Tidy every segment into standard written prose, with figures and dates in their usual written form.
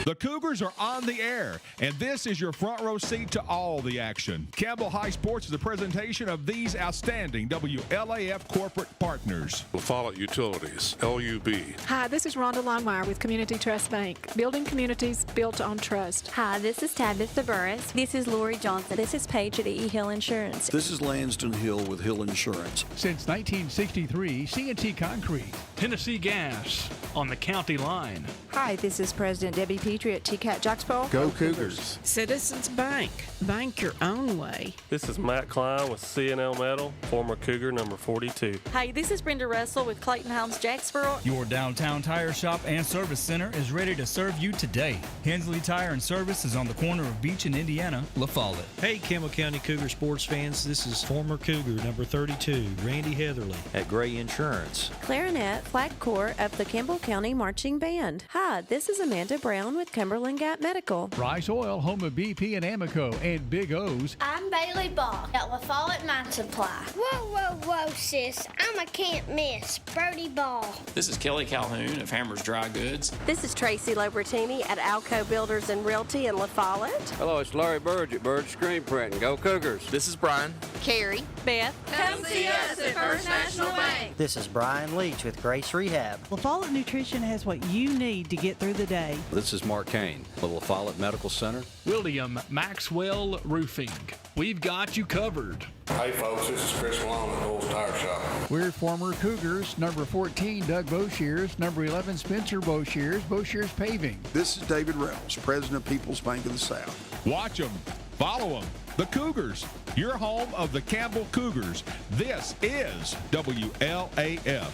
The Cougars are on the air, and this is your front row seat to all the action. Campbell High Sports is a presentation of these outstanding WLAF corporate partners. LaFollette Utilities, LUB. Hi, this is Rhonda Longmire with Community Trust Bank, building communities built on trust. Hi, this is Tabitha Burris. This is Lori Johnson. This is Paige at E. Hill Insurance. This is Lanston Hill with Hill Insurance. Since 1963, C&T Concrete, Tennessee Gas, on the county line. Hi, this is President Debbie Petrie at TCAT Jocksboro. Go Cougars. Citizens Bank. Bank your own way. This is Matt Klein with CNL Metal, former Cougar number 42. Hi, this is Brenda Russell with Clayton Homes Jacksboro. Your downtown tire shop and service center is ready to serve you today. Hensley Tire and Service is on the corner of Beach and Indiana, LaFollette. Hey, Campbell County Cougar sports fans, this is former Cougar number 32, Randy Heatherly. At Gray Insurance. Clarinet, flag corps of the Campbell County Marching Band. Hi, this is Amanda Brown with Cumberland Gap Medical. Rice Oil, home of BP and Amoco and Big O's. I'm Bailey Ball at LaFollette Mine Supply. Whoa, sis. I'm a can't miss. Brody Ball. This is Kelly Calhoun of Hammers Dry Goods. This is Tracy Lobertini at Alco Builders and Realty in LaFollette. Hello, it's Larry Burge at Burge Screen Print. Go Cougars. This is Brian. Carrie. Beth. Come see us at First National Bank. This is Brian Leach with Grace Rehab. LaFollette Nutrition has what you need to get through the day. This is Mark Kane with LaFollette Medical Center. William Maxwell Roofing. We've got you covered. Hey folks, this is Chris Malone at Bulls Tire Shop. We're former Cougars, number 14, Doug Boshears, number 11, Spencer Boshears, Boshears Paving. This is David Reynolds, President of People's Bank of the South. Watch them, follow them. The Cougars, your home of the Campbell Cougars. This is WLAF.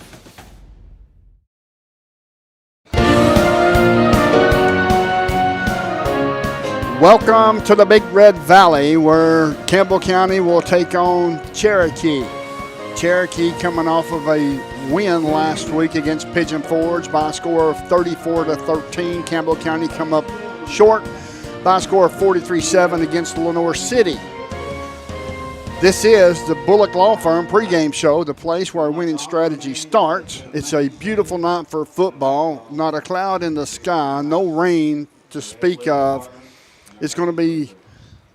Welcome to the Big Red Valley, where Campbell County will take on Cherokee. Cherokee coming off of a win last week against Pigeon Forge by a score of 34-13. Campbell County come up short by a score of 43-7 against Lenoir City. This is the Bullock Law Firm pregame show, the place where our winning strategy starts. It's a beautiful night for football, not a cloud in the sky, no rain to speak of. It's going to be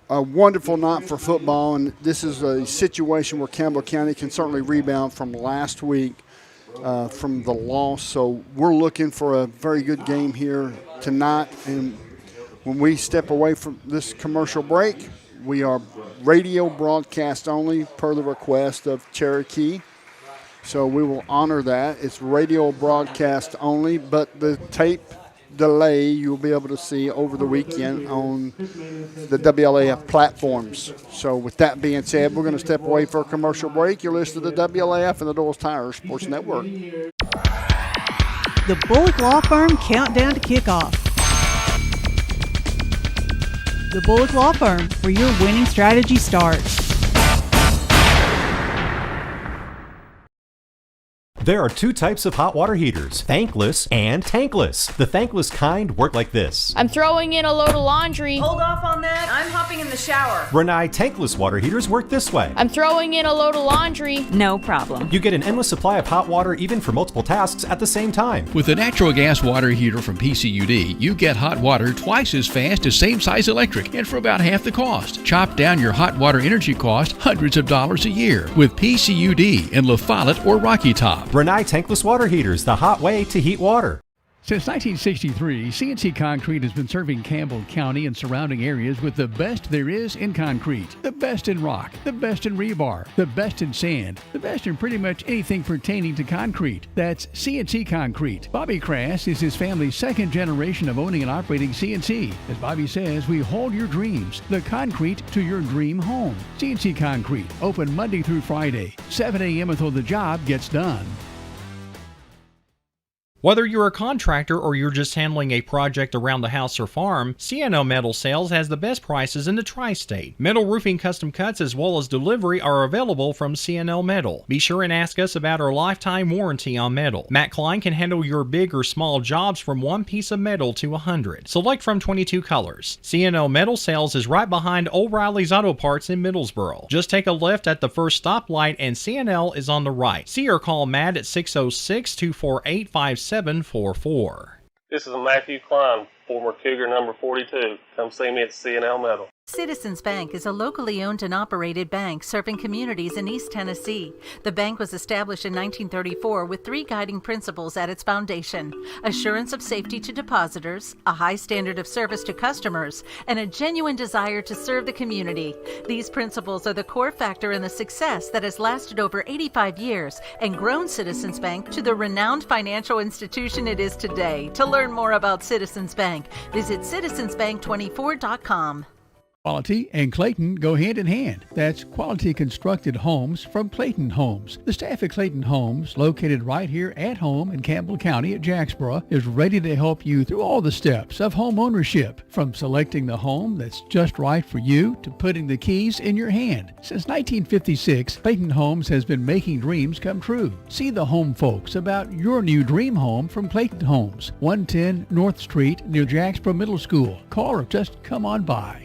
a wonderful night for football, and this is a situation where Campbell County can certainly rebound from last week from the loss. So we're looking for a very good game here tonight. And when we step away from this commercial break, we are radio broadcast only per the request of Cherokee. So we will honor that. It's radio broadcast only, but the tape delay you'll be able to see over the weekend on the WLAF platforms. So with that being said, we're going to step away for a commercial break. You're listening to the WLAF and the Doyle's Tire Sports Network. The Bullock Law Firm countdown to kickoff. The Bullock Law Firm, where your winning strategy starts. There are two types of hot water heaters, thankless and tankless. The thankless kind work like this. I'm throwing in a load of laundry. Hold off on that. I'm hopping in the shower. Renai tankless water heaters work this way. I'm throwing in a load of laundry. No problem. You get an endless supply of hot water even for multiple tasks at the same time. With a natural gas water heater from PCUD, you get hot water twice as fast as same-size electric and for about half the cost. Chop down your hot water energy cost hundreds of dollars a year with PCUD in LaFollette or Rocky Top. Renai tankless water heaters, the hot way to heat water. Since 1963, C&T Concrete has been serving Campbell County and surrounding areas with the best there is in concrete. The best in rock, the best in rebar, the best in sand, the best in pretty much anything pertaining to concrete. That's C&T Concrete. Bobby Crass is his family's second generation of owning and operating C&T. As Bobby says, we hold your dreams, the concrete to your dream home. C&T Concrete, open Monday through Friday, 7 a.m. until the job gets done. Whether you're a contractor or you're just handling a project around the house or farm, CNO Metal Sales has the best prices in the tri-state. Metal roofing custom cuts as well as delivery are available from CNO Metal. Be sure and ask us about our lifetime warranty on metal. Matt Klein can handle your big or small jobs from one piece of metal to 100. Select from 22 colors. CNO Metal Sales is right behind O'Reilly's Auto Parts in Middlesboro. Just take a left at the first stoplight and CNL is on the right. See or call Matt at 606-248-5744. This is Matthew Klein, former Cougar number 42. Come see me at CNL Metal. Citizens Bank is a locally owned and operated bank serving communities in East Tennessee. The bank was established in 1934 with 3 guiding principles at its foundation: assurance of safety to depositors, a high standard of service to customers, and a genuine desire to serve the community. These principles are the core factor in the success that has lasted over 85 years and grown Citizens Bank to the renowned financial institution it is today. To learn more about Citizens Bank, visit citizensbank24.com. Quality and Clayton go hand in hand. That's quality constructed homes from Clayton Homes. The staff at Clayton Homes, located right here at home in Campbell County at Jacksboro, is ready to help you through all the steps of home ownership, from selecting the home that's just right for you to putting the keys in your hand. Since 1956, Clayton Homes has been making dreams come true. See the home folks about your new dream home from Clayton Homes, 110 North Street near Jacksboro Middle School. Call or just come on by.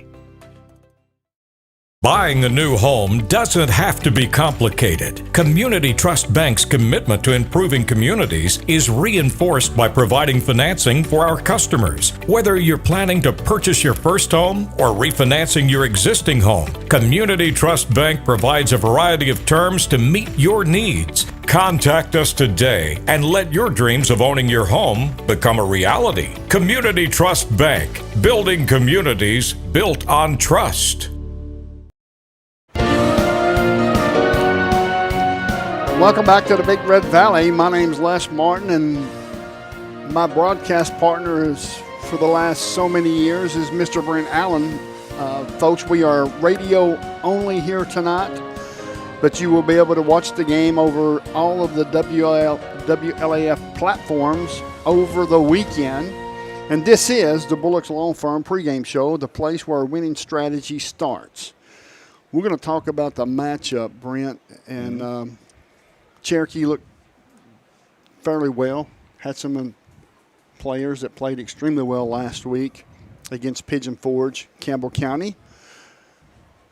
Buying a new home doesn't have to be complicated. Community Trust Bank's commitment to improving communities is reinforced by providing financing for our customers. Whether you're planning to purchase your first home or refinancing your existing home, Community Trust Bank provides a variety of terms to meet your needs. Contact us today and let your dreams of owning your home become a reality. Community Trust Bank, building communities built on trust. Welcome back to the Big Red Valley. My name's Les Martin, and my broadcast partner is, for the last so many years, is Mr. Brent Allen. Folks, we are radio only here tonight, but you will be able to watch the game over all of the WLAF platforms over the weekend. And this is the Bullocks Law Firm pregame show, the place where winning strategy starts. We're going to talk about the matchup, Brent, and Cherokee looked fairly well. Had some players that played extremely well last week against Pigeon Forge. Campbell County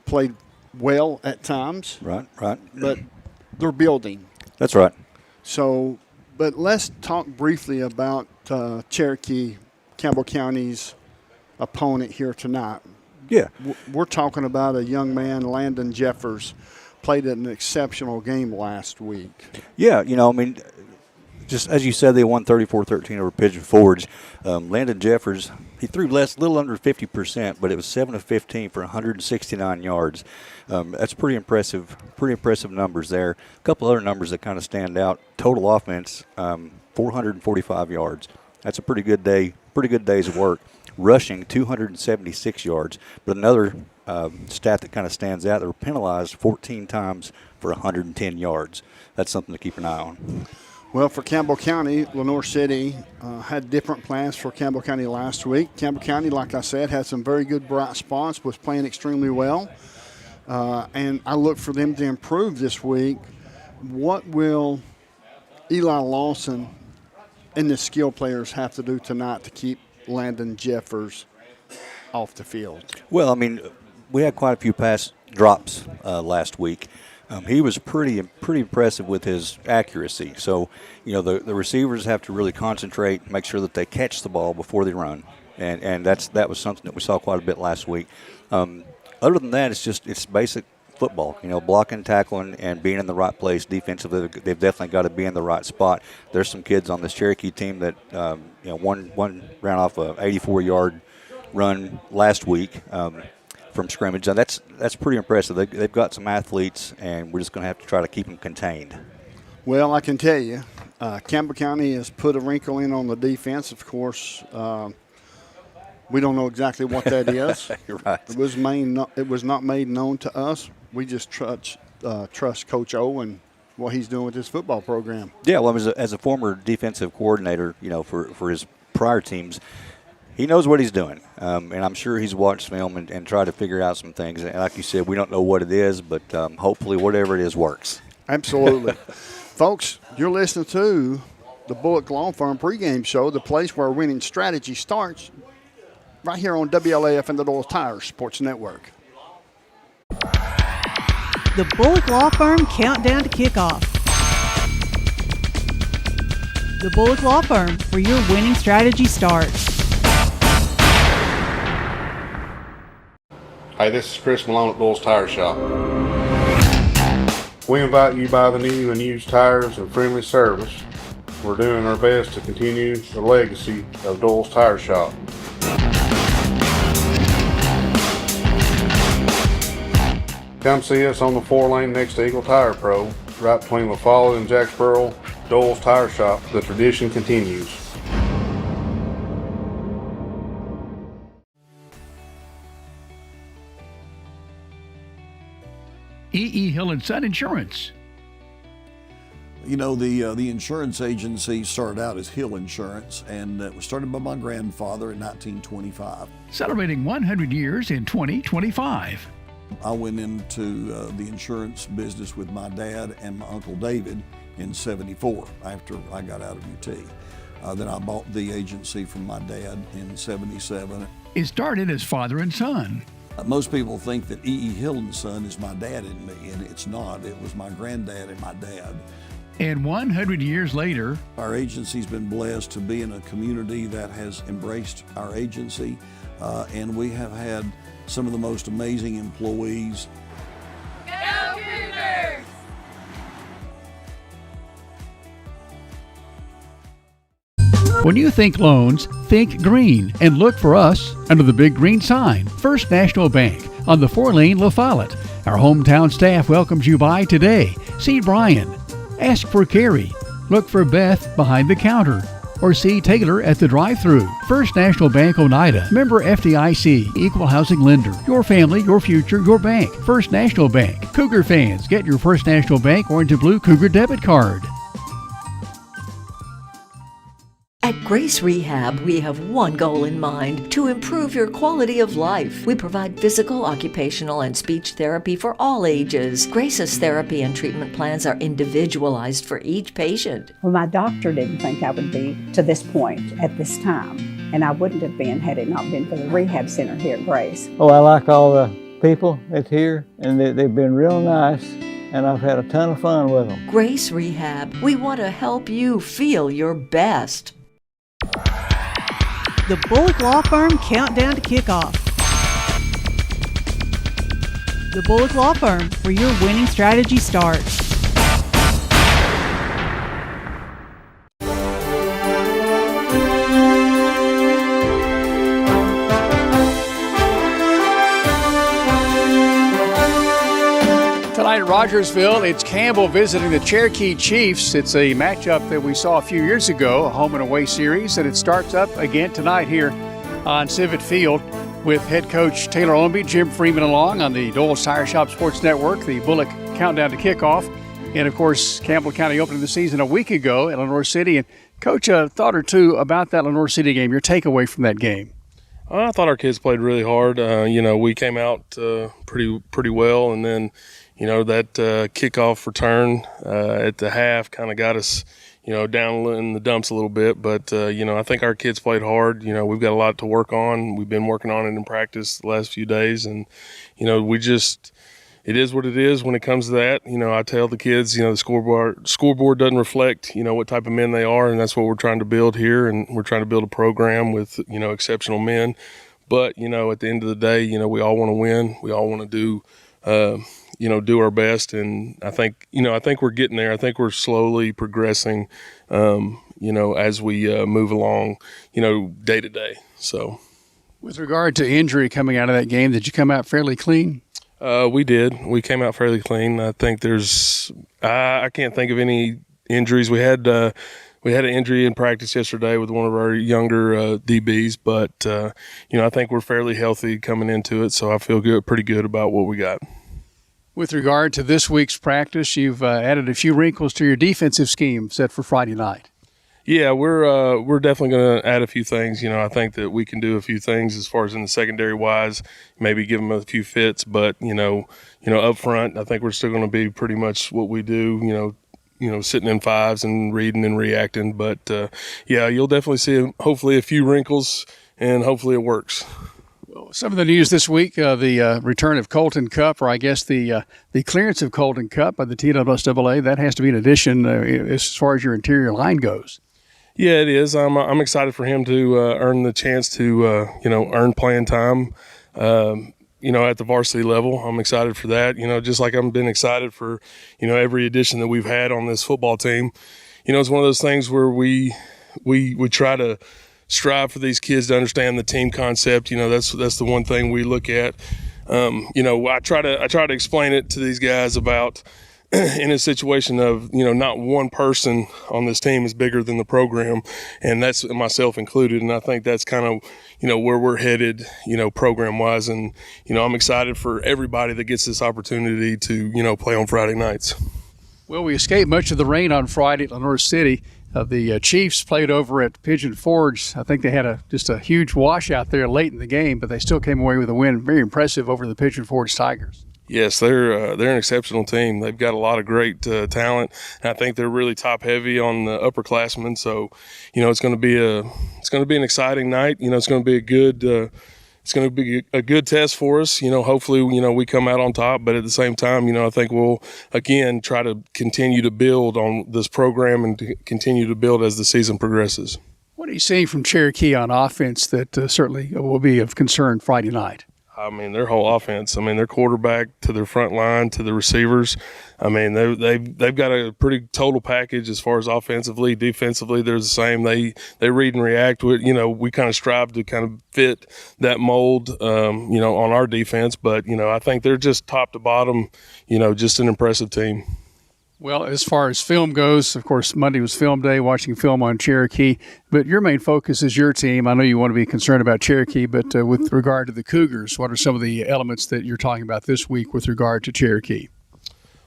played well at times. Right. But they're building. That's right. So, but let's talk briefly about Cherokee, Campbell County's opponent here tonight. Yeah. We're talking about a young man, Landon Jeffers, played an exceptional game last week. Yeah, just as you said, they won 34-13 over Pigeon Forge. Landon Jeffers, he threw little under 50%, but it was 7 of 15 for 169 yards. That's pretty impressive numbers there. A couple other numbers that kind of stand out. Total offense, 445 yards. That's a pretty good day's work. Rushing 276 yards, but another stat that kind of stands out, they were penalized 14 times for 110 yards. That's something to keep an eye on. Well, for Campbell County, Lenoir City had different plans for Campbell County last week. Campbell County, like I said, had some very good bright spots, was playing extremely well. And I look for them to improve this week. What will Eli Lawson and the skill players have to do tonight to keep Landon Jeffers off the field? Well, we had quite a few pass drops last week. He was pretty impressive with his accuracy. So, the receivers have to really concentrate, make sure that they catch the ball before they run, and that was something that we saw quite a bit last week. Other than that, it's basic football. Blocking, tackling, and being in the right place defensively. They've definitely got to be in the right spot. There's some kids on this Cherokee team that one ran off a 84-yard run last week from scrimmage. Now that's pretty impressive. They've got some athletes, and we're just going to have to try to keep them contained. Well, I can tell you, Campbell County has put a wrinkle in on the defense. Of course, we don't know exactly what that is. You're right. It was not made known to us. We just trust Coach O and what he's doing with his football program. Yeah, well, as a former defensive coordinator, for his prior teams, he knows what he's doing, and I'm sure he's watched film and tried to figure out some things. And like you said, we don't know what it is, but hopefully whatever it is works. Absolutely. Folks, you're listening to the Bullock Law Firm pregame show, the place where winning strategy starts, right here on WLAF and the Doyle Tire Sports Network. The Bullock Law Firm countdown to kickoff. The Bullock Law Firm, where your winning strategy starts. Hey, this is Chris Malone at Bull's Tire Shop. We invite you to buy the new and used tires and friendly service. We're doing our best to continue the legacy of Doyle's Tire Shop. Come see us on the 4-lane next to Eagle Tire Pro, right between La Follette and Jacksboro. Doyle's Tire Shop. The tradition continues. E.E. Hill & Son Insurance. You know, the insurance agency started out as Hill Insurance, and it was started by my grandfather in 1925. Celebrating 100 years in 2025. I went into the insurance business with my dad and my Uncle David in '74 after I got out of UT. Then I bought the agency from my dad in '77. It started as father and son. Most people think that E.E. Hill & Son is my dad and me, and it's not. It was my granddad and my dad. And 100 years later, our agency's been blessed to be in a community that has embraced our agency, and we have had some of the most amazing employees. Go Cougars! When you think loans, think green and look for us under the big green sign. First National Bank on the 4-lane La Follette. Our hometown staff welcomes you by today. See Brian. Ask for Carrie. Look for Beth behind the counter. Or see Taylor at the drive-thru. First National Bank Oneida. Member FDIC. Equal housing lender. Your family, your future, your bank. First National Bank. Cougar fans, get your First National Bank orange and blue Cougar debit card. At Grace Rehab, we have one goal in mind: to improve your quality of life. We provide physical, occupational, and speech therapy for all ages. Grace's therapy and treatment plans are individualized for each patient. Well, my doctor didn't think I would be to this point at this time, and I wouldn't have been had it not been for the rehab center here at Grace. Oh, I like all the people that's here, and they've been real nice, and I've had a ton of fun with them. Grace Rehab, we want to help you feel your best. The Bullock Law Firm Countdown to Kickoff. The Bullock Law Firm, where your winning strategy starts. Tonight at Rogersville, it's Campbell visiting the Cherokee Chiefs. It's a matchup that we saw a few years ago, a home and away series, and it starts up again tonight here on Civic Field with head coach Taylor Ownby, Jim Freeman along on the Doyle's Tire Shop Sports Network, the Bullock Countdown to Kickoff. And, of course, Campbell County opened the season a week ago at Lenoir City. And, Coach, a thought or two about that Lenoir City game, your takeaway from that game. I thought our kids played really hard. We came out pretty well, and then that kickoff return at the half kind of got us, down in the dumps a little bit. But, I think our kids played hard. We've got a lot to work on. We've been working on it in practice the last few days. And, it is what it is when it comes to that. I tell the kids, the scoreboard doesn't reflect, what type of men they are. And that's what we're trying to build here. And we're trying to build a program with, exceptional men. But, at the end of the day, we all want to win. We all want to do do our best, and I think we're getting there. I think we're slowly progressing, as we move along, day to day. So, with regard to injury coming out of that game, did you come out fairly clean? We did. We came out fairly clean. I think I can't think of any injuries. We had an injury in practice yesterday with one of our younger DBs, but I think we're fairly healthy coming into it. So I feel pretty good about what we got. With regard to this week's practice, you've added a few wrinkles to your defensive scheme set for Friday night. Yeah, we're definitely going to add a few things. I think that we can do a few things as far as in the secondary wise, maybe give them a few fits, but up front, I think we're still going to be pretty much what we do. Sitting in fives and reading and reacting. But you'll definitely see hopefully a few wrinkles, and hopefully it works. Some of the news this week, the return of Colton Cup, or I guess the clearance of Colton Cup by the TWSAA, that has to be an addition as far as your interior line goes. Yeah, it is. I'm excited for him to earn the chance to earn playing time. At the varsity level. I'm excited for that. Just like I've been excited for every addition that we've had on this football team. It's one of those things where we try to strive for these kids to understand the team concept. That's the one thing we look at. I try to explain it to these guys about in a situation of not one person on this team is bigger than the program, and that's myself included. And I think that's kind of where we're headed program wise. And I'm excited for everybody that gets this opportunity to play on Friday nights. Well, we escaped much of the rain on Friday at Lenore City. The Chiefs played over at Pigeon Forge. I think they had just a huge washout there late in the game, but they still came away with a win. Very impressive over the Pigeon Forge Tigers. Yes, they're an exceptional team. They've got a lot of great talent, and I think they're really top heavy on the upperclassmen. So, it's going to be an exciting night. It's going to be a good test for us. Hopefully, we come out on top. But at the same time, I think we'll again try to continue to build on this program and to continue to build as the season progresses. What are you seeing from Cherokee on offense that certainly will be of concern Friday night? Their whole offense. Their quarterback to their front line to the receivers. They've got a pretty total package as far as offensively, defensively. They're the same. They read and react. We kind of strive to kind of fit that mold, on our defense. But I think they're just top to bottom, just an impressive team. Well, as far as film goes, of course, Monday was film day, watching film on Cherokee. But your main focus is your team. I know you want to be concerned about Cherokee, but with regard to the Cougars, what are some of the elements that you're talking about this week with regard to Cherokee?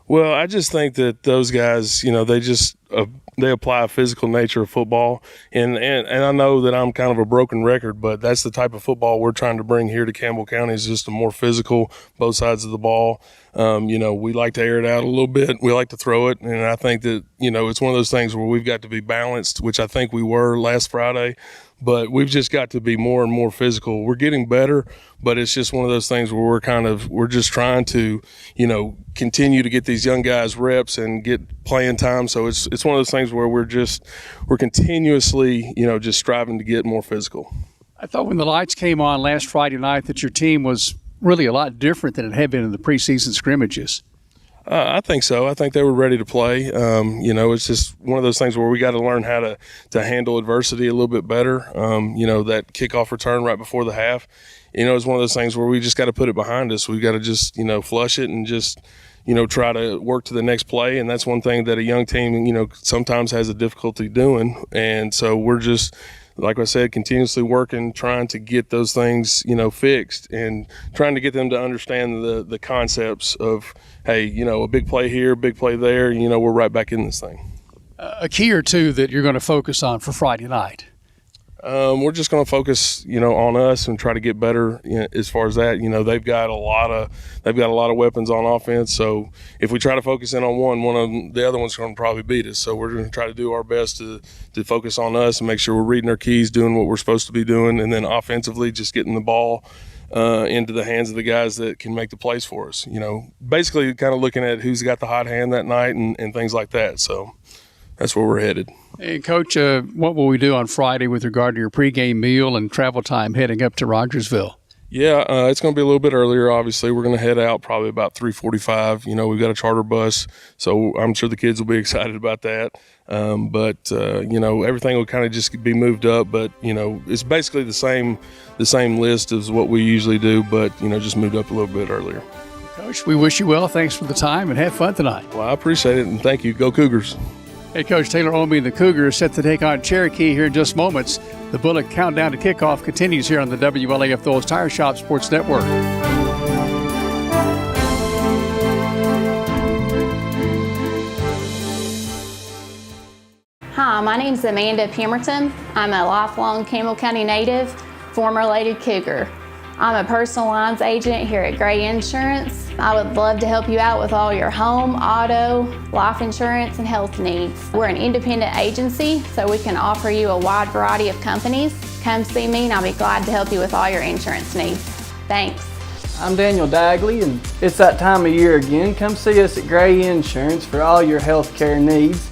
Well, I just think that those guys, they apply a physical nature of football. And I know that I'm kind of a broken record, but that's the type of football we're trying to bring here to Campbell County, is just a more physical, both sides of the ball. We like to air it out a little bit. We like to throw it. And I think that, it's one of those things where we've got to be balanced, which I think we were last Friday. But we've just got to be more and more physical. We're getting better, but it's just one of those things where we're just trying to, continue to get these young guys reps and get playing time. So it's one of those things where we're continuously, just striving to get more physical. I thought when the lights came on last Friday night that your team was really a lot different than it had been in the preseason scrimmages. I think so. I think they were ready to play. It's just one of those things where we got to learn how to handle adversity a little bit better. That kickoff return right before the half, it's one of those things where we just got to put it behind us. We've got to just, flush it and just, try to work to the next play. And that's one thing that a young team, sometimes has a difficulty doing. And so we're just, like I said, continuously working, trying to get those things, fixed, and trying to get them to understand the concepts of, hey, a big play here, big play there, we're right back in this thing. A key or two that you're going to focus on for Friday night? We're just going to focus, on us and try to get better as far as that. They've got a lot of weapons on offense. So if we try to focus in on one of them, the other one's going to probably beat us. So we're going to try to do our best to focus on us and make sure we're reading our keys, doing what we're supposed to be doing, and then offensively just getting the ball into the hands of the guys that can make the plays for us. Basically kind of looking at who's got the hot hand that night and things like that. So that's where we're headed. Hey, Coach, what will we do on Friday with regard to your pregame meal and travel time heading up to Rogersville? Yeah, it's going to be a little bit earlier, obviously. We're going to head out probably about 3:45. We've got a charter bus, so I'm sure the kids will be excited about that. But everything will kind of just be moved up. But, it's basically the same list as what we usually do, but, just moved up a little bit earlier. Coach, we wish you well. Thanks for the time, and have fun tonight. Well, I appreciate it, and thank you. Go Cougars. Hey, Coach Taylor Omby and the Cougars set to take on Cherokee here in just moments. The Bullet countdown to kickoff continues here on the WLAF Thole Tire Shop Sports Network. Hi, my name is Amanda Pemberton. I'm a lifelong Campbell County native, former Related Cougar. I'm a personal lines agent here at Gray Insurance. I would love to help you out with all your home, auto, life insurance, and health needs. We're an independent agency, so we can offer you a wide variety of companies. Come see me and I'll be glad to help you with all your insurance needs. Thanks. I'm Daniel Dagley, and it's that time of year again. Come see us at Gray Insurance for all your health care needs.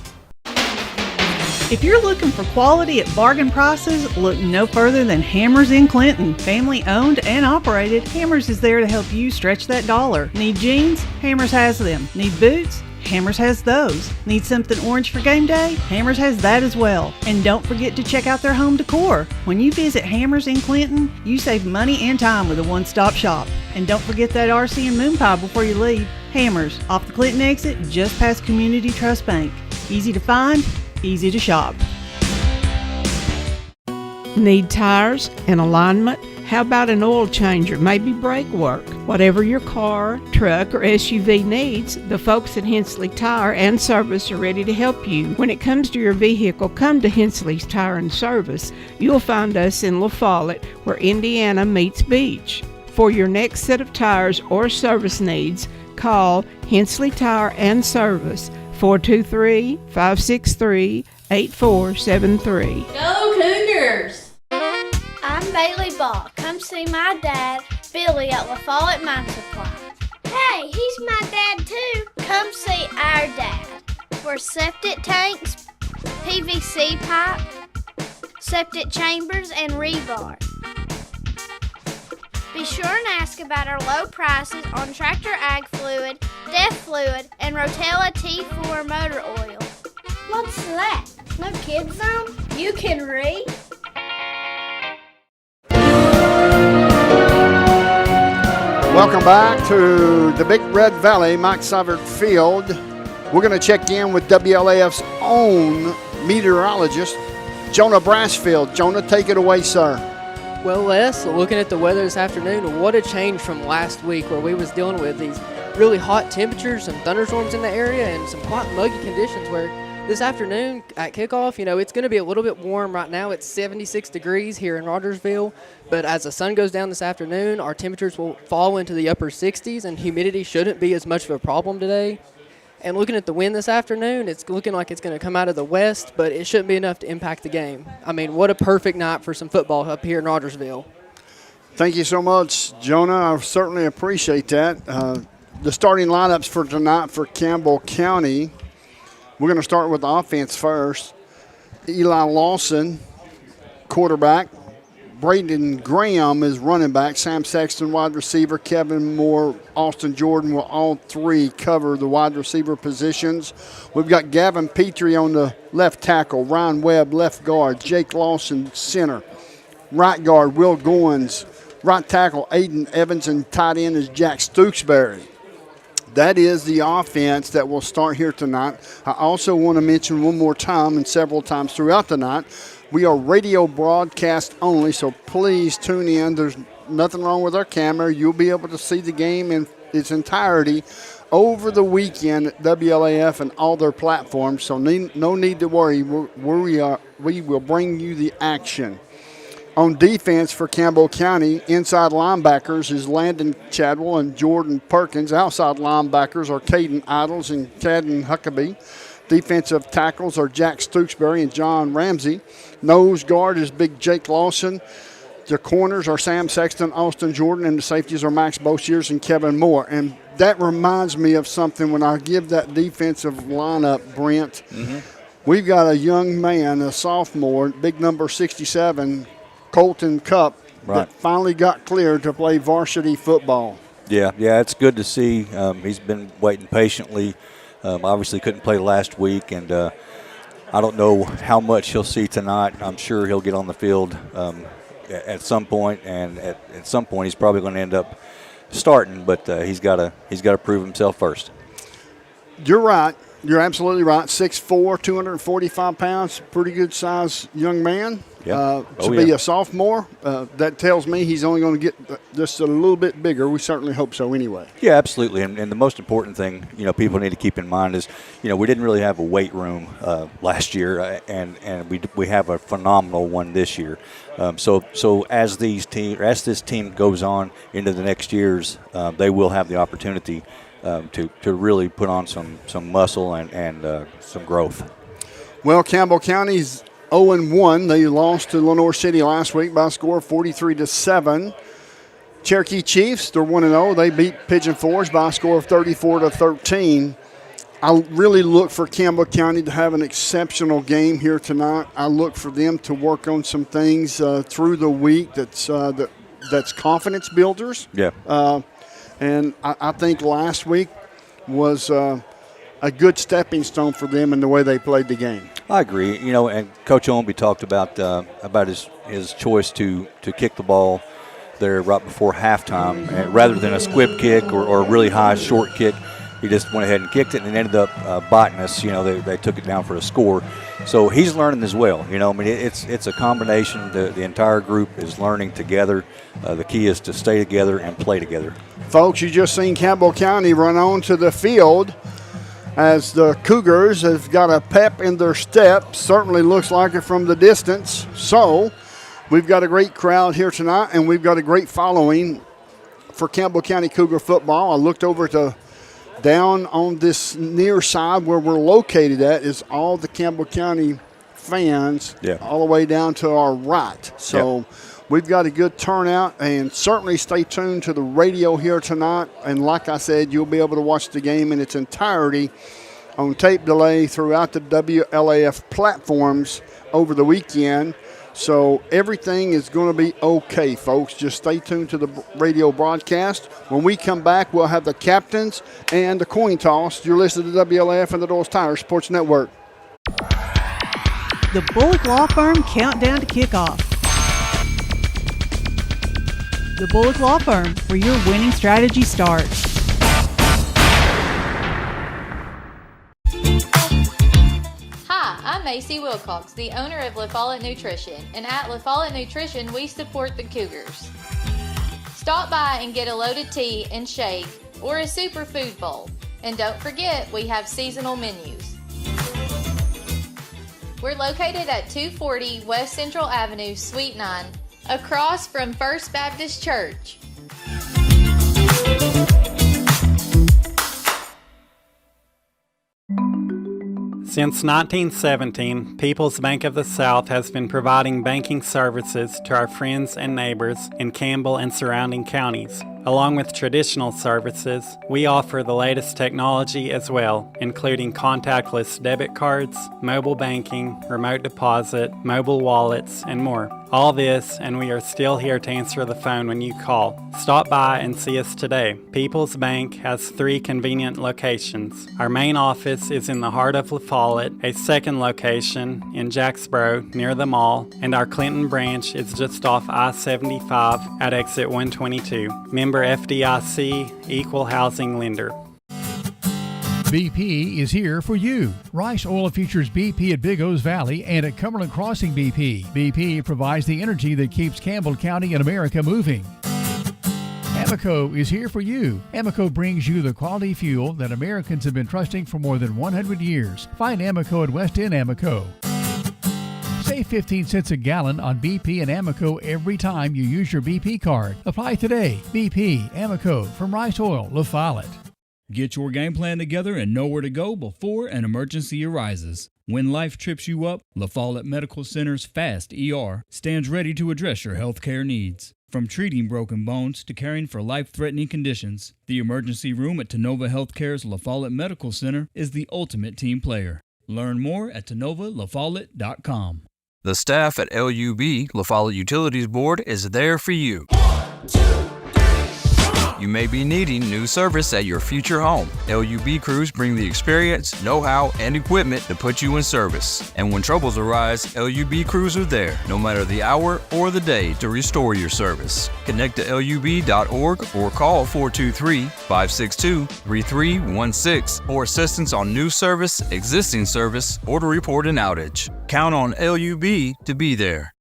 If you're looking for quality at bargain prices, look no further than Hammers in Clinton. Family owned and operated, Hammers is there to help you stretch that dollar. Need jeans? Hammers has them. Need boots? Hammers has those. Need something orange for game day? Hammers has that as well. And don't forget to check out their home decor. When you visit Hammers in Clinton, you save money and time with a one-stop shop. And don't forget that RC and moon pie before you leave. Hammers, off the Clinton exit, just past Community Trust Bank. Easy to find, easy to shop. Need tires and alignment? How about an oil changer, maybe brake work? Whatever your car, truck, or SUV needs, the folks at Hensley Tire and Service are ready to help you. When it comes to your vehicle, come to Hensley's Tire and Service. You'll find us in La Follette, where Indiana meets Beach. For your next set of tires or service needs, call Hensley Tire and Service, 423-563-8473. Go Cougars! I'm Bailey Ball. Come see my dad, Billy, at La Follette Mine Supply. Hey, he's my dad too. Come see our dad for septic tanks, PVC pipe, septic chambers, and rebar. Be sure and ask about our low prices on Tractor Ag Fluid, Def Fluid, and Rotella T4 motor oil. What's that? No kids zone? You can read? Welcome back to the Big Red Valley, Mike Seibert Field. We're going to check in with WLAF's own meteorologist, Jonah Brasfield. Jonah, take it away, sir. Well, Les, looking at the weather this afternoon, what a change from last week where we was dealing with these really hot temperatures, some thunderstorms in the area, and some quite muggy conditions where this afternoon at kickoff, it's going to be a little bit warm. Right now it's 76 degrees here in Rogersville, but as the sun goes down this afternoon, our temperatures will fall into the upper 60s, and humidity shouldn't be as much of a problem today. And looking at the wind this afternoon, it's looking like it's going to come out of the west, but it shouldn't be enough to impact the game. I mean, what a perfect night for some football up here in Rogersville. Thank you so much, Jonah. I certainly appreciate that. The starting lineups for tonight for Campbell County. We're going to start with the offense first. Eli Lawson, quarterback. Braden Graham is running back. Sam Sexton, wide receiver. Kevin Moore, Austin Jordan will all three cover the wide receiver positions. We've got Gavin Petrie on the left tackle. Ryan Webb, left guard. Jake Lawson, center. Right guard, Will Goins. Right tackle, Aiden Evans. And tight end is Jack Stooksbury. That is the offense that will start here tonight. I also want to mention one more time and several times throughout the night, we are radio broadcast only, so please tune in. There's nothing wrong with our camera. You'll be able to see the game in its entirety over the weekend at WLAF and all their platforms, so no need to worry. We will bring you the action. On defense for Campbell County, inside linebackers is Landon Chadwell and Jordan Perkins. Outside linebackers are Caden Idols and Cadden Huckabee. Defensive tackles are Jack Stooksbury and John Ramsey. Nose guard is Big Jake Lawson. The corners are Sam Sexton, Austin Jordan, and the safeties are Max Boshiers and Kevin Moore. And that reminds me of something when I give that defensive lineup, Brent. Mm-hmm. We've got a young man, a sophomore, big number 67, Colton Cup, that finally got cleared to play varsity football. Yeah, it's good to see. He's been waiting patiently. Obviously couldn't play last week, and I don't know how much he'll see tonight. I'm sure he'll get on the field at some point, and at some point he's probably going to end up starting, but he's got to prove himself first. You're right. You're absolutely right. 6'4", 245 pounds, pretty good size young man. Yeah. To be a sophomore, that tells me he's only going to get just a little bit bigger. We certainly hope so anyway. Yeah, absolutely. And the most important thing, people need to keep in mind is, we didn't really have a weight room last year, and we have a phenomenal one this year. So as this team goes on into the next years, they will have the opportunity to really put on some muscle and some growth. Well, Campbell County's 0-1. They lost to Lenoir City last week by a score of 43-7. Cherokee Chiefs, they're 1-0. They beat Pigeon Forge by a score of 34-13. I really look for Campbell County to have an exceptional game here tonight. I look for them to work on some things through the week that's confidence builders. Yeah. And I think last week was a good stepping stone for them in the way they played the game. I agree. And Coach Ownby talked about his choice to kick the ball there right before halftime, rather than a squib kick or a really high short kick. He just went ahead and kicked it and ended up biting us. They took it down for a score. So he's learning as well. It's a combination. The entire group is learning together. The key is to stay together and play together. Folks, you just seen Campbell County run onto the field as the Cougars have got a pep in their step. Certainly looks like it from the distance. So we've got a great crowd here tonight, and we've got a great following for Campbell County Cougar football. I looked over to down on this near side where we're located at is all the Campbell County fans, all the way down to our right. So we've got a good turnout, and certainly stay tuned to the radio here tonight. And like I said, you'll be able to watch the game in its entirety on tape delay throughout the WLAF platforms over the weekend. So everything is going to be okay, folks. Just stay tuned to the radio broadcast. When we come back, we'll have the captains and the coin toss. You're listening to WLAF and the Doyle's Tire Sports Network. The Bullock Law Firm countdown to kickoff. The Bullock Law Firm, where your winning strategy starts. Hi, I'm Macy Wilcox, the owner of La Follette Nutrition, and at La Follette Nutrition, we support the Cougars. Stop by and get a loaded tea and shake or a superfood bowl. And don't forget, we have seasonal menus. We're located at 240 West Central Avenue, Suite 9, across from First Baptist Church. Since 1917, People's Bank of the South has been providing banking services to our friends and neighbors in Campbell and surrounding counties. Along with traditional services, we offer the latest technology as well, including contactless debit cards, mobile banking, remote deposit, mobile wallets, and more. All this, and we are still here to answer the phone when you call. Stop by and see us today. People's Bank has 3 convenient locations. Our main office is in the heart of La Follette, a second location in Jacksboro near the mall, and our Clinton branch is just off I-75 at exit 122. Member FDIC, Equal Housing Lender. BP is here for you. Rice Oil features BP at Big O's Valley and at Cumberland Crossing BP. BP provides the energy that keeps Campbell County and America moving. Amoco is here for you. Amoco brings you the quality fuel that Americans have been trusting for more than 100 years. Find Amoco at West End Amoco. Save 15 cents a gallon on BP and Amoco every time you use your BP card. Apply today. BP, Amoco, from Rice Oil, La Follette. Get your game plan together and know where to go before an emergency arises. When life trips you up, La Follette Medical Center's FAST ER stands ready to address your healthcare needs. From treating broken bones to caring for life-threatening conditions, the emergency room at Tenova Healthcare's La Follette Medical Center is the ultimate team player. Learn more at TenovaLaFollette.com. The staff at LUB, La Follette Utilities Board, is there for you. You may be needing new service at your future home. LUB crews bring the experience, know-how, and equipment to put you in service. And when troubles arise, LUB crews are there, no matter the hour or the day, to restore your service. Connect to LUB.org or call 423-562-3316 for assistance on new service, existing service, or to report an outage. Count on LUB to be there.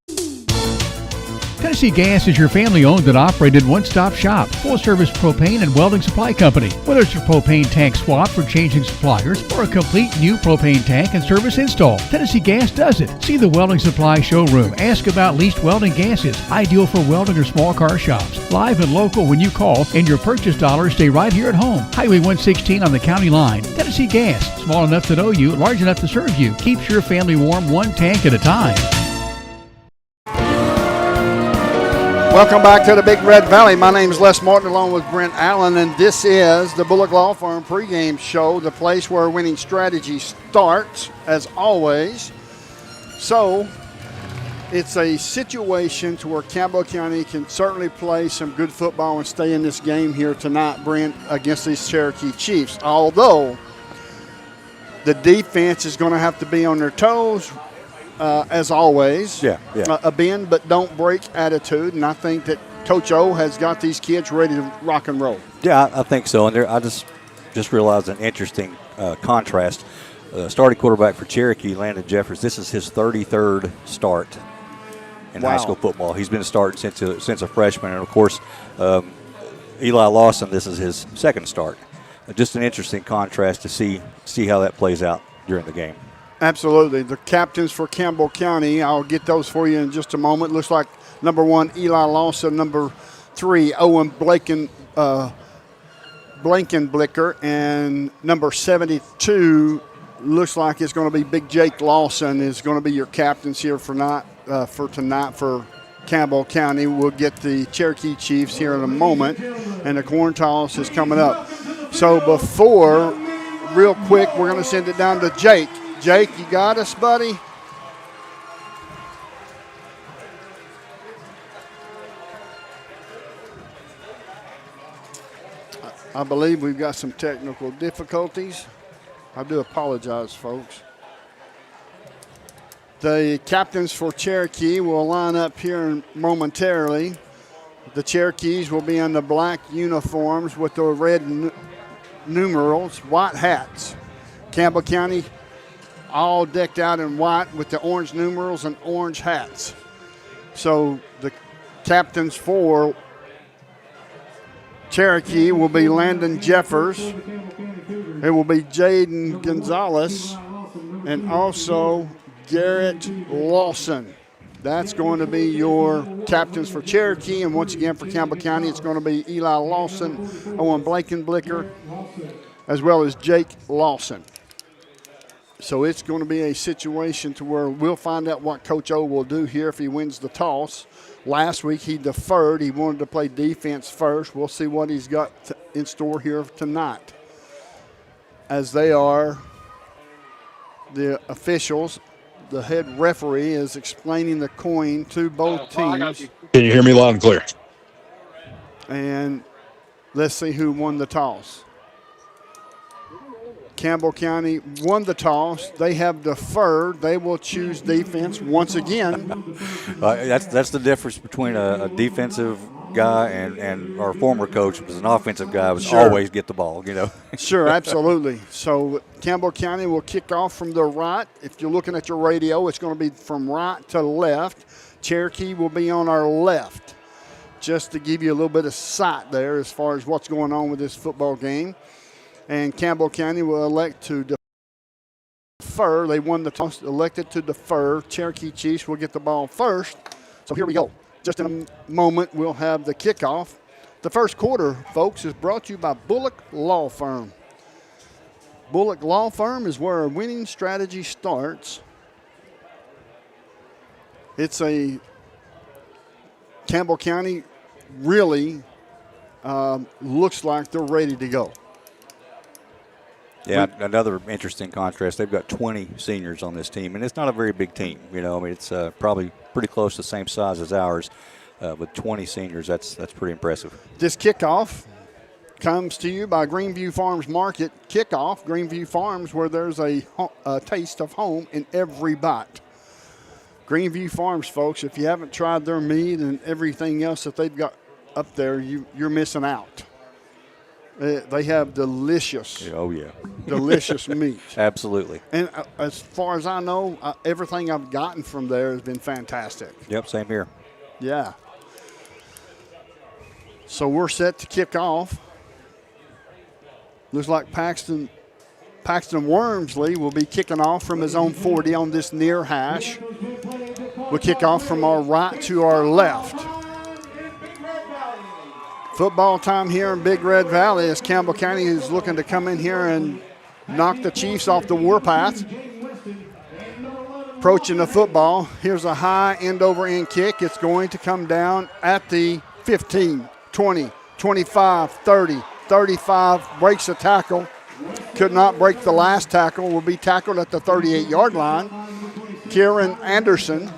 Tennessee Gas is your family-owned and operated one-stop shop, full-service propane and welding supply company. Whether it's a propane tank swap or changing suppliers or a complete new propane tank and service install, Tennessee Gas does it. See the welding supply showroom. Ask about leased welding gases, ideal for welding or small car shops. Live and local when you call, and your purchase dollars stay right here at home. Highway 116 on the county line. Tennessee Gas, small enough to know you, large enough to serve you. Keeps your family warm one tank at a time. Welcome back to the Big Red Valley. My name is Les Martin along with Brent Allen, and this is the Bullock Law Firm pregame show, the place where winning strategy starts, as always. So it's a situation to where Campbell County can certainly play some good football and stay in this game here tonight, Brent, against these Cherokee Chiefs. Although the defense is going to have to be on their toes, as always. A bend but don't break attitude, and I think that Coach O has got these kids ready to rock and roll. Yeah, I think so. And I just realized an interesting contrast. Starting quarterback for Cherokee, Landon Jeffers. This is his 33rd start in high school football. He's been starting since a freshman, and of course, Eli Lawson. This is his second start. Just an interesting contrast to see how that plays out during the game. Absolutely. The captains for Campbell County, I'll get those for you in just a moment. Looks like number 1, Eli Lawson, number 3, Owen Blankenblicker, and number 72 looks like it's going to be Big Jake Lawson is going to be your captains here for tonight for Campbell County. We'll get the Cherokee Chiefs here in a moment, and the coin toss is coming up. So before, real quick, we're going to send it down to Jake. Jake, you got us, buddy? I believe we've got some technical difficulties. I do apologize, folks. The captains for Cherokee will line up here momentarily. The Cherokees will be in the black uniforms with the red numerals, white hats. Campbell County all decked out in white with the orange numerals and orange hats. So the captains for Cherokee will be Landon Jeffers. It will be Jaden Gonzalez and also Garrett Lawson. That's going to be your captains for Cherokee. And once again for Campbell County, it's going to be Eli Lawson, Owen Blankenblicker, as well as Jake Lawson. So it's going to be a situation to where we'll find out what Coach O will do here if he wins the toss. Last week he deferred. He wanted to play defense first. We'll see what he's got in store here tonight. As they are the officials, the head referee is explaining the coin to both teams. Can you hear me loud and clear? And let's see who won the toss. Campbell County won the toss. They have deferred. They will choose defense once again. That's the difference between a defensive guy and our former coach was an offensive guy was always get the ball, Sure, absolutely. So Campbell County will kick off from the right. If you're looking at your radio, it's going to be from right to left. Cherokee will be on our left, just to give you a little bit of sight there as far as what's going on with this football game. And Campbell County will elect to defer. They won the toss, elected to defer. Cherokee Chiefs will get the ball first. So here we go. Just in a moment, we'll have the kickoff. The first quarter, folks, is brought to you by Bullock Law Firm. Bullock Law Firm is where a winning strategy starts. It's a Campbell County really looks like they're ready to go. Yeah, another interesting contrast. They've got 20 seniors on this team, and it's not a very big team. It's probably pretty close to the same size as ours. With 20 seniors, that's pretty impressive. This kickoff comes to you by Greenview Farms Market. Kickoff, Greenview Farms, where there's a taste of home in every bite. Greenview Farms, folks, if you haven't tried their meat and everything else that they've got up there, you're missing out. They have delicious, delicious meat. Absolutely. And as far as I know, everything I've gotten from there has been fantastic. Yep, same here. Yeah. So we're set to kick off. Looks like Paxton Wormsley will be kicking off from his own 40 on this near hash. We'll kick off from our right to our left. Football time here in Big Red Valley as Campbell County is looking to come in here and knock the Chiefs off the warpath. approaching the football. Here's a high end-over-end kick. It's going to come down at the 15, 20, 25, 30, 35. Breaks the tackle. Could not break the last tackle. Will be tackled at the 38-yard line. Kieran Anderson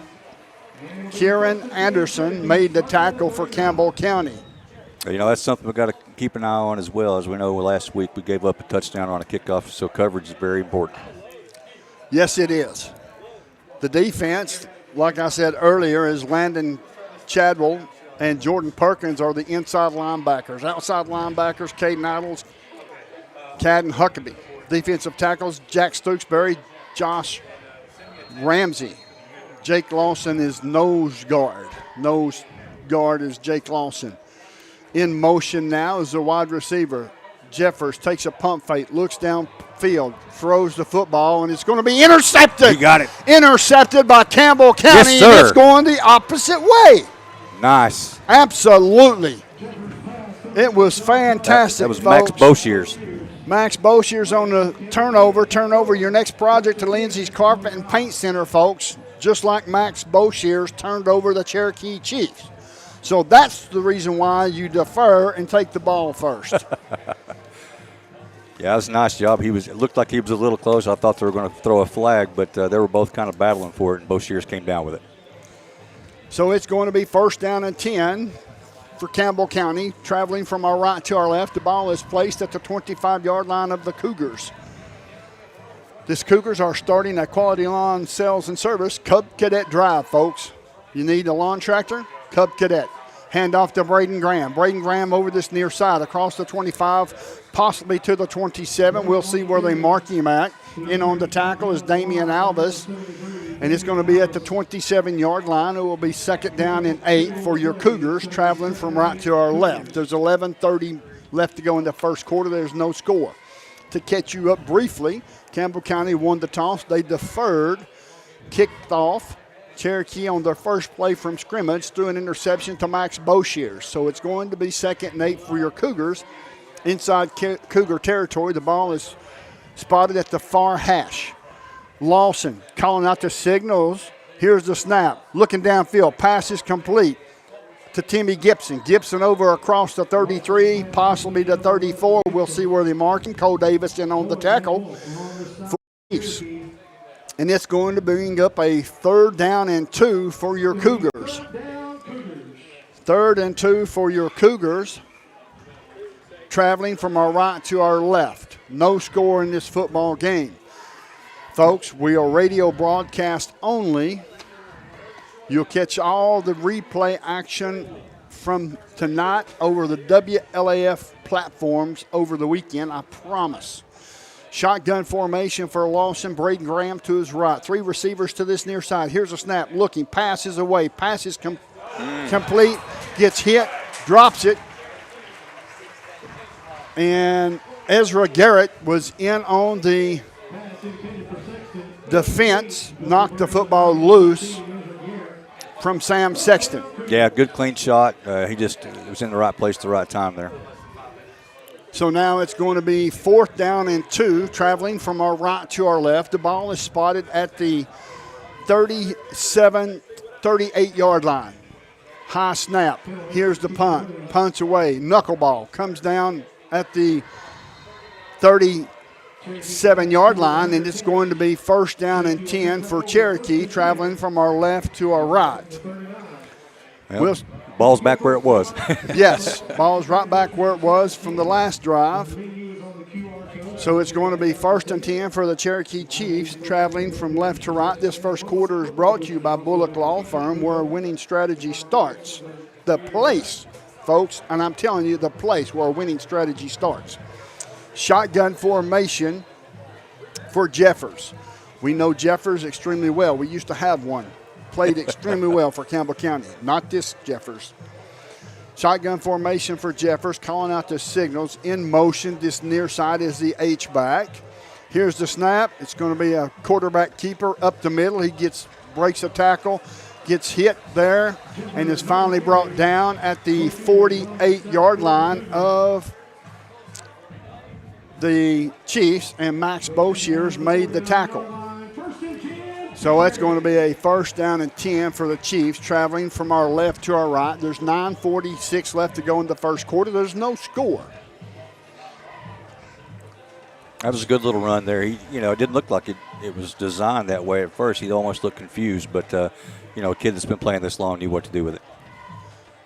made the tackle for Campbell County. You know, that's something we've got to keep an eye on as well. As we know, last week we gave up a touchdown on a kickoff, so coverage is very important. Yes, it is. The defense, like I said earlier, is Landon Chadwell and Jordan Perkins are the inside linebackers. Outside linebackers, Caden Idles, Cadden Huckabee. Defensive tackles, Jack Stokesbury, Josh Ramsey. Jake Lawson is nose guard. Nose guard is Jake Lawson. In motion now is the wide receiver. Jeffers takes a pump fake, looks downfield, throws the football, and it's going to be intercepted. You got it. Intercepted by Campbell County, yes, sir. And it's going the opposite way. Nice. Absolutely. It was fantastic, That was folks. Max Boshears. Max Boshears on the turnover. Turnover, your next project to Lindsay's Carpet and Paint Center, folks. Just like Max Boshears turned over the Cherokee Chiefs. So that's the reason why you defer and take the ball first. Yeah, that was a nice job. It looked like he was a little close. I thought they were going to throw a flag, but they were both kind of battling for it, and Boshears came down with it. So it's going to be 1st down and 10 for Campbell County. Traveling from our right to our left, the ball is placed at the 25-yard line of the Cougars. This Cougars are starting a quality lawn sales and service Cub Cadet drive, folks. You need a lawn tractor? Cub Cadet. Hand off to Braden Graham. Braden Graham over this near side across the 25, possibly to the 27. We'll see where they mark him at. In on the tackle is Damian Alvis, and it's going to be at the 27-yard line. It will be 2nd down and 8 for your Cougars traveling from right to our left. There's 11:30 left to go in the first quarter. There's no score. To catch you up briefly, Campbell County won the toss. They deferred, kicked off. Cherokee on their first play from scrimmage threw an interception to Max Boshears. So it's going to be 2nd and 8 for your Cougars. Inside Cougar territory, the ball is spotted at the far hash. Lawson calling out the signals. Here's the snap. Looking downfield. Pass is complete to Timmy Gibson. Gibson over across the 33, possibly the 34. We'll see where they mark him. Cole Davis in on the tackle for the Chiefs. And it's going to bring up a 3rd down and 2 for your Cougars. 3rd and 2 for your Cougars. Traveling from our right to our left. No score in this football game. Folks, we are radio broadcast only. You'll catch all the replay action from tonight over the WLAF platforms over the weekend, I promise. Shotgun formation for Lawson. Braden Graham to his right. 3 receivers to this near side. Here's a snap. Looking. Passes away. Passes complete. Gets hit. Drops it. And Ezra Garrett was in on the defense. Knocked the football loose from Sam Sexton. Yeah, good clean shot. He was in the right place at the right time there. So now it's going to be 4th down and 2, traveling from our right to our left. The ball is spotted at the 38-yard line. High snap. Here's the punt. Punts away. Knuckleball comes down at the 37-yard line, and it's going to be 1st down and 10 for Cherokee, traveling from our left to our right. Well, ball's back where it was. Yes, ball's right back where it was from the last drive. So it's going to be 1st and 10 for the Cherokee Chiefs, traveling from left to right. This first quarter is brought to you by Bullock Law Firm, where a winning strategy starts. The place, folks, and I'm telling you, the place where a winning strategy starts. Shotgun formation for Jeffers. We know Jeffers extremely well. We used to have one. Played extremely well for Campbell County. Not this Jeffers. Shotgun formation for Jeffers, calling out the signals. In motion, this near side is the H-back. Here's the snap. It's going to be a quarterback keeper up the middle. He breaks a tackle, gets hit there, and is finally brought down at the 48-yard line of the Chiefs, and Max Boshears made the tackle. So that's going to be a first down and 10 for the Chiefs, traveling from our left to our right. There's 9:46 left to go in the first quarter. There's no score. That was a good little run there. It didn't look like it was designed that way at first. He almost looked confused, but, a kid that's been playing this long knew what to do with it.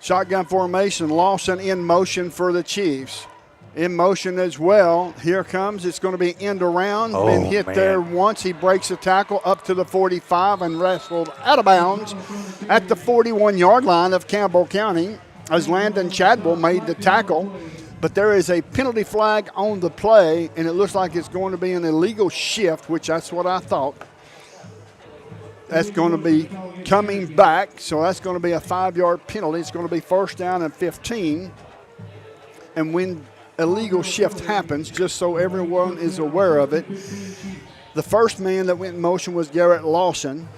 Shotgun formation, Lawson in motion for the Chiefs. In motion as well. Here comes. It's going to be end around. Been hit there once. He breaks the tackle up to the 45 and wrestled out of bounds at the 41-yard line of Campbell County as Landon Chadwell made the tackle. But there is a penalty flag on the play, and it looks like it's going to be an illegal shift, which that's what I thought. That's going to be coming back, so that's going to be a 5-yard penalty. It's going to be first down and 15. And when illegal shift happens, just so everyone is aware of it, the first man that went in motion was Garrett Lawson.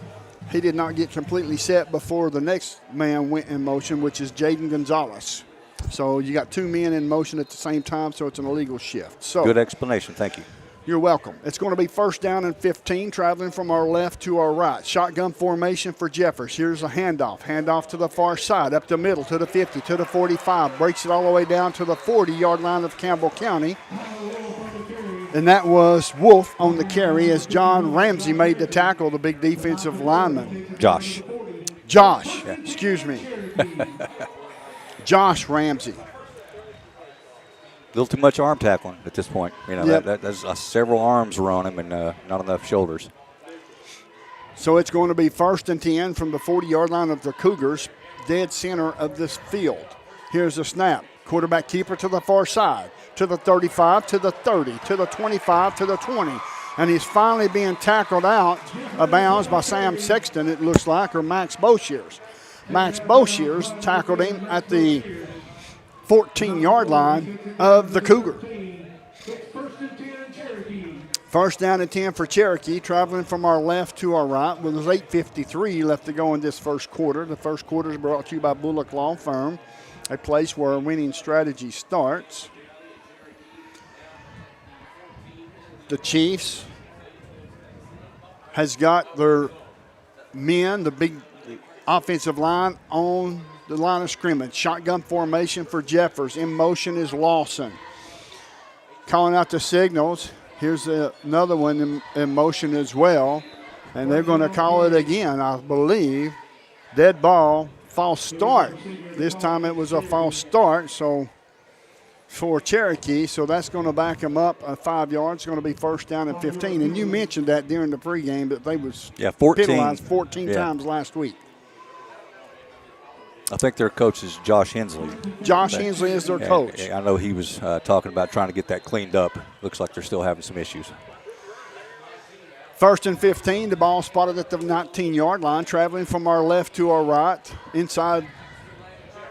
He did not get completely set before the next man went in motion, which is Jaden Gonzalez. So you got two men in motion at the same time, so it's an illegal shift. So good explanation. Thank you. You're welcome. It's going to be first down and 15, traveling from our left to our right. Shotgun formation for Jeffers. Here's a handoff. Handoff to the far side, up the middle, to the 50, to the 45. Breaks it all the way down to the 40-yard line of Campbell County. And that was Wolf on the carry as John Ramsey made the tackle, the big defensive lineman. Josh, excuse me. Josh Ramsey. A little too much arm tackling at this point. There's several arms were on him and not enough shoulders. So it's going to be first and 10 from the 40-yard line of the Cougars, dead center of this field. Here's the snap. Quarterback keeper to the far side, to the 35, to the 30, to the 25, to the 20. And he's finally being tackled out of bounds by Sam Sexton, it looks like, or Max Boshears. Max Boshears tackled him at the 14-yard line of the Cougar. First down and 10 for Cherokee, traveling from our left to our right. With 8:53 left to go in this first quarter. The first quarter is brought to you by Bullock Law Firm, a place where a winning strategy starts. The Chiefs has got their men, the big offensive line, on the line of scrimmage. Shotgun formation for Jeffers. In motion is Lawson. Calling out the signals. Here's another one in motion as well. And they're going to call it again, I believe. Dead ball, false start. This time it was a false start, so for Cherokee. So that's going to back them up 5 yards. It's going to be first down and 15. And you mentioned that during the pregame that they was 14 penalized 14 times last week. I think their coach is Josh Hensley. Josh Hensley is their coach. I know he was talking about trying to get that cleaned up. Looks like they're still having some issues. First and 15, the ball spotted at the 19-yard line, traveling from our left to our right, inside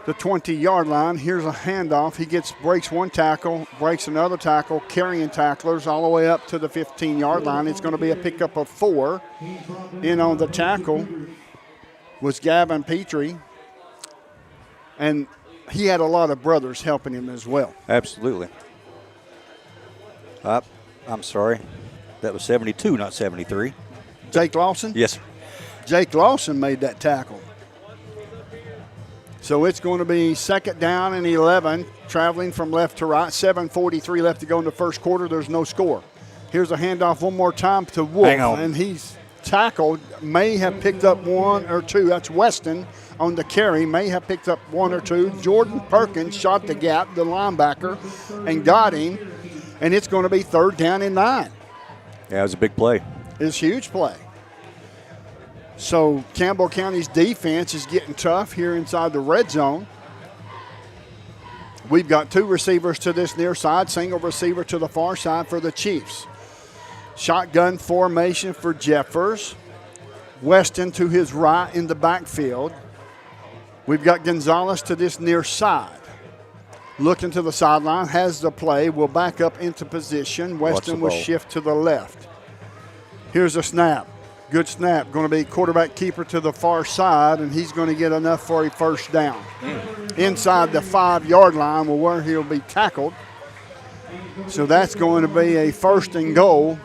the 20-yard line. Here's a handoff. He breaks one tackle, breaks another tackle, carrying tacklers all the way up to the 15-yard line. It's going to be a pickup of 4. In on the tackle was Gavin Petrie. And he had a lot of brothers helping him as well. Absolutely. I'm sorry. That was 72, not 73. Jake Lawson? Yes, sir. Jake Lawson made that tackle. So it's going to be second down and 11, traveling from left to right. 7:43 left to go in the first quarter. There's no score. Here's a handoff one more time to Wolf. Hang on. And he's tackled, may have picked up 1 or 2. That's Weston on the carry, may have picked up 1 or 2. Jordan Perkins shot the gap, the linebacker, and got him. And it's going to be third down and 9. Yeah, it was a big play. It's a huge play. So Campbell County's defense is getting tough here inside the red zone. We've got 2 receivers to this near side, single receiver to the far side for the Chiefs. Shotgun formation for Jeffers. Weston to his right in the backfield. We've got Gonzalez to this near side. Looking to the sideline, has the play, will back up into position. Weston will shift to the left. Here's a snap. Good snap. Going to be quarterback keeper to the far side, and he's going to get enough for a first down. Inside the 5-yard line where he'll be tackled. So that's going to be a first and goal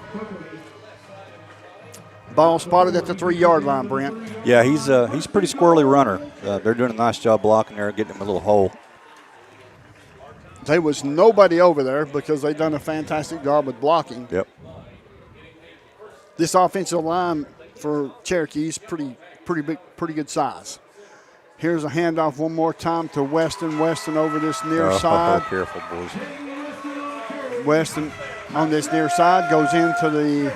Ball spotted at the 3-yard line, Brent. Yeah, he's a pretty squirrely runner. They're doing a nice job blocking there, getting him a little hole. There was nobody over there because they've done a fantastic job with blocking. Yep. This offensive line for Cherokee is pretty big, pretty good size. Here's a handoff one more time to Weston. Weston over this near side. Careful, boys. Weston on this near side goes into the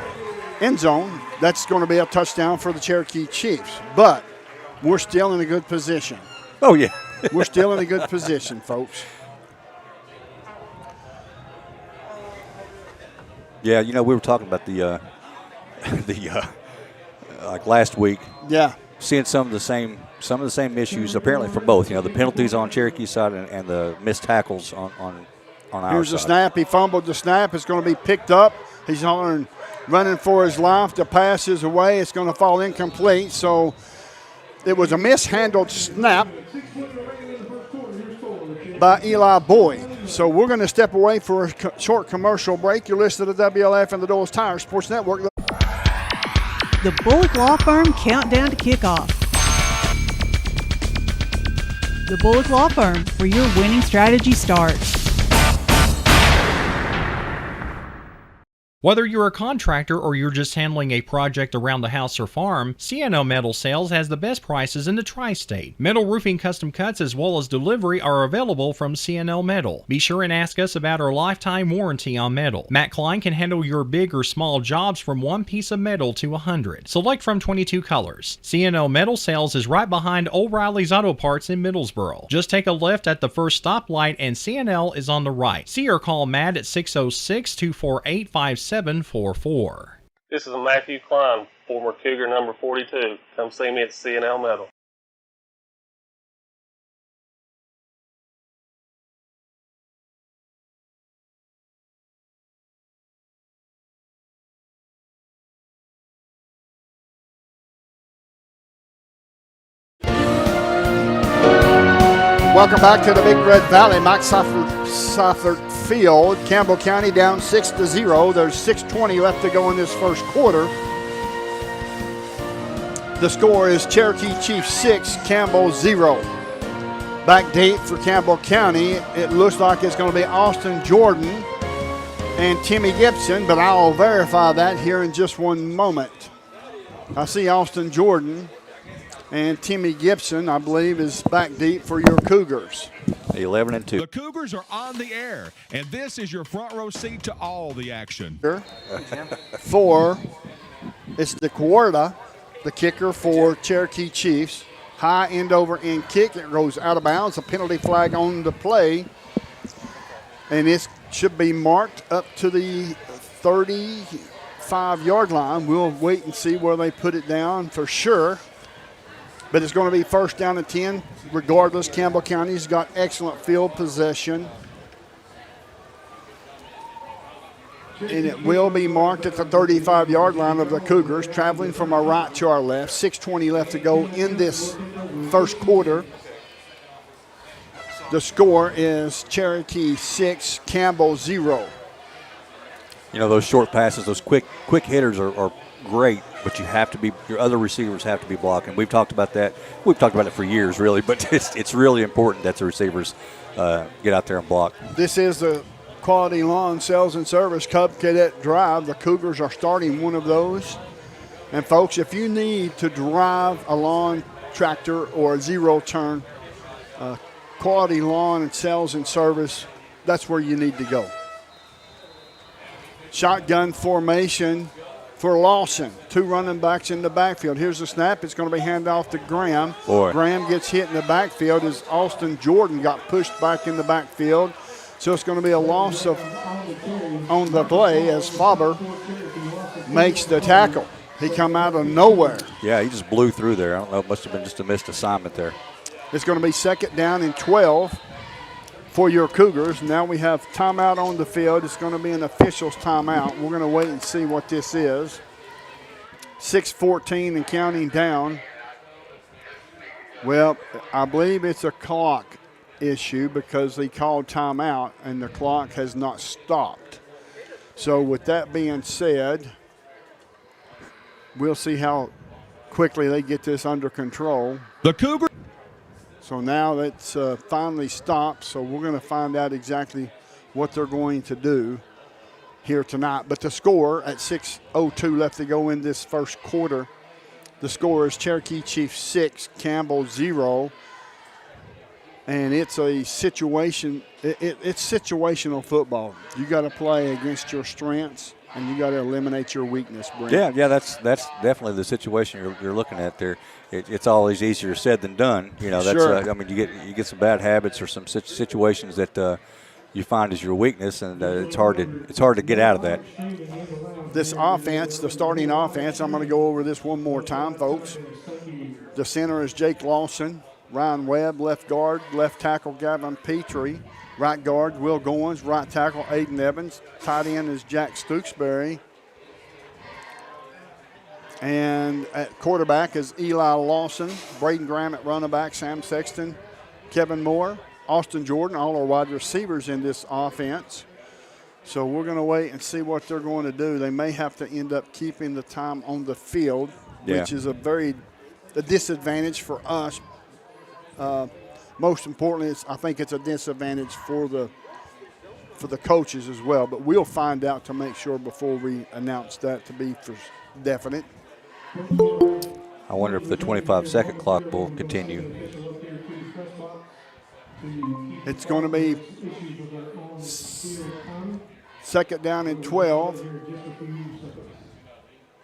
end zone. That's going to be a touchdown for the Cherokee Chiefs. But we're still in a good position. Oh, yeah. We're still in a good position, folks. Yeah, you know, we were talking about the like last week. Yeah. Seeing some of the same issues apparently for both. You know, the penalties on Cherokee side and the missed tackles on our side. Here's the snap. He fumbled the snap. It's going to be picked up. He's running for his life. The pass is away. It's going to fall incomplete. So it was a mishandled snap by Eli Boyd. So we're going to step away for a short commercial break. You're listening to WLAF and the Doles Tire Sports Network. The Bullock Law Firm countdown to kickoff. The Bullock Law Firm, where your winning strategy starts. Whether you're a contractor or you're just handling a project around the house or farm, CNO Metal Sales has the best prices in the tri-state. Metal roofing custom cuts as well as delivery are available from CNO Metal. Be sure and ask us about our lifetime warranty on metal. Matt Klein can handle your big or small jobs from 1 piece of metal to 100. Select from 22 colors. CNO Metal Sales is right behind O'Reilly's Auto Parts in Middlesboro. Just take a left at the first stoplight and CNL is on the right. See or call Matt at 606-248-5744. This is Matthew Klein, former Cougar number 42. Come see me at CNL Metal. Welcome back to the Big Red Valley. Mike Southard Field. Campbell County down 6-0. There's 6:20 left to go in this first quarter. The score is Cherokee Chiefs 6, Campbell 0. Back date for Campbell County. It looks like it's going to be Austin Jordan and Timmy Gibson, but I'll verify that here in just one moment. I see Austin Jordan and Timmy Gibson, I believe, is back deep for your Cougars. 11-2. The Cougars are on the air, and this is your front row seat to all the action. 4, it's the Cuerda, the kicker for Cherokee Chiefs. High end over end kick. It goes out of bounds. A penalty flag on the play. And it should be marked up to the 35-yard line. We'll wait and see where they put it down for sure. But it's going to be first down and 10. Regardless, Campbell County's got excellent field possession. And it will be marked at the 35-yard line of the Cougars, traveling from our right to our left. 6:20 left to go in this first quarter. The score is Cherokee 6, Campbell 0. You know, those short passes, those quick hitters are great, but you have to be, your other receivers have to be blocking. We've talked about that. We've talked about it for years, really, but it's really important that the receivers get out there and block. This is the Quality Lawn Sales and Service Cub Cadet Drive. The Cougars are starting one of those. And folks, if you need to drive a lawn tractor or a zero-turn, Quality Lawn and Sales and Service, that's where you need to go. Shotgun formation for Lawson. 2 running backs in the backfield. Here's the snap. It's going to be handed off to Graham. Boy. Graham gets hit in the backfield as Austin Jordan got pushed back in the backfield. So it's going to be a loss on the play as Faber makes the tackle. He come out of nowhere. Yeah, he just blew through there. I don't know. It must have been just a missed assignment there. It's going to be second down and 12 for your Cougars. Now we have timeout on the field. It's going to be an official's timeout. We're going to wait and see what this is. 6:14 and counting down. Well, I believe it's a clock issue because they called timeout and the clock has not stopped. So with that being said, we'll see how quickly they get this under control. The Cougar. So now it's finally stopped, so we're going to find out exactly what they're going to do here tonight. But the score at 6:02 left to go in this first quarter, the score is Cherokee Chiefs 6, Campbell 0. And it's a situation, it's situational football. You got to play against your strengths, and you got to eliminate your weakness, Brent. Yeah, that's definitely the situation you're looking at there. It's always easier said than done. You know, that's Sure. I mean, you get some bad habits or some situations that you find is your weakness, and it's hard to get out of that. This offense, the starting offense, I'm going to go over this one more time, folks. The center is Jake Lawson, Ryan Webb, left guard, left tackle Gavin Petrie, right guard Will Goins, right tackle Aiden Evans, tight end is Jack Stooksbury, and at quarterback is Eli Lawson, Braden Graham at running back, Sam Sexton, Kevin Moore, Austin Jordan, all our wide receivers in this offense. So we're going to wait and see what they're going to do. They may have to end up keeping the time on the field, which is a disadvantage for us. Most importantly, I think it's a disadvantage for the coaches as well. But we'll find out to make sure before we announce that to be for definite. I wonder if the 25-second clock will continue. It's going to be second down and 12.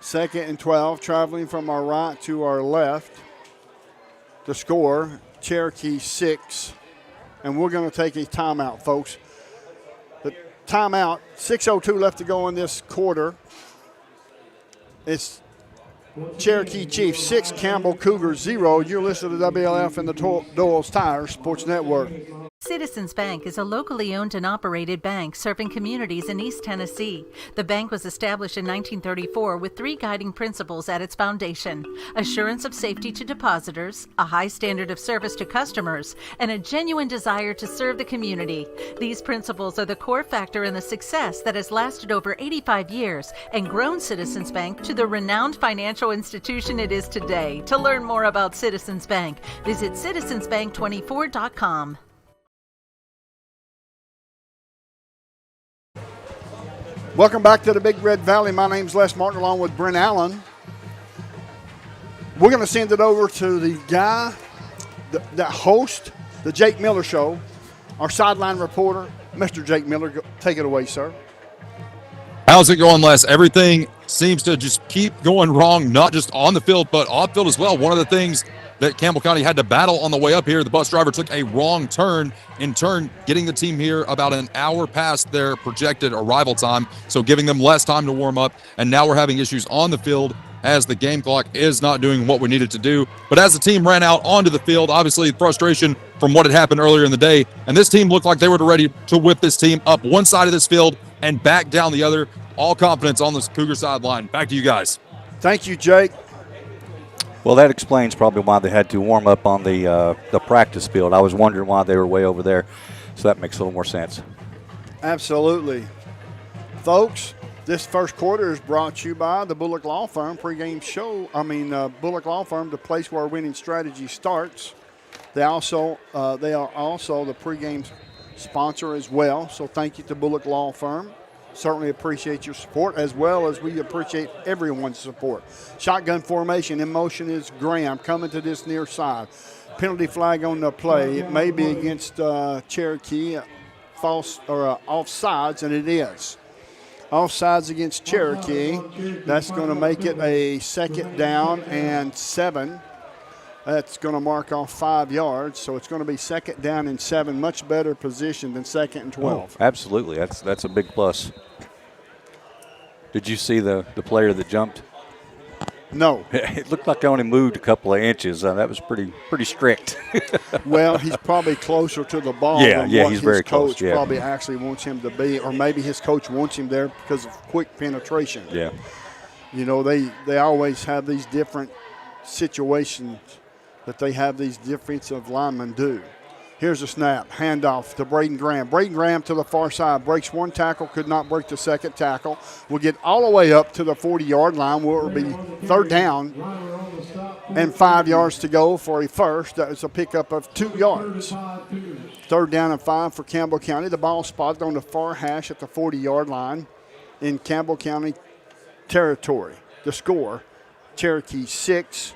Second and 12, traveling from our right to our left. The score, Cherokee 6. And we're going to take a timeout, folks. The timeout, 6:02 left to go in this quarter. It's Cherokee Chiefs 6, Campbell Cougar 0. You're listening to WLAF and the Doyle's Tire Sports Network. Citizens Bank is a locally owned and operated bank serving communities in East Tennessee. The bank was established in 1934 with 3 guiding principles at its foundation: assurance of safety to depositors, a high standard of service to customers, and a genuine desire to serve the community. These principles are the core factor in the success that has lasted over 85 years and grown Citizens Bank to the renowned financial institution it is today. To learn more about Citizens Bank, visit citizensbank24.com. Welcome back to the Big Red Valley. My name's Les Martin along with Brent Allen. We're going to send it over to the guy, the host, the Jake Miller Show, our sideline reporter, Mr. Jake Miller. Take it away, sir. How's it going, Les? Everything seems to just keep going wrong, not just on the field, but off field as well. One of the things that Campbell County had to battle on the way up here, the bus driver took a wrong turn, in turn getting the team here about an hour past their projected arrival time, so giving them less time to warm up. And now we're having issues on the field as the game clock is not doing what we needed to do. But as the team ran out onto the field, obviously frustration from what had happened earlier in the day, and this team looked like they were ready to whip this team up one side of this field and back down the other. All confidence on this Cougar sideline. Back to you guys. Thank you, Jake. Well, that explains probably why they had to warm up on the practice field. I was wondering why they were way over there, so that makes a little more sense. Absolutely. Folks, this first quarter is brought to you by the Bullock Law Firm pregame show. Bullock Law Firm, the place where winning strategy starts. They are also the pregame sponsor as well, so thank you to Bullock Law Firm. Certainly appreciate your support, as well as we appreciate everyone's support. Shotgun formation in motion is Graham coming to this near side. Penalty flag on the play. It may be against Cherokee, false or offsides, and it is. Offsides against Cherokee. That's going to make it a second down and 7. That's going to mark off 5 yards, so it's going to be second down and 7. Much better position than second and 12. Oh, absolutely, that's a big plus. Did you see the player that jumped? No. It looked like they only moved a couple of inches. That was pretty strict. Well, he's probably closer to the ball than what he's very his close. coach probably actually wants him to be, or maybe his coach wants him there because of quick penetration. Yeah. You know, they always have these different situations that they have these defensive linemen do. Here's a snap, handoff to Braden Graham. Braden Graham to the far side, breaks one tackle, could not break the second tackle. Will get all the way up to the 40-yard line where it will be third down and 5 yards to go for a first. That is a pickup of 2 yards. Third down and 5 for Campbell County. The ball spotted on the far hash at the 40-yard line in Campbell County territory. The score, Cherokee 6,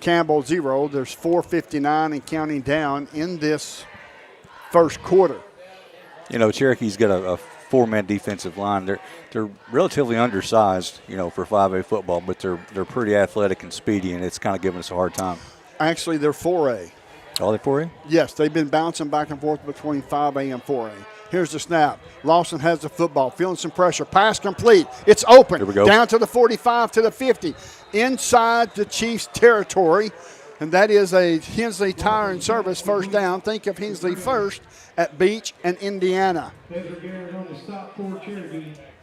Campbell 0. There's 4:59 and counting down in this first quarter. You know, Cherokee's got a four-man defensive line. They're relatively undersized, you know, for 5A football, but they're pretty athletic and speedy, and it's kind of giving us a hard time. Actually, they're 4A. Are they 4A? Yes, they've been bouncing back and forth between 5A and 4A. Here's the snap. Lawson has the football, feeling some pressure. Pass complete. It's open. Here we go. Down to the 45, to the 50. Inside the Chiefs' territory, and that is a Hensley Tire and Service first down. Think of Hensley first at Beach and Indiana.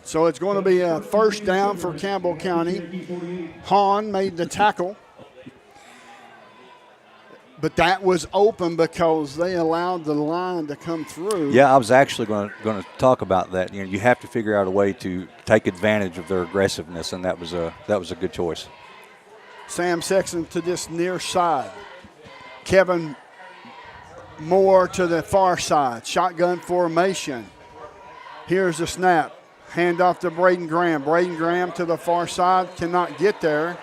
So it's going to be a first down for Campbell County. Hahn made the tackle. But that was open because they allowed the line to come through. Yeah, I was actually going to talk about that. You know, you have to figure out a way to take advantage of their aggressiveness, and that was a good choice. Sam Sexton to this near side. Kevin Moore to the far side. Shotgun formation. Here's the snap. Hand off to Braden Graham. Braden Graham to the far side. Cannot get there.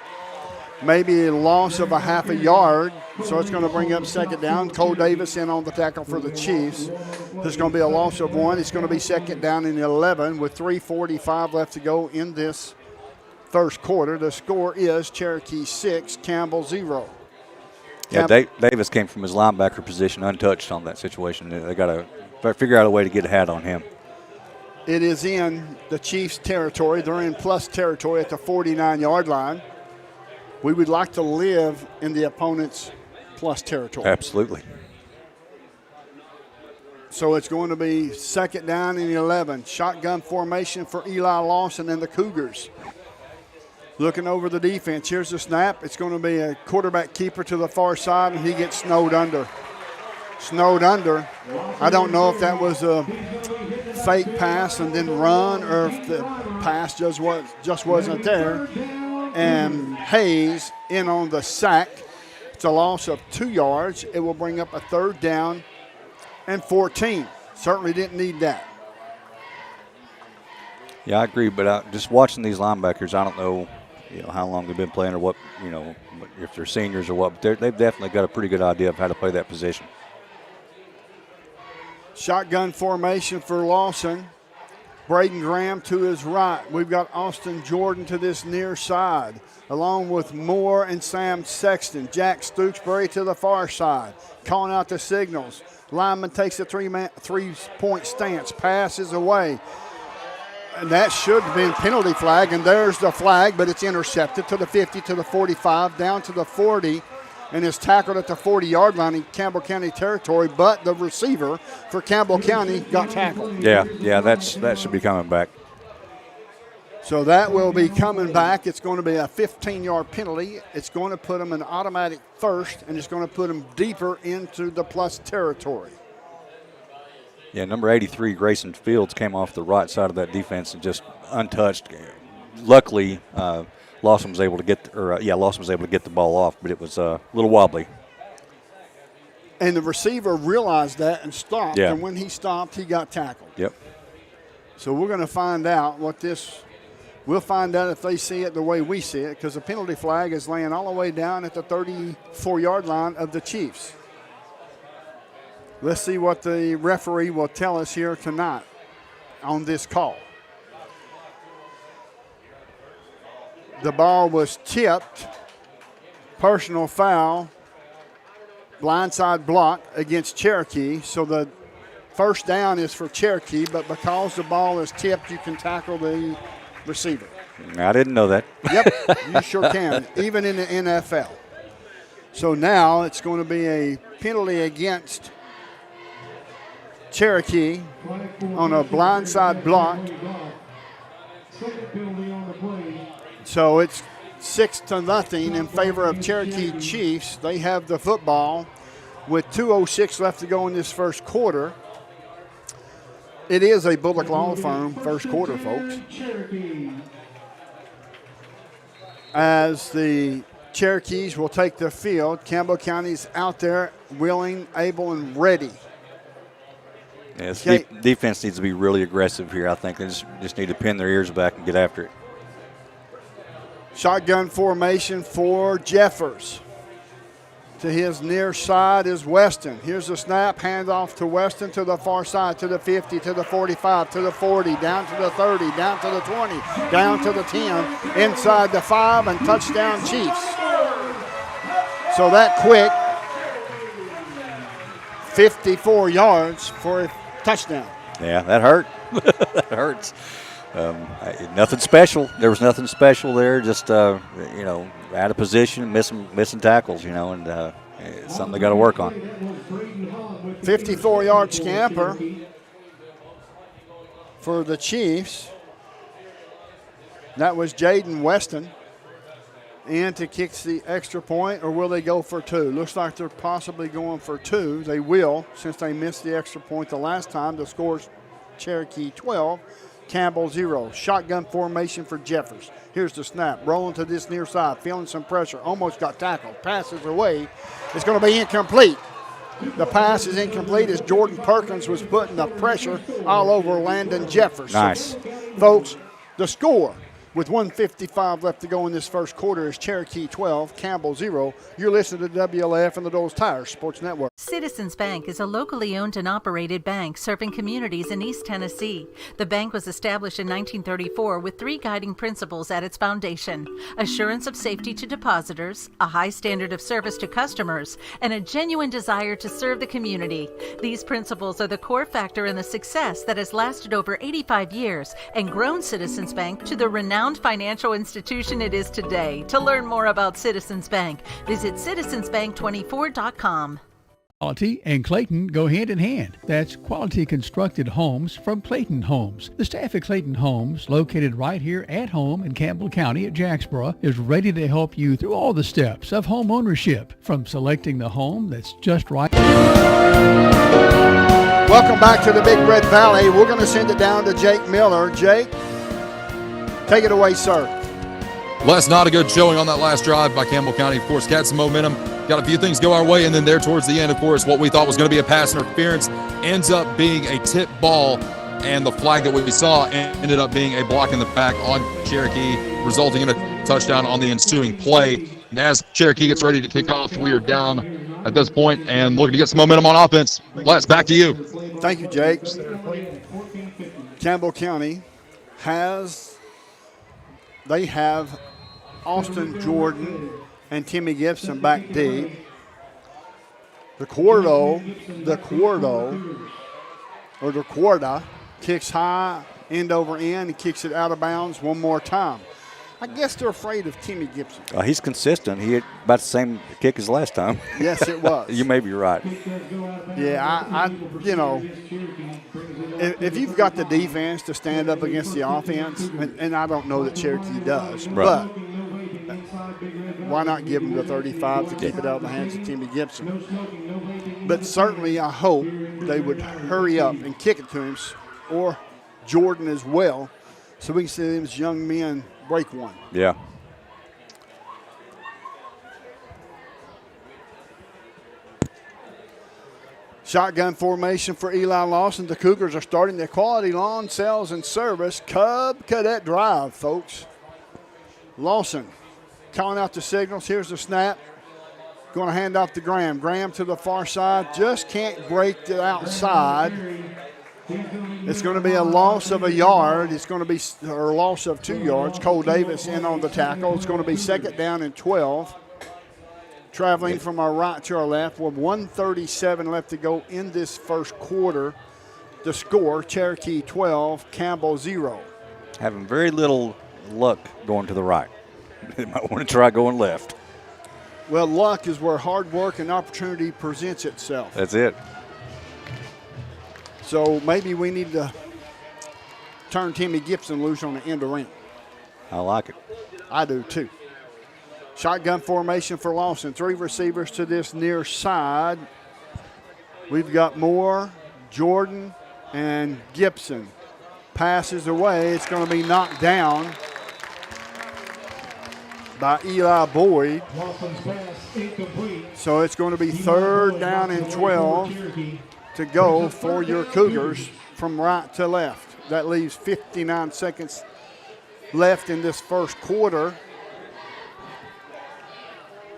Maybe a loss of a half a yard. So it's going to bring up second down. Cole Davis in on the tackle for the Chiefs. There's going to be a loss of 1. It's going to be second down and 11 with 3:45 left to go in this first quarter. The score is Cherokee 6, Campbell 0. Yeah, Davis came from his linebacker position untouched on that situation. They got to figure out a way to get a hat on him. It is in the Chiefs' territory. They're in plus territory at the 49-yard line. We would like to live in the opponent's plus territory. Absolutely. So it's going to be second down and 11. Shotgun formation for Eli Lawson and the Cougars. Looking over the defense. Here's the snap. It's going to be a quarterback keeper to the far side, and he gets snowed under. Snowed under. I don't know if that was a fake pass and then run, or if the pass just wasn't there. And Hayes in on the sack. It's a loss of 2 yards. It will bring up a third down and 14. Certainly didn't need that. Yeah, I agree, but just watching these linebackers, I don't know, how long they've been playing or what, if they're seniors or what, but they've definitely got a pretty good idea of how to play that position. Shotgun formation for Lawson. Braden Graham to his right. We've got Austin Jordan to this near side, along with Moore and Sam Sexton. Jack Stooksbury to the far side, calling out the signals. Lineman takes a three-point stance, passes away. And that should have been penalty flag, and there's the flag, but it's intercepted to the 50, to the 45, down to the 40, and is tackled at the 40-yard line in Campbell County territory, but the receiver for Campbell County got tackled. Yeah, that should be coming back. So that will be coming back. It's going to be a 15-yard penalty. It's going to put them in automatic first, and it's going to put them deeper into the plus territory. Yeah, number 83, Grayson Fields, came off the right side of that defense and just untouched. Luckily, Lawson was able to get the ball off, but it was a little wobbly. And the receiver realized that and stopped. Yeah. And when he stopped, he got tackled. Yep. So we're going to find out what this. We'll find out if they see it the way we see it, because the penalty flag is laying all the way down at the 34-yard line of the Chiefs. Let's see what the referee will tell us here tonight on this call. The ball was tipped. Personal foul. Blindside block against Cherokee. So the first down is for Cherokee, but because the ball is tipped, you can tackle the receiver. I didn't know that. Yep, you sure can, even in the NFL. So now it's going to be a penalty against Cherokee on a blindside block. So it's 6-0 in favor of Cherokee Chiefs. They have the football with 2:06 left to go in this first quarter. It is a Bullock Law Firm first quarter, folks. As the Cherokees will take the field, Campbell County's out there willing, able, and ready. Yeah, defense needs to be really aggressive here. I think they just need to pin their ears back and get after it. Shotgun formation for Jeffers. To his near side is Weston. Here's the snap, handoff to Weston to the far side, to the 50, to the 45, to the 40, down to the 30, down to the 20, down to the 10, inside the 5, and touchdown Chiefs. So that quick, 54 yards for a touchdown. Yeah, that hurt. That hurts. Nothing special. There was nothing special there. Just out of position, missing tackles. And it's something they got to work on. 54-yard scamper for the Chiefs. That was Jaden Weston. And to kick the extra point, or will they go for 2? Looks like they're possibly going for 2. They will, since they missed the extra point the last time. The score's Cherokee 12, Campbell 0. Shotgun formation for Jeffers. Here's the snap. Rolling to this near side, feeling some pressure. Almost got tackled. Passes away. It's going to be incomplete. The pass is incomplete as Jordan Perkins was putting the pressure all over Landon Jeffers. Nice. Folks, the score with 1:55 left to go in this first quarter is Cherokee 12, Campbell 0. You're listening to WLAF and the Doles Tires Sports Network. Citizens Bank is a locally owned and operated bank serving communities in East Tennessee. The bank was established in 1934 with 3 guiding principles at its foundation: assurance of safety to depositors, a high standard of service to customers, and a genuine desire to serve the community. These principles are the core factor in the success that has lasted over 85 years and grown Citizens Bank to the renowned financial institution it is today. To learn more about Citizens Bank, visit citizensbank24.com. Quality and Clayton go hand in hand. That's quality constructed homes from Clayton Homes. The staff at Clayton Homes, located right here at home in Campbell County at Jacksboro, is ready to help you through all the steps of home ownership, from selecting the home that's just right. Welcome back to the Big Red Valley. We're going to send it down to Jake Miller. Jake, take it away, sir. Les, not a good showing on that last drive by Campbell County. Of course, got some momentum, got a few things go our way, and then there towards the end, of course, what we thought was going to be a pass interference ends up being a tip ball, and the flag that we saw ended up being a block in the back on Cherokee, resulting in a touchdown on the ensuing play. And as Cherokee gets ready to kick off, we are down at this point and looking to get some momentum on offense. Les, back to you. Thank you, Jake. Campbell County they have Austin Jordan and Timmy Gibson back deep. The Cuerda kicks high, end over end, and kicks it out of bounds one more time. I guess they're afraid of Timmy Gibson. He's consistent. He had about the same kick as last time. Yes, it was. You may be right. Yeah, if you've got the defense to stand up against the offense, and I don't know that Cherokee does, right, but why not give them the 35 to keep it out of the hands of Timmy Gibson? But certainly I hope they would hurry up and kick it to him, or Jordan as well, so we can see these young men break one. Yeah. Shotgun formation for Eli Lawson. The Cougars are starting their quality lawn sales and service Cub Cadet Drive, folks. Lawson calling out the signals. Here's the snap. Going to hand off to Graham. Graham to the far side. Just can't break the outside. It's going to be a loss of a yard. It's going to be a loss of 2 yards. Cole Davis in on the tackle. It's going to be 2nd down and 12. Traveling from our right to our left with 1:37 left to go in this first quarter. The score, Cherokee 12, Campbell 0. Having very little luck going to the right. They might want to try going left. Well, luck is where hard work and opportunity presents itself. That's it. So maybe we need to turn Timmy Gibson loose on the end around. I like it. I do too. Shotgun formation for Lawson. 3 receivers to this near side. We've got Moore, Jordan, and Gibson. Passes away. It's going to be knocked down by Eli Boyd. So it's going to be 3rd down and 12 to go for your Cougars from right to left. That leaves 59 seconds left in this first quarter.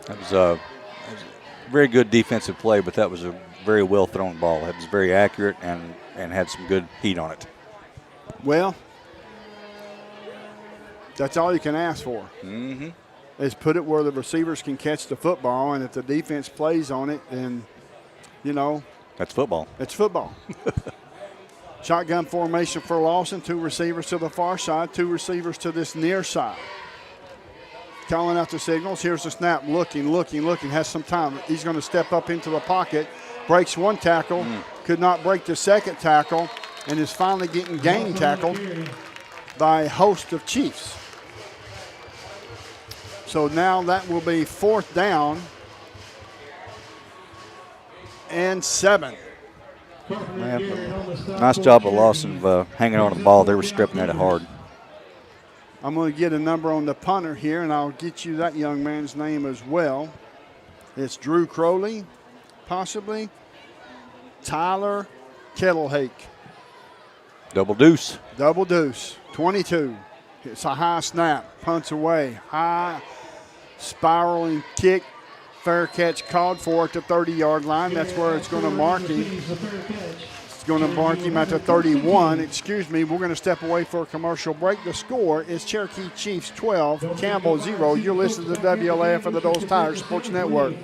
That was a very good defensive play, but that was a very well thrown ball. It was very accurate and had some good heat on it. Well, that's all you can ask for. Mm-hmm. Is put it where the receivers can catch the football, and if the defense plays on it, then, that's football. It's football. Shotgun formation for Lawson. 2 receivers to the far side, 2 receivers to this near side. Calling out the signals. Here's the snap. Looking. Has some time. He's going to step up into the pocket. Breaks 1 tackle. Could not break the 2nd tackle, and is finally getting game tackled by a host of Chiefs. So now that will be 4th down and 7. Nice job of Lawson hanging on to the ball. They were stripping at it hard. I'm going to get a number on the punter here, and I'll get you that young man's name as well. It's Drew Crowley, possibly. Tyler Kettlehake. Double deuce. 22. It's a high snap. Punts away. High spiraling kick. Fair catch called for at the 30-yard line. That's where it's going to mark him. It's going to mark him at the 31. We're going to step away for a commercial break. The score is Cherokee Chiefs 12, Campbell 0. You're listening to the WLAF of the Dulles Tires Sports Network.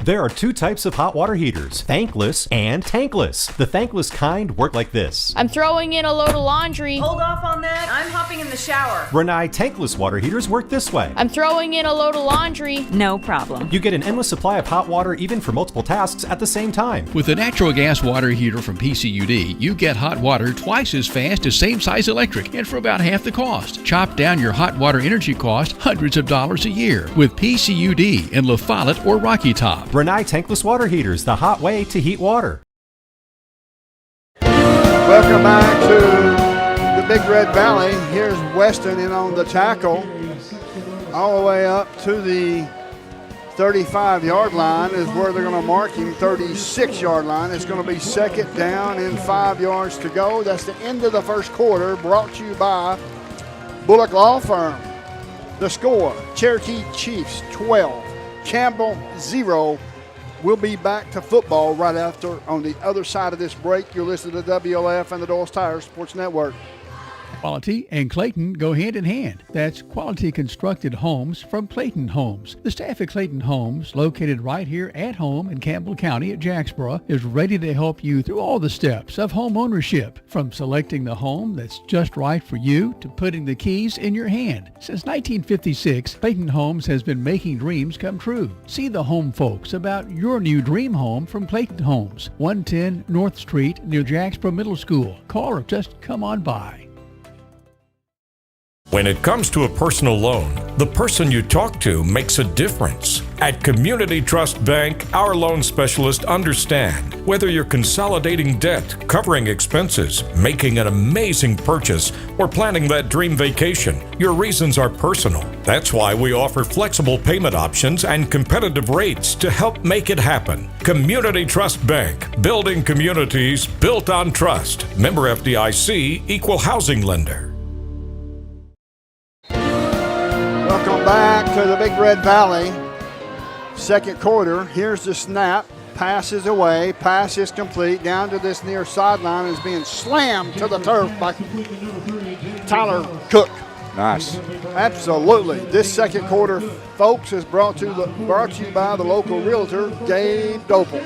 There are 2 types of hot water heaters, thankless and tankless. The thankless kind work like this. I'm throwing in a load of laundry. Hold off on that. I'm hopping in the shower. Rinnai tankless water heaters work this way. I'm throwing in a load of laundry. No problem. You get an endless supply of hot water even for multiple tasks at the same time. With a natural gas water heater from PCUD, you get hot water twice as fast as same-size electric and for about half the cost. Chop down your hot water energy cost hundreds of dollars a year with PCUD in La Follette or Rocky Top. Rinnai tankless water heaters, the hot way to heat water. Welcome back to the Big Red Valley. Here's Weston in on the tackle. All the way up to the 35-yard line is where they're going to mark him. 36-yard line. It's going to be 2nd down and 5 yards to go. That's the end of the first quarter, brought to you by Bullock Law Firm. The score, Cherokee Chiefs 12, Campbell 0. We'll be back to football right after on the other side of this break. You're listening to WLAF and the Dulles Tires Sports Network. Quality and Clayton go hand in hand. That's quality constructed homes from Clayton Homes. The staff at Clayton Homes, located right here at home in Campbell County at Jacksboro, is ready to help you through all the steps of home ownership, from selecting the home that's just right for you to putting the keys in your hand. Since 1956, Clayton Homes has been making dreams come true. See the home folks about your new dream home from Clayton Homes, 110 North Street near Jacksboro Middle School. Call or just come on by. When it comes to a personal loan, the person you talk to makes a difference. At Community Trust Bank, our loan specialists understand whether you're consolidating debt, covering expenses, making an amazing purchase, or planning that dream vacation. Your reasons are personal. That's why we offer flexible payment options and competitive rates to help make it happen. Community Trust Bank, building communities built on trust. Member FDIC, equal housing lender. Welcome back to the Big Red Valley. Second quarter. Here's the snap. Passes away. Pass is complete. Down to this near sideline is being slammed to the turf by Tyler Cook. Nice. Absolutely. This second quarter, folks, is brought to you by the local realtor, Gabe Dopel.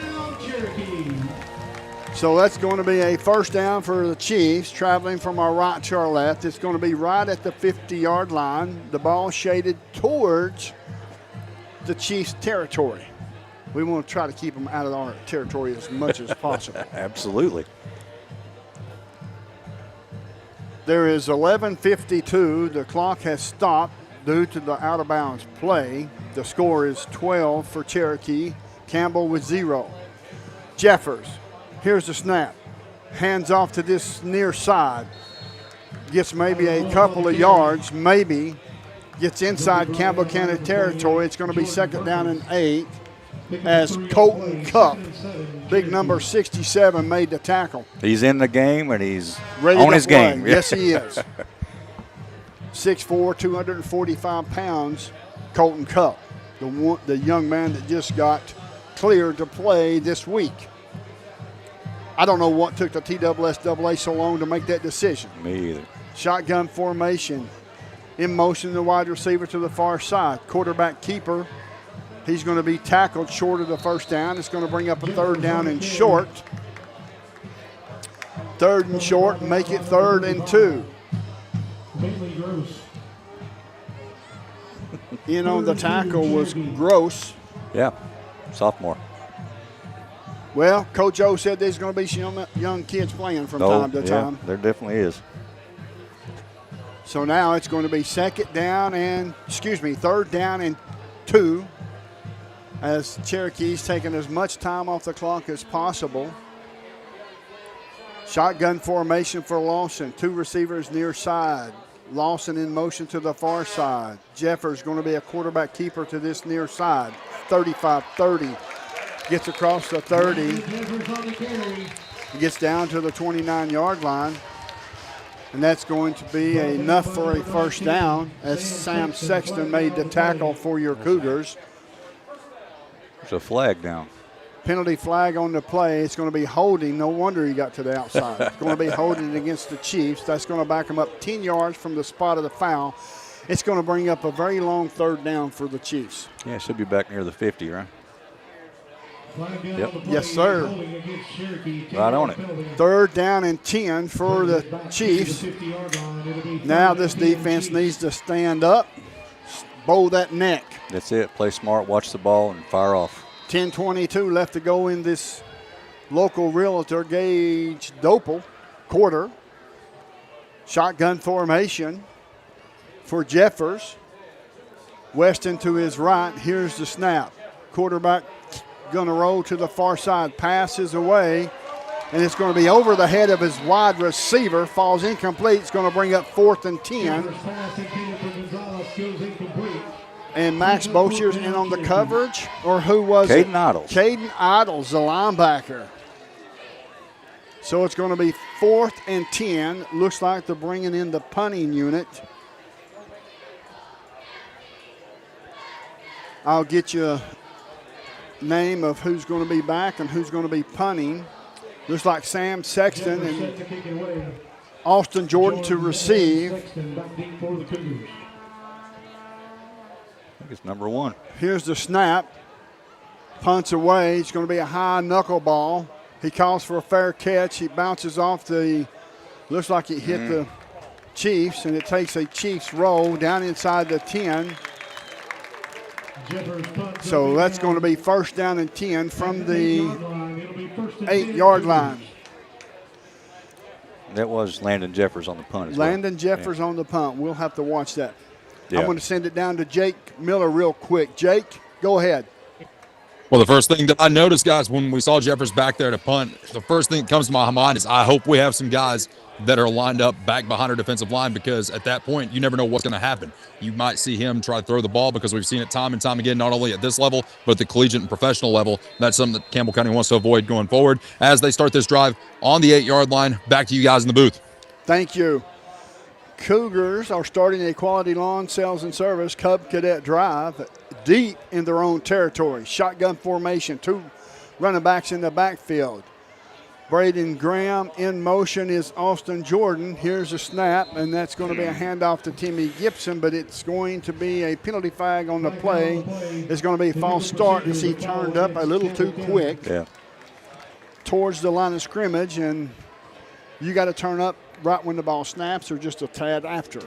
So that's going to be a first down for the Chiefs, traveling from our right to our left. It's going to be right at the 50-yard line. The ball shaded towards the Chiefs' territory. We want to try to keep them out of our territory as much as possible. Absolutely. There is 11:52. The clock has stopped due to the out-of-bounds play. The score is 12 for Cherokee. Campbell with 0. Jeffers. Here's the snap. Hands off to this near side. Gets maybe a couple of yards, maybe. Gets inside Campbell County territory. It's going to be 2nd down and 8 as Colton Cup, big number 67, made the tackle. He's in the game and he's ready on to his play. game. Yes, he is. 6'4", 245 pounds, Colton Cup, the young man that just got cleared to play this week. I don't know what took the TSSAA so long to make that decision. Me either. Shotgun formation. In motion, the wide receiver to the far side. Quarterback keeper. He's going to be tackled short of the first down. It's going to bring up a 3rd down and short. 3rd and short, make it 3rd and 2. In on the tackle was Gross. Yeah, sophomore. Well, Coach O said there's going to be some young kids playing from time to time. There definitely is. So now it's going to be 3rd down and 2, as Cherokee's taking as much time off the clock as possible. Shotgun formation for Lawson. 2 receivers near side. Lawson in motion to the far side. Jeffers going to be a quarterback keeper to this near side. 35-30. Gets across the 30. Gets down to the 29-yard line. And that's going to be enough for a 1st down as Sam Sexton made the tackle for your Cougars. There's a flag down. Penalty flag on the play. It's going to be holding. No wonder he got to the outside. It's going to be holding against the Chiefs. That's going to back them up 10 yards from the spot of the foul. It's going to bring up a very long 3rd down for the Chiefs. Yeah, it should be back near the 50, right? Yep. Yes, sir. Right on it. 3rd down and 10 for the Chiefs. Now this defense needs to stand up, bow that neck. That's it. Play smart, watch the ball, and fire off. 10:22 left to go in this local realtor Gage Dopel quarter. Shotgun formation for Jeffers. Weston to his right. Here's the snap. Quarterback going to roll to the far side. Passes away, and it's going to be over the head of his wide receiver. Falls incomplete. It's going to bring up 4th and 10. And Max Bocher's in on the coverage, or who was it? Caden Idles. Caden Idles, the linebacker. So it's going to be 4th and 10. Looks like they're bringing in the punting unit. I'll get you a name of who's going to be back and who's going to be punting. Looks like Sam Sexton and Austin Jordan to receive. I think it's number 1. Here's the snap. Punts away. It's going to be a high knuckleball. He calls for a fair catch. He bounces off the, looks like it hit the Chiefs, and it takes a Chiefs roll down inside the 10. So that's going to be 1st down and 10 from the 8-yard line. That was Landon Jeffers on the punt as well. Landon Jeffers on the punt. We'll have to watch that. Yeah. I'm going to send it down to Jake Miller real quick. Jake, go ahead. Well, the first thing that I noticed, guys, when we saw Jeffers back there to punt, the first thing that comes to my mind is I hope we have some guys that are lined up back behind our defensive line, because at that point, you never know what's going to happen. You might see him try to throw the ball, because we've seen it time and time again, not only at this level, but at the collegiate and professional level. That's something that Campbell County wants to avoid going forward as they start this drive on the 8-yard line. Back to you guys in the booth. Thank you. Cougars are starting a quality lawn sales and service Cub Cadet drive deep in their own territory. Shotgun formation, 2 running backs in the backfield. Braden Graham in motion is Austin Jordan. Here's a snap, and that's going to be a handoff to Timmy Gibson, but it's going to be a penalty flag on the play. It's going to be a false start as he turned up a little too quick towards the line of scrimmage, and you got to turn up right when the ball snaps or just a tad after.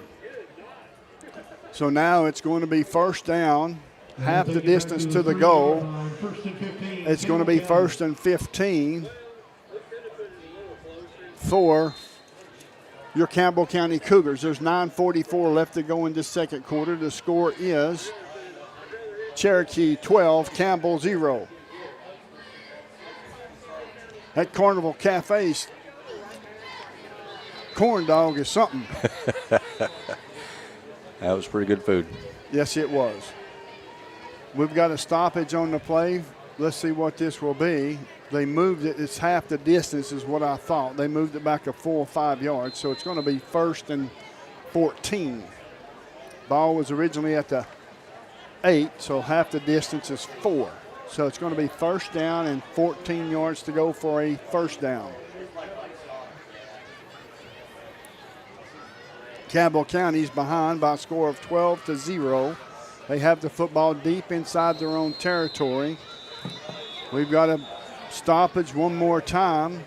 So now it's going to be 1st down, half the distance to the goal. It's going to be 1st and 15 for your Campbell County Cougars. There's 9:44 left to go in this 2nd quarter. The score is Cherokee 12, Campbell 0. That Carnival Cafe's corn dog is something. That was pretty good food. Yes, it was. We've got a stoppage on the play. Let's see what this will be. They moved it. It's half the distance is what I thought. They moved it back a full or 5 yards, so it's going to be 1st and 14. Ball was originally at the 8, so half the distance is 4. So it's going to be 1st down and 14 yards to go for a 1st down. Campbell County's behind by a score of 12-0. They have the football deep inside their own territory. We've got a stoppage one more time.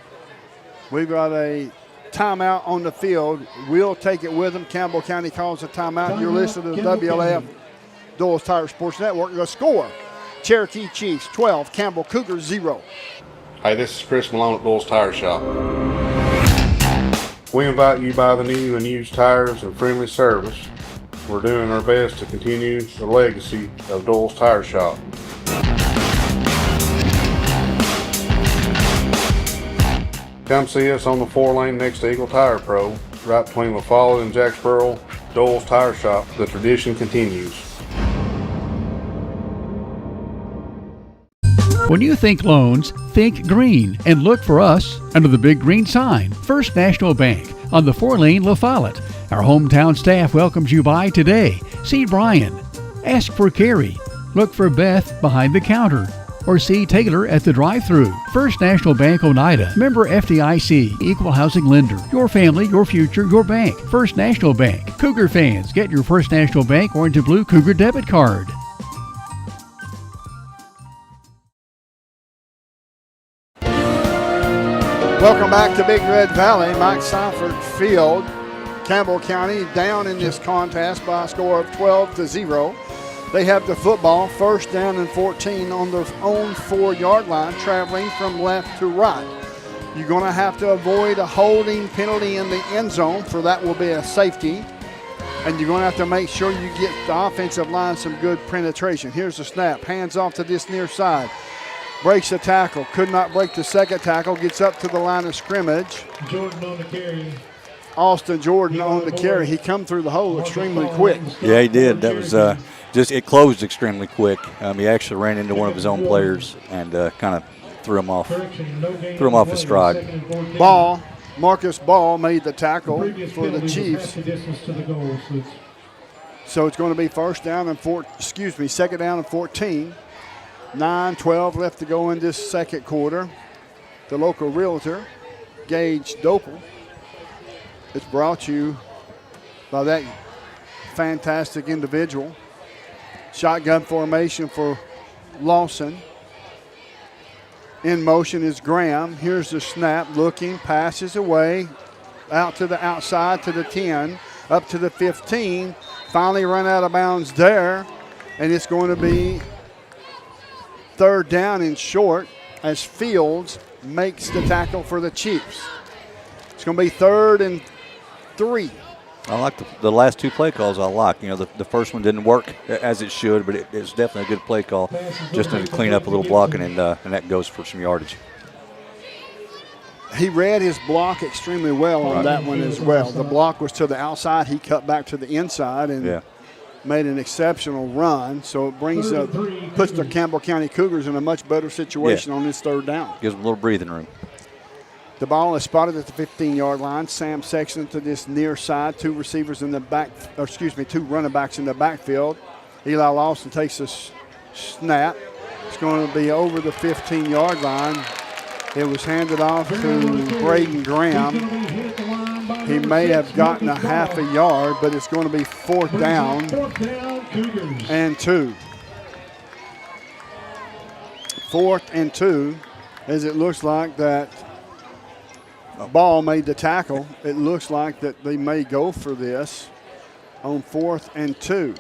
We've got a timeout on the field. We'll take it with them. Campbell County calls a timeout. You're listening to the WLAF Doyle's Tire Sports Network. The score, Cherokee Chiefs 12, Campbell Cougar 0. Hey, this is Chris Malone at Doyle's Tire Shop. We invite you to buy the new and used tires and friendly service. We're doing our best to continue the legacy of Doyle's Tire Shop. Come see us on the 4-lane next to Eagle Tire Pro, right between La Follette and Jacksboro. Doyle's Tire Shop. The tradition continues. When you think loans, think green and look for us under the big green sign, First National Bank on the 4-lane La Follette. Our hometown staff welcomes you by today. See Brian. Ask for Carrie. Look for Beth behind the counter. Or see Taylor at the drive-thru. First National Bank Oneida. Member FDIC. Equal housing lender. Your family, your future, your bank. First National Bank. Cougar fans, get your First National Bank orange and blue Cougar debit card. Welcome back to Big Red Valley, Mike Seifert Field. Campbell County down in this contest by a score of 12-0. They have the football, 1st down and 14 on their own 4-yard line, traveling from left to right. You're going to have to avoid a holding penalty in the end zone, for that will be a safety. And you're going to have to make sure you get the offensive line some good penetration. Here's the snap, hands off to this near side. Breaks the tackle, could not break the second tackle, gets up to the line of scrimmage. Jordan on the carry. Austin Jordan on the carry. He come through the hole extremely quick. Yeah, he did. That was it closed extremely quick. He actually ran into one of his own players and kind of threw him off his stride. Marcus Ball made the tackle for the Chiefs. So it's going to be 2nd down and 14. 9-12 left to go in this second quarter. The local realtor, Gage Dopel. It's brought to you by that fantastic individual. Shotgun formation for Lawson. In motion is Graham. Here's the snap, looking, passes away, out to the outside to the 10, up to the 15. Finally run out of bounds there, and it's going to be 3rd down and short as Fields makes the tackle for the Chiefs. It's going to be 3rd and 3. I like the last 2 play calls. I like. The first one didn't work as it should, but it's definitely a good play call. Just to clean up a little blocking, and that goes for some yardage. He read his block extremely well on that one as well. The block was to the outside. He cut back to the inside and made an exceptional run. So it puts the Campbell County Cougars in a much better situation on this 3rd down. Gives them a little breathing room. The ball is spotted at the 15-yard line. Sam Sexton to this near side. 2 receivers in the back, 2 running backs in the backfield. Eli Lawson takes a snap. It's going to be over the 15-yard line. It was handed off to Braden Graham. He may have gotten a half a yard, but it's going to be 4th down and 2. 4th and 2, as it looks like that Ball made the tackle. It looks like that they may go for this on 4th and 2.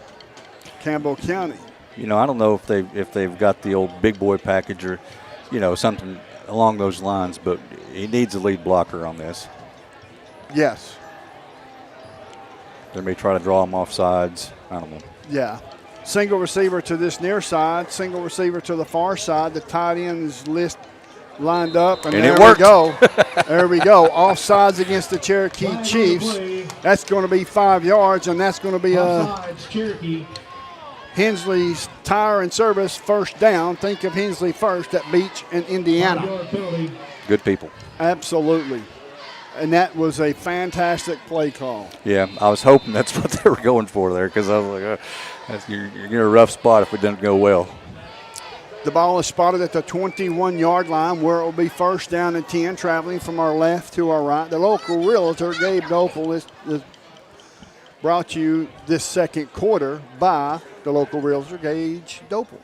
Campbell County. I don't know if they've got the old big boy package or, something along those lines, but he needs a lead blocker on this. Yes. They may try to draw him off sides. I don't know. Yeah. Single receiver to this near side, single receiver to the far side. The tight end is lined up, and it there worked. we go. There we go. Offsides against the Cherokee Chiefs. That's going to be 5 yards, and that's going to be a Hensley's Tire and Service first down. Think of Hensley first at Beach in Indiana. Good people. Absolutely. And that was a fantastic play call. Yeah, I was hoping that's what they were going for there, because I was like, you're in a rough spot if it doesn't go well. The ball is spotted at the 21-yard line, where it will be first down and 10, traveling from our left to our right. The local realtor, Gabe Dopel, is brought you this second quarter by the local realtor, Gage Dopel.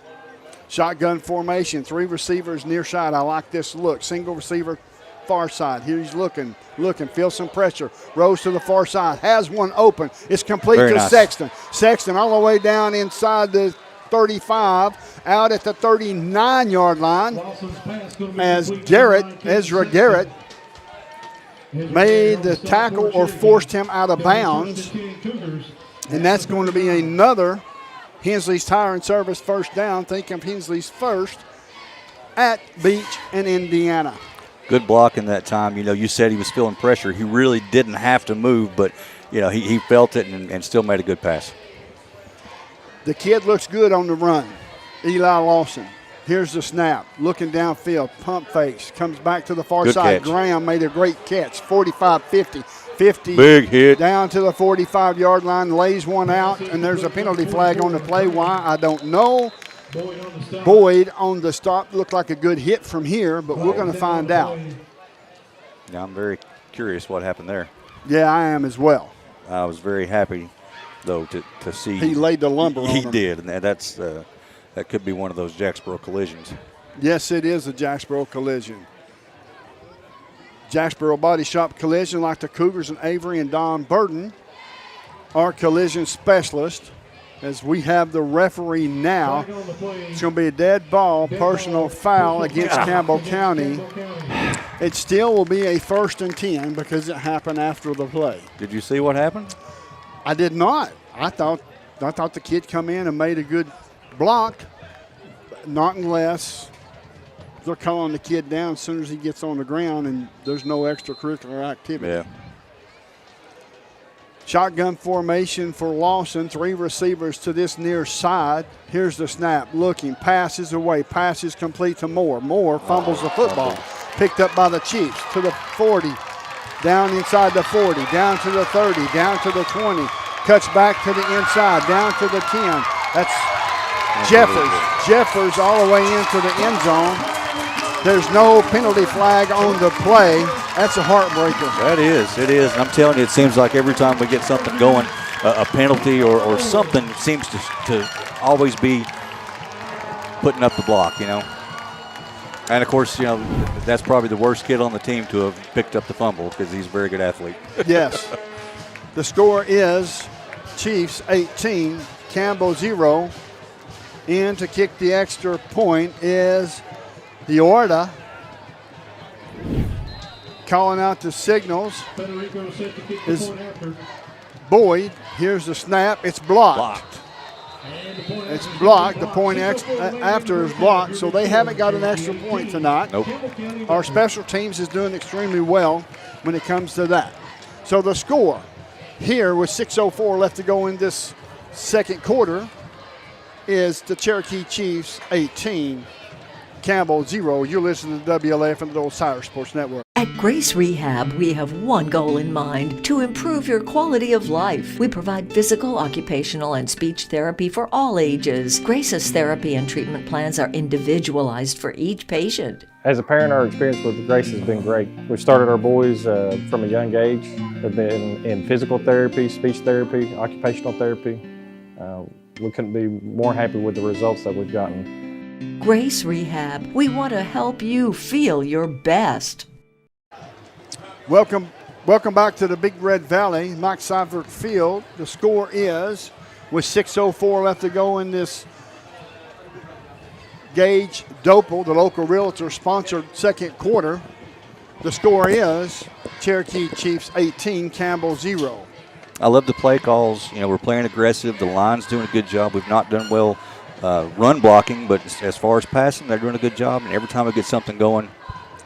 Shotgun formation, 3 receivers near side. I like this look. Single receiver far side. Here he's looking, feels some pressure. Rose to the far side, has one open. It's complete Very to nice. Sexton. Sexton all the way down inside the 35, out at the 39-yard line as Ezra Garrett made the tackle or forced him out of bounds. And that's going to be another Hensley's Tire and Service first down. Think of Hensley's first at Beach in Indiana. Good block in that time. You know, you said he was feeling pressure. He really didn't have to move, but, you know, he felt it and still made a good pass. The kid looks good on the run. Eli Lawson. Here's the snap. Looking downfield. Pump fakes. Comes back to the far Good side. catch. Graham made a great catch. 45, 50. 50. Big hit. Down to the 45-yard line. Lays one out. And there's a penalty flag on the play. Why? I don't know. Boyd on the stop. Looked like a good hit from here, but we're going to find out. Yeah, I'm very curious what happened there. Yeah, I am as well. I was very happy, though, to see. He laid the lumber on He him. did, and that's that could be one of those Jacksboro collisions. Yes, it is a Jacksboro collision. Jacksboro Body Shop collision, like the Cougars and Avery and Don Burton, our collision specialist. As we have the referee now, it's going to be a dead ball, personal foul against Campbell County. It still will be a 1st and 10 because it happened after the play. Did you see what happened? I did not. I thought the kid come in and made a good block, not unless they're calling the kid down as soon as he gets on the ground and there's no extracurricular activity. Yeah. Shotgun formation for Lawson. 3 receivers to this near side. Here's the snap. Looking. Passes away. Passes complete to Moore. Moore fumbles the football. Picked up by the Chiefs to the 40. Down inside the 40. Down to the 30. Down to the 20. Cuts back to the inside. Down to the 10. That's Jeffers. Jeffers all the way into the end zone. There's no penalty flag on the play. That's a heartbreaker. That is. It is. And I'm telling you, it seems like every time we get something going, a penalty or something seems to always be putting up the block, you know. And, of course, you know, that's probably the worst kid on the team to have picked up the fumble because he's a very good athlete. Yes. The score is Chiefs 18, Campbell 0. In to kick the extra point is the Orta. Calling out the signals is Boyd. Here's the snap. It's blocked. It's blocked. The point after is blocked, so they haven't got an extra point tonight. Nope. Our special teams is doing extremely well when it comes to that. So the score here with 6:04 left to go in this second quarter is the Cherokee Chiefs 18, Campbell 0. You're listening to WLAF and the Old Cyrus Sports Network. At Grace Rehab, we have one goal in mind: to improve your quality of life. We provide physical, occupational, and speech therapy for all ages. Grace's therapy and treatment plans are individualized for each patient. As a parent, our experience with Grace has been great. We've started our boys from a young age. They've been in physical therapy, speech therapy, occupational therapy. We couldn't be more happy with the results that we've gotten. Grace Rehab, we want to help you feel your best. Welcome back to the Big Red Valley, Mike Seifert Field. The score is, with 6:04 left to go in this Gage Dopel, the local realtor sponsored second quarter. The score is Cherokee Chiefs 18, Campbell 0. I love the play calls. You know, we're playing aggressive. The line's doing a good job. We've not done well run blocking, but as far as passing, they're doing a good job. And every time we get something going,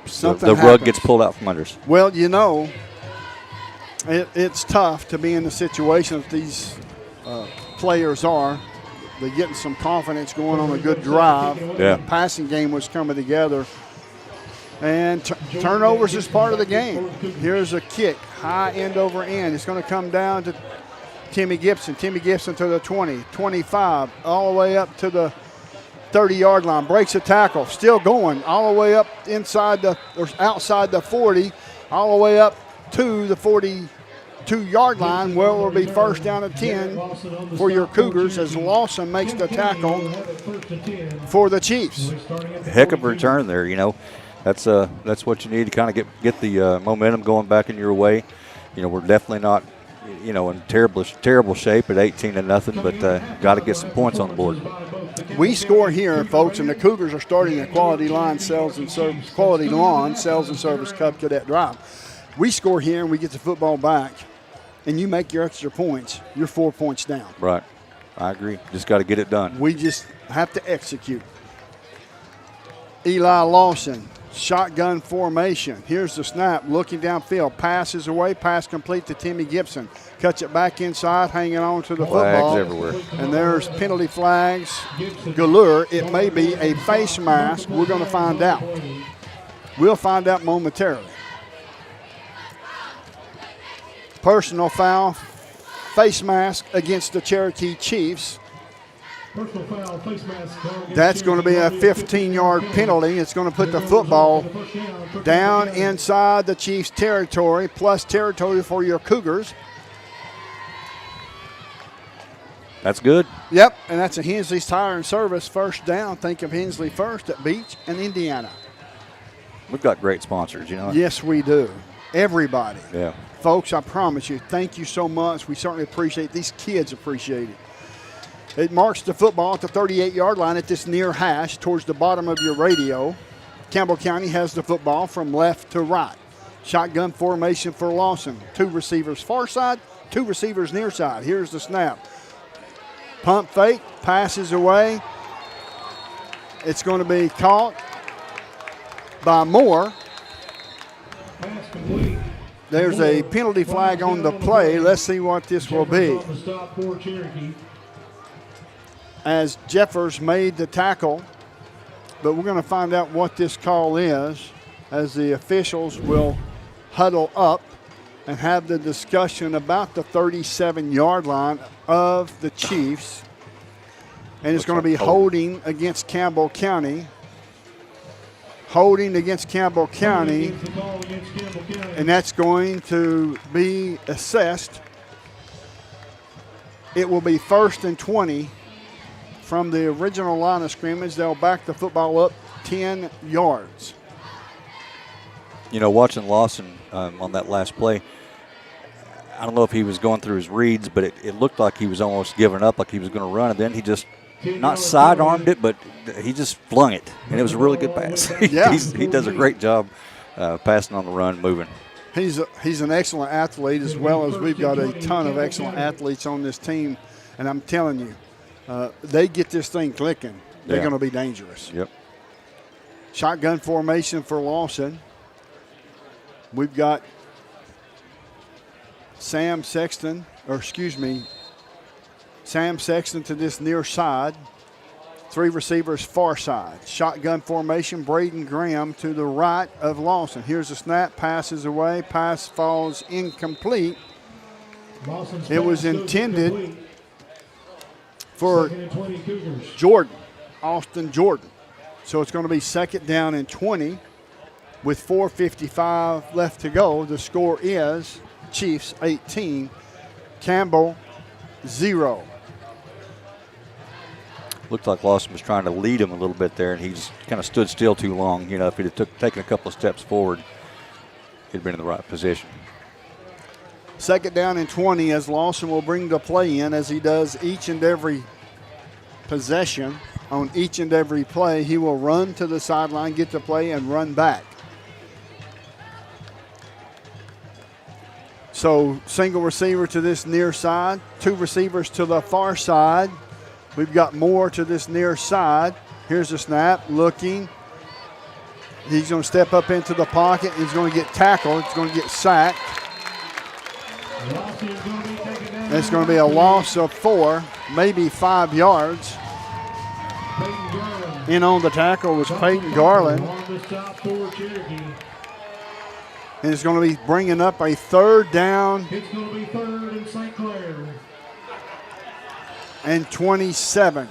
Something the rug happens. gets pulled out from under us. Well, it's tough to be in the situation that these players are. They're getting some confidence going on a good drive. Yeah. The passing game was coming together. And turnovers is part of the game. Here's a kick, high end over end. It's going to come down to Timmy Gibson. Timmy Gibson to the 20, 25, all the way up to the 30-yard line. Breaks a tackle, still going all the way up outside the 40, all the way up to the 42-yard line, where it will be first down and 10 for your Cougars as Lawson makes the tackle for the Chiefs. Heck of a return there, That's what you need to kind of get the momentum going back in your way. We're definitely not, in terrible shape at 18-0, but got to get some points on the board. We score here, folks, and the Cougars are starting a quality lawn sales and service Cub Cadet Drive. We score here and we get the football back, and you make your extra points. You're 4 points down. Right, I agree. Just got to get it done. We just have to execute. Eli Lawson. Shotgun formation. Here's the snap. Looking downfield. Passes away. Pass complete to Timmy Gibson. Cuts it back inside, hanging on to the football. Flags everywhere. And there's penalty flags galore. It may be a face mask. We're going to find out. We'll find out momentarily. Personal foul. Face mask against the Cherokee Chiefs. That's going to be a 15-yard penalty. It's going to put the football down inside the Chiefs' territory, plus territory for your Cougars. That's good. Yep, and that's a Hensley's Tire and Service first down. Think of Hensley first at Beach and Indiana. We've got great sponsors, Yes, we do. Everybody. Yeah. Folks, I promise you, thank you so much. We certainly appreciate it. These kids appreciate it. It marks the football at the 38-yard line at this near hash towards the bottom of your radio. Campbell County has the football from left to right. Shotgun formation for Lawson. 2 receivers far side, 2 receivers near side. Here's the snap. Pump fake, passes away. It's going to be caught by Moore. There's a penalty flag on the play. Let's see what this will be. As Jeffers made the tackle, but we're going to find out what this call is as the officials will huddle up and have the discussion about the 37-yard line of the Chiefs. And it's going to be holding against Campbell County. Holding against Campbell County. And that's going to be assessed. It will be 1st and 20. From the original line of scrimmage. They'll back the football up 10 yards. Watching Lawson on that last play, I don't know if he was going through his reads, but it looked like he was almost giving up, like he was going to run, and then he just not sidearmed it, but he just flung it, and it was a really good pass. Yeah. He does a great job passing on the run, moving. He's an excellent athlete, as well as we've got a ton of excellent athletes on this team, and I'm telling you, they get this thing clicking, they're going to be dangerous. Yep. Shotgun formation for Lawson. We've got Sam Sexton to this near side. 3 receivers far side. Shotgun formation, Braden Graham to the right of Lawson. Here's the snap, passes away, pass falls incomplete. It was intended for Austin Jordan. So it's going to be 2nd down and 20 with 4:55 left to go. The score is Chiefs 18, Campbell 0. Looked like Lawson was trying to lead him a little bit there, and he just kind of stood still too long. If he'd have taken a couple of steps forward, he'd been in the right position. 2nd down and 20 as Lawson will bring the play in as he does each and every possession. On each and every play, he will run to the sideline, get the play, and run back. So single receiver to this near side, 2 receivers to the far side. We've got more to this near side. Here's the snap, looking. He's going to step up into the pocket. He's going to get tackled. He's going to get sacked. It's going to be a loss of 4, maybe 5 yards. In on the tackle was Peyton Garland. And it's going to be bringing up a 3rd down. It's going to be 3rd and St. Clair. And 27.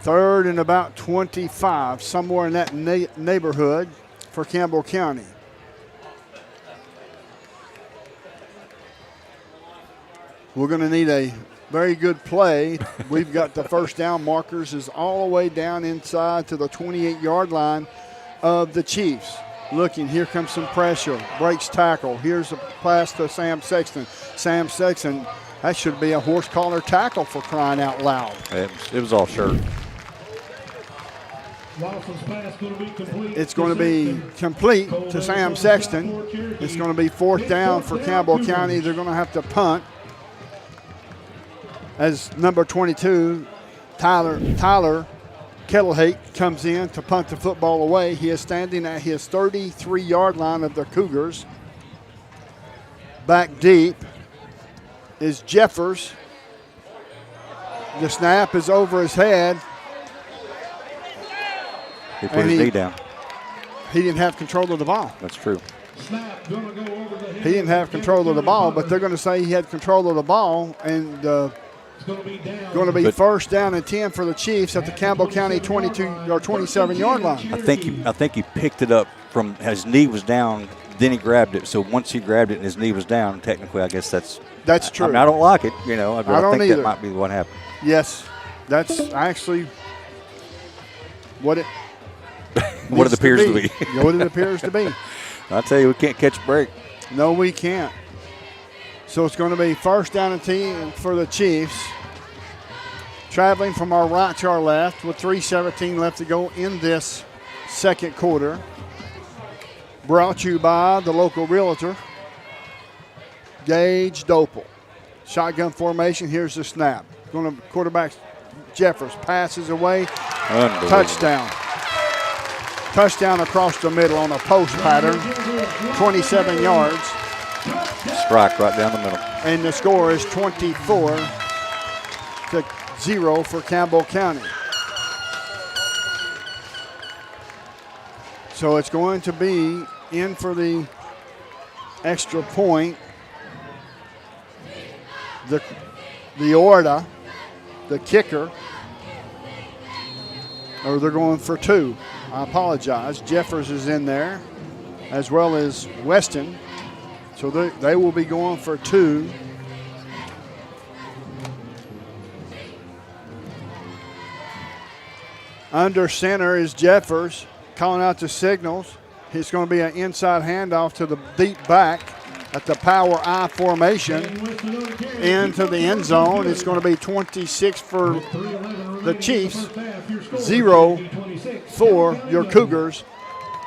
3rd and about 25, somewhere in that neighborhood for Campbell County. We're going to need a very good play. We've got the first down markers is all the way down inside to the 28-yard line of the Chiefs. Looking, here comes some pressure. Breaks tackle. Here's a pass to Sam Sexton. Sam Sexton, that should be a horse collar tackle for crying out loud. It was off shirt. It's going to be complete to Sam Sexton. It's going to be 4th down for Campbell County. They're going to have to punt. As number 22, Tyler Kettlehake comes in to punt the football away. He is standing at his 33-yard line of the Cougars. Back deep is Jeffers. The snap is over his head. He put his knee down. He didn't have control of the ball. That's true. He didn't have control of the ball, but they're going to say he had control of the ball, and going to be 1st down and 10 for the Chiefs at the Campbell County 22 or 27-yard line. I think he picked it up from his knee was down, then he grabbed it. So once he grabbed it and his knee was down, technically, I guess that's true. I mean, I don't like it, I don't think either. that might be what happened. Yes, that's actually what it what it appears to be. What it appears to be. I tell you, we can't catch a break. No, we can't. So it's going to be 1st down and 10 for the Chiefs. Traveling from our right to our left with 3:17 left to go in this 2nd quarter. Brought to you by the local realtor, Gage Dopel. Shotgun formation. Here's the snap. Going to quarterback Jeffers passes away. Touchdown. Touchdown across the middle on a post pattern. 27 yards. Strike right down the middle. And the score is 24-0 for Campbell County. So it's going to be in for the extra point. The Orta, the kicker, or they're going for 2. I apologize. Jeffers is in there, as well as Weston. So they will be going for 2. Under center is Jeffers calling out the signals. It's going to be an inside handoff to the deep back at the power I formation into the end zone. It's going to be 26 for the Chiefs, 0 for your Cougars.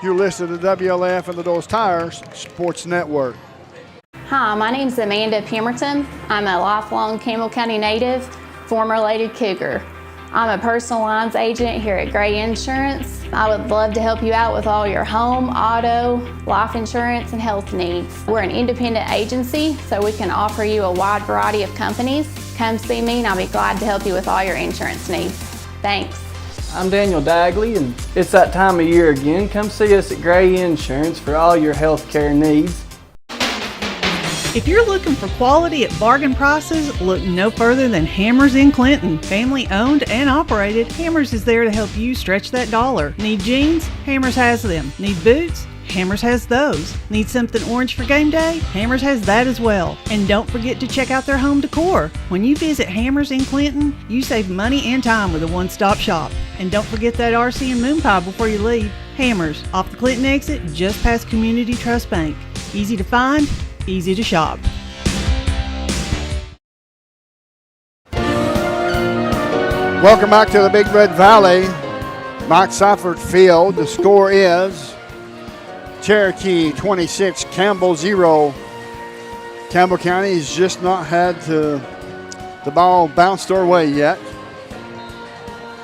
You're listening to WLAF and the Dulles Tires Sports Network. Hi, my name is Amanda Pemberton. I'm a lifelong Campbell County native, former Lady Cougar. I'm a personal lines agent here at Gray Insurance. I would love to help you out with all your home, auto, life insurance, and health needs. We're an independent agency, so we can offer you a wide variety of companies. Come see me and I'll be glad to help you with all your insurance needs. Thanks. I'm Daniel Dagley, and it's that time of year again. Come see us at Gray Insurance for all your health care needs. If you're looking for quality at bargain prices, look no further than Hammers in Clinton. Family owned and operated, Hammers is there to help you stretch that dollar. Need jeans? Hammers has them. Need boots? Hammers has those. Need something orange for game day? Hammers has that as well. And don't forget to check out their home decor. When you visit Hammers in Clinton, you save money and time with a one-stop shop. And don't forget that RC and moon pie before you leave. Hammers, off the Clinton exit, just past Community Trust Bank. Easy to find, easy to shop. Welcome back to the Big Red Valley, Mike Seifert Field. The score is Cherokee 26, Campbell 0. Campbell County has just not had the ball bounced their way yet.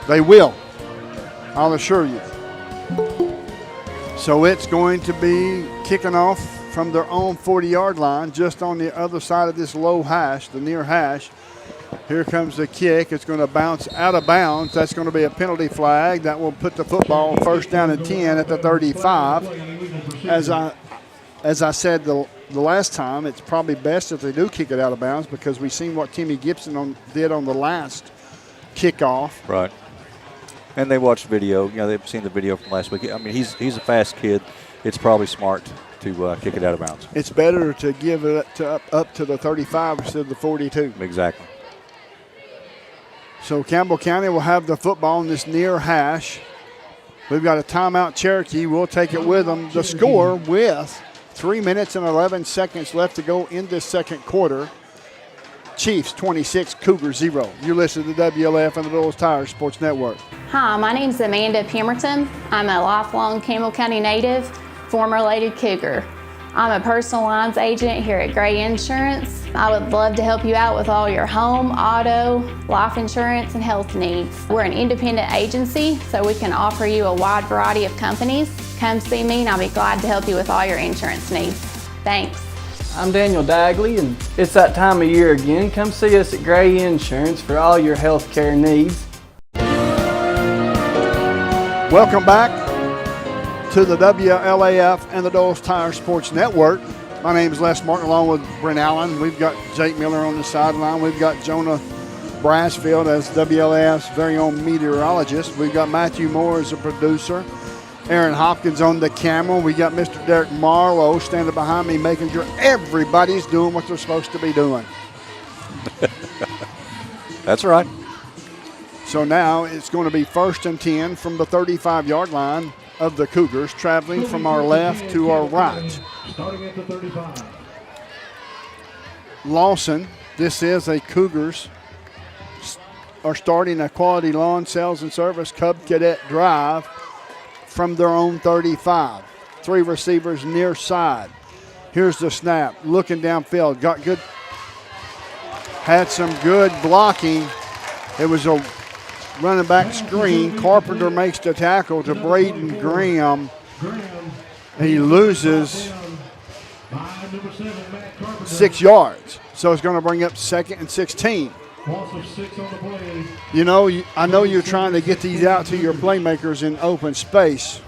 They will. I'll assure you. So it's going to be kicking off from their own 40-yard line, just on the other side of this low hash, the near hash. Here comes the kick. It's going to bounce out of bounds. That's going to be a penalty flag. That will put the football first down and 10 at the 35. As I said the last time, it's probably best if they do kick it out of bounds, because we've seen what Timmy Gibson did on the last kickoff. Right. And they watched video. You know, they've seen the video from last week. I mean, he's a fast kid. It's probably smart to kick it out of bounds. It's better to give it up to the 35 instead of the 42. Exactly. So Campbell County will have the football in this near hash. We've got a timeout. Cherokee will take it with them. The score with 3 minutes and 11 seconds left to go in this second quarter. Chiefs 26, Cougar 0. You're listening to WLAF and the Doyle's Tire Sports Network. Hi, my name's Amanda Pemberton. I'm a lifelong Campbell County native, former Lady Cougar. I'm a personal lines agent here at Gray Insurance. I would love to help you out with all your home, auto, life insurance, and health needs. We're an independent agency, so we can offer you a wide variety of companies. Come see me and I'll be glad to help you with all your insurance needs. Thanks. I'm Daniel Dagley, and it's that time of year again. Come see us at Gray Insurance for all your health care needs. Welcome back to the WLAF and the Doyle's Tire Sports Network. My name is Les Martin, along with Brent Allen. We've got Jake Miller on the sideline. We've got Jonah Brasfield as WLAF's very own meteorologist. We've got Matthew Moore as a producer. Aaron Hopkins on the camera. We got Mr. Derek Marlowe standing behind me, making sure everybody's doing what they're supposed to be doing. That's right. So now it's going to be 1st and 10 from the 35-yard line of the Cougars, traveling from our left to our right. Starting at the 35. Lawson, this is a Cougars, are starting a quality lawn sales and service Cub Cadet drive from their own 35. 3 receivers near side. Here's the snap, looking downfield, had some good blocking. It was a running back screen. Carpenter makes the tackle to Braden Graham. He loses 6 yards. So it's going to bring up 2nd and 16. You know, I know you're trying to get these out to your playmakers in open space.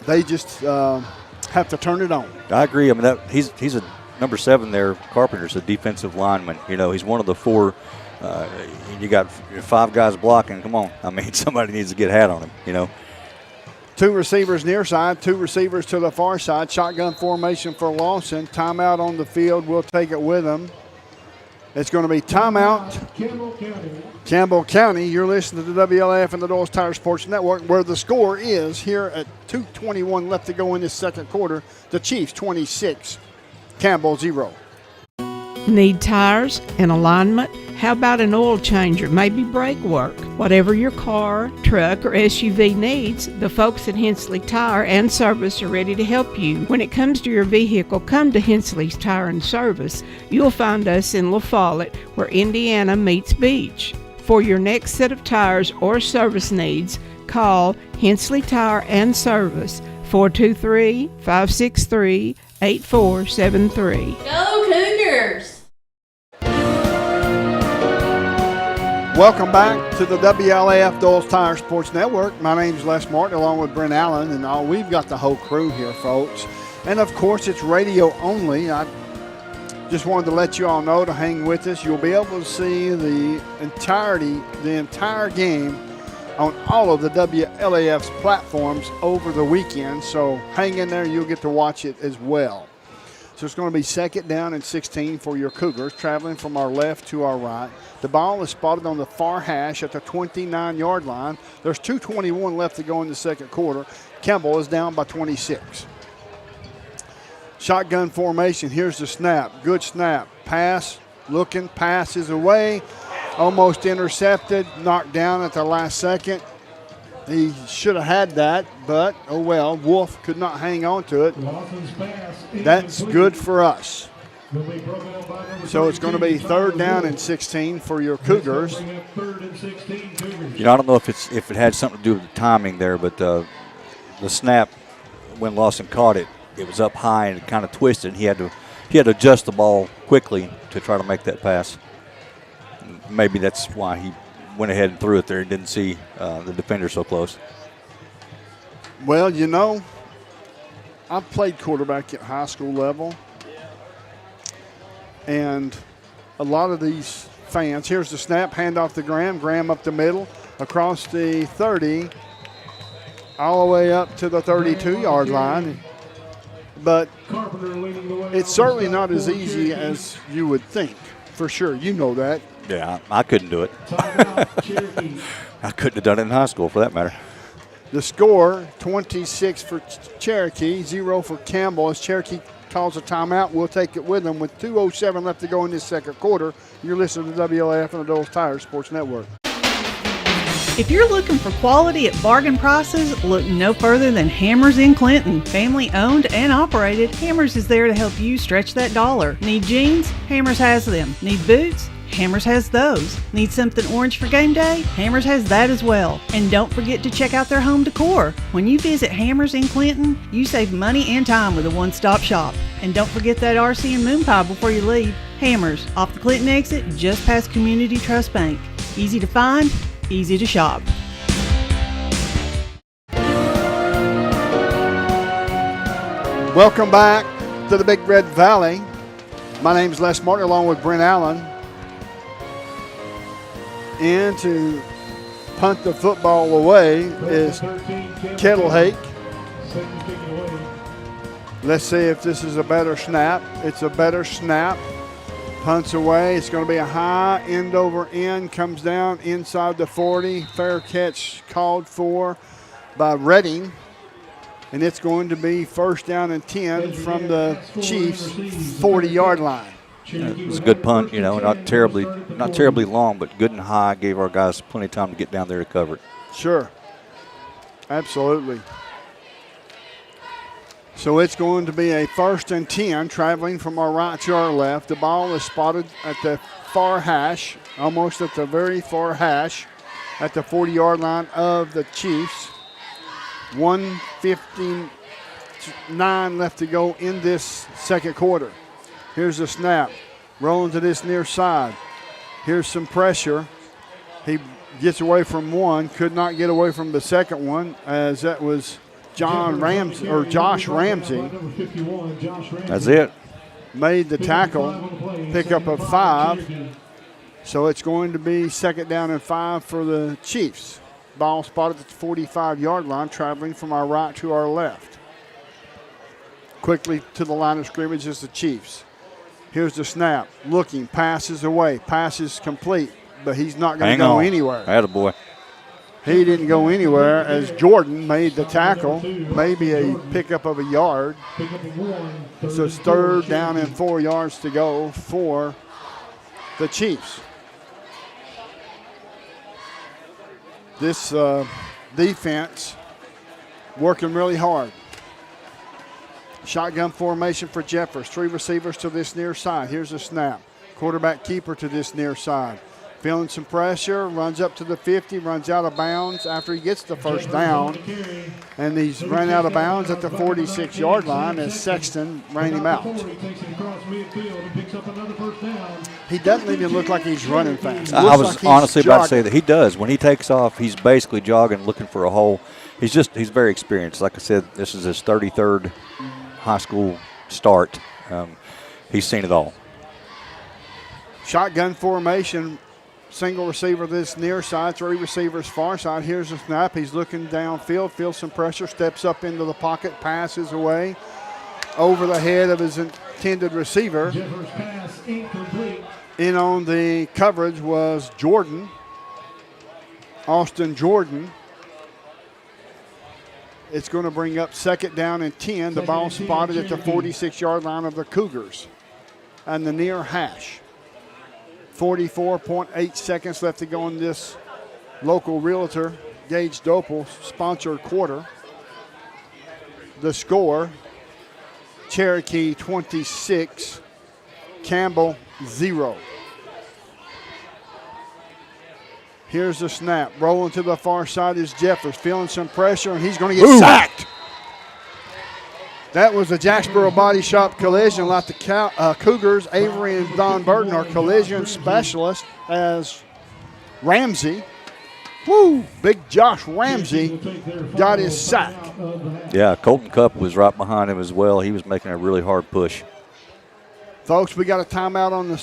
They just have to turn it on. I agree. I mean, he's a number 7 there. Carpenter's a defensive lineman. You know, he's one of the 4. You got 5 guys blocking. Come on. I mean, somebody needs to get a hat on him, you know. 2 receivers near side, 2 receivers to the far side. Shotgun formation for Lawson. Timeout on the field. We'll take it with them. It's going to be timeout. Campbell County. You're listening to the WLAF and the Doyle's Tire Sports Network, where the score is here at 2:21 left to go in this second quarter. The Chiefs 26, Campbell 0. Need tires and alignment? How about an oil changer, maybe brake work? Whatever your car, truck, or SUV needs, the folks at Hensley Tire and Service are ready to help you. When it comes to your vehicle, come to Hensley's Tire and Service. You'll find us in La Follette, where Indiana meets Beach. For your next set of tires or service needs, call Hensley Tire and Service, 423-563-8473. Go Cougars! Welcome back to the WLAF Doyle's Tire Sports Network. My name's Les Martin, along with Brent Allen, and we've got the whole crew here, folks. And, of course, it's radio only. I just wanted to let you all know to hang with us. You'll be able to see the entire game on all of the WLAF's platforms over the weekend. So hang in there. You'll get to watch it as well. So it's going to be 2nd down and 16 for your Cougars, traveling from our left to our right. The ball is spotted on the far hash at the 29-yard line. There's 2:21 left to go in the second quarter. Campbell is down by 26. Shotgun formation. Here's the snap. Good snap. Pass. Looking. Passes away. Almost intercepted. Knocked down at the last second. He should have had that, but oh well. Wolf could not hang on to it. That's good for us. So it's going to be 3rd down and 16 for your Cougars. You know, I don't know if it had something to do with the timing there, but the snap, when Lawson caught it, it was up high and it kind of twisted. He had to adjust the ball quickly to try to make that pass. Maybe that's why he went ahead and threw it there and didn't see the defender so close. Well, you know, I've played quarterback at high school level. And a lot of these fans, here's the snap, hand off to Graham up the middle, across the 30, all the way up to the 32-yard line. But it's certainly not as easy as you would think, for sure. You know that. Yeah, I couldn't do it. I couldn't have done it in high school, for that matter. The score, 26 for Cherokee, 0 for Campbell, as Cherokee calls a timeout. We'll take it with them with 2:07 left to go in this second quarter. You're listening to WLAF and the Doles Tire Sports Network. If you're looking for quality at bargain prices, look no further than Hammers in Clinton. Family owned and operated, Hammers is there to help you stretch that dollar. Need jeans? Hammers has them. Need boots? Hammers has those. Need something orange for game day? Hammers has that as well. And don't forget to check out their home decor. When you visit Hammers in Clinton, you save money and time with a one-stop shop. And don't forget that RC and moon pie before you leave. Hammers, off the Clinton exit, just past Community Trust Bank. Easy to find, easy to shop. Welcome back to the Big Red Valley. My name is Les Martin along with Brent Allen. And to punt the football away is Kettlehake. Let's see if this is a better snap. It's a better snap. Punts away. It's going to be a high end over end. Comes down inside the 40. Fair catch called for by Redding. And it's going to be 1st down and 10 from the Chiefs' 40-yard line. It was a good punt, you know, not terribly long, but good and high. Gave our guys plenty of time to get down there to cover it. Sure. Absolutely. So it's going to be a 1st and 10, traveling from our right to our left. The ball is spotted at the far hash, almost at the very far hash, at the 40-yard line of the Chiefs. 1:59 left to go in this second quarter. Here's the snap. Rolling to this near side. Here's some pressure. He gets away from one. Could not get away from the second one, as that was Josh Ramsey. That's it. Made the tackle. Pick up a 5. So it's going to be 2nd down and 5 for the Chiefs. Ball spotted at the 45-yard line, traveling from our right to our left. Quickly to the line of scrimmage is the Chiefs. Here's the snap. Looking, passes away. Passes complete, but he's not going to go anywhere. Attaboy. He didn't go anywhere as Jordan made the tackle. Maybe a pickup of a yard. So it's 3rd down and 4 yards to go for the Chiefs. This defense working really hard. Shotgun formation for Jeffers. 3 receivers to this near side. Here's a snap. Quarterback keeper to this near side. Feeling some pressure. Runs up to the 50. Runs out of bounds after he gets the 1st down. And he's run out of bounds at the 46-yard line as Sexton ran him out. He doesn't even look like he's running fast. I was honestly about to say that he does. When he takes off, he's basically jogging, looking for a hole. He's very experienced. Like I said, this is his 33rd high school start. He's seen it all. Shotgun formation, single receiver this near side, 3 receivers far side. Here's the snap. He's looking downfield, feels some pressure, steps up into the pocket, passes away over the head of his intended receiver. In on the coverage was Jordan, Austin Jordan. It's going to bring up 2nd down and 10. The ball spotted at the 46-yard line of the Cougars and the near hash. 44.8 seconds left to go in this local realtor, Gage Dopel, sponsored quarter. The score, Cherokee 26, Campbell 0. Here's the snap. Rolling to the far side is Jeffers, feeling some pressure, and he's going to get sacked. That was a Jacksboro Body Shop collision. Like the Cougars, Avery and Don Burton are collision specialists as Ramsey. Big Josh Ramsey got his sack. Yeah, Colton Cup was right behind him as well. He was making a really hard push. Folks, we got a timeout on the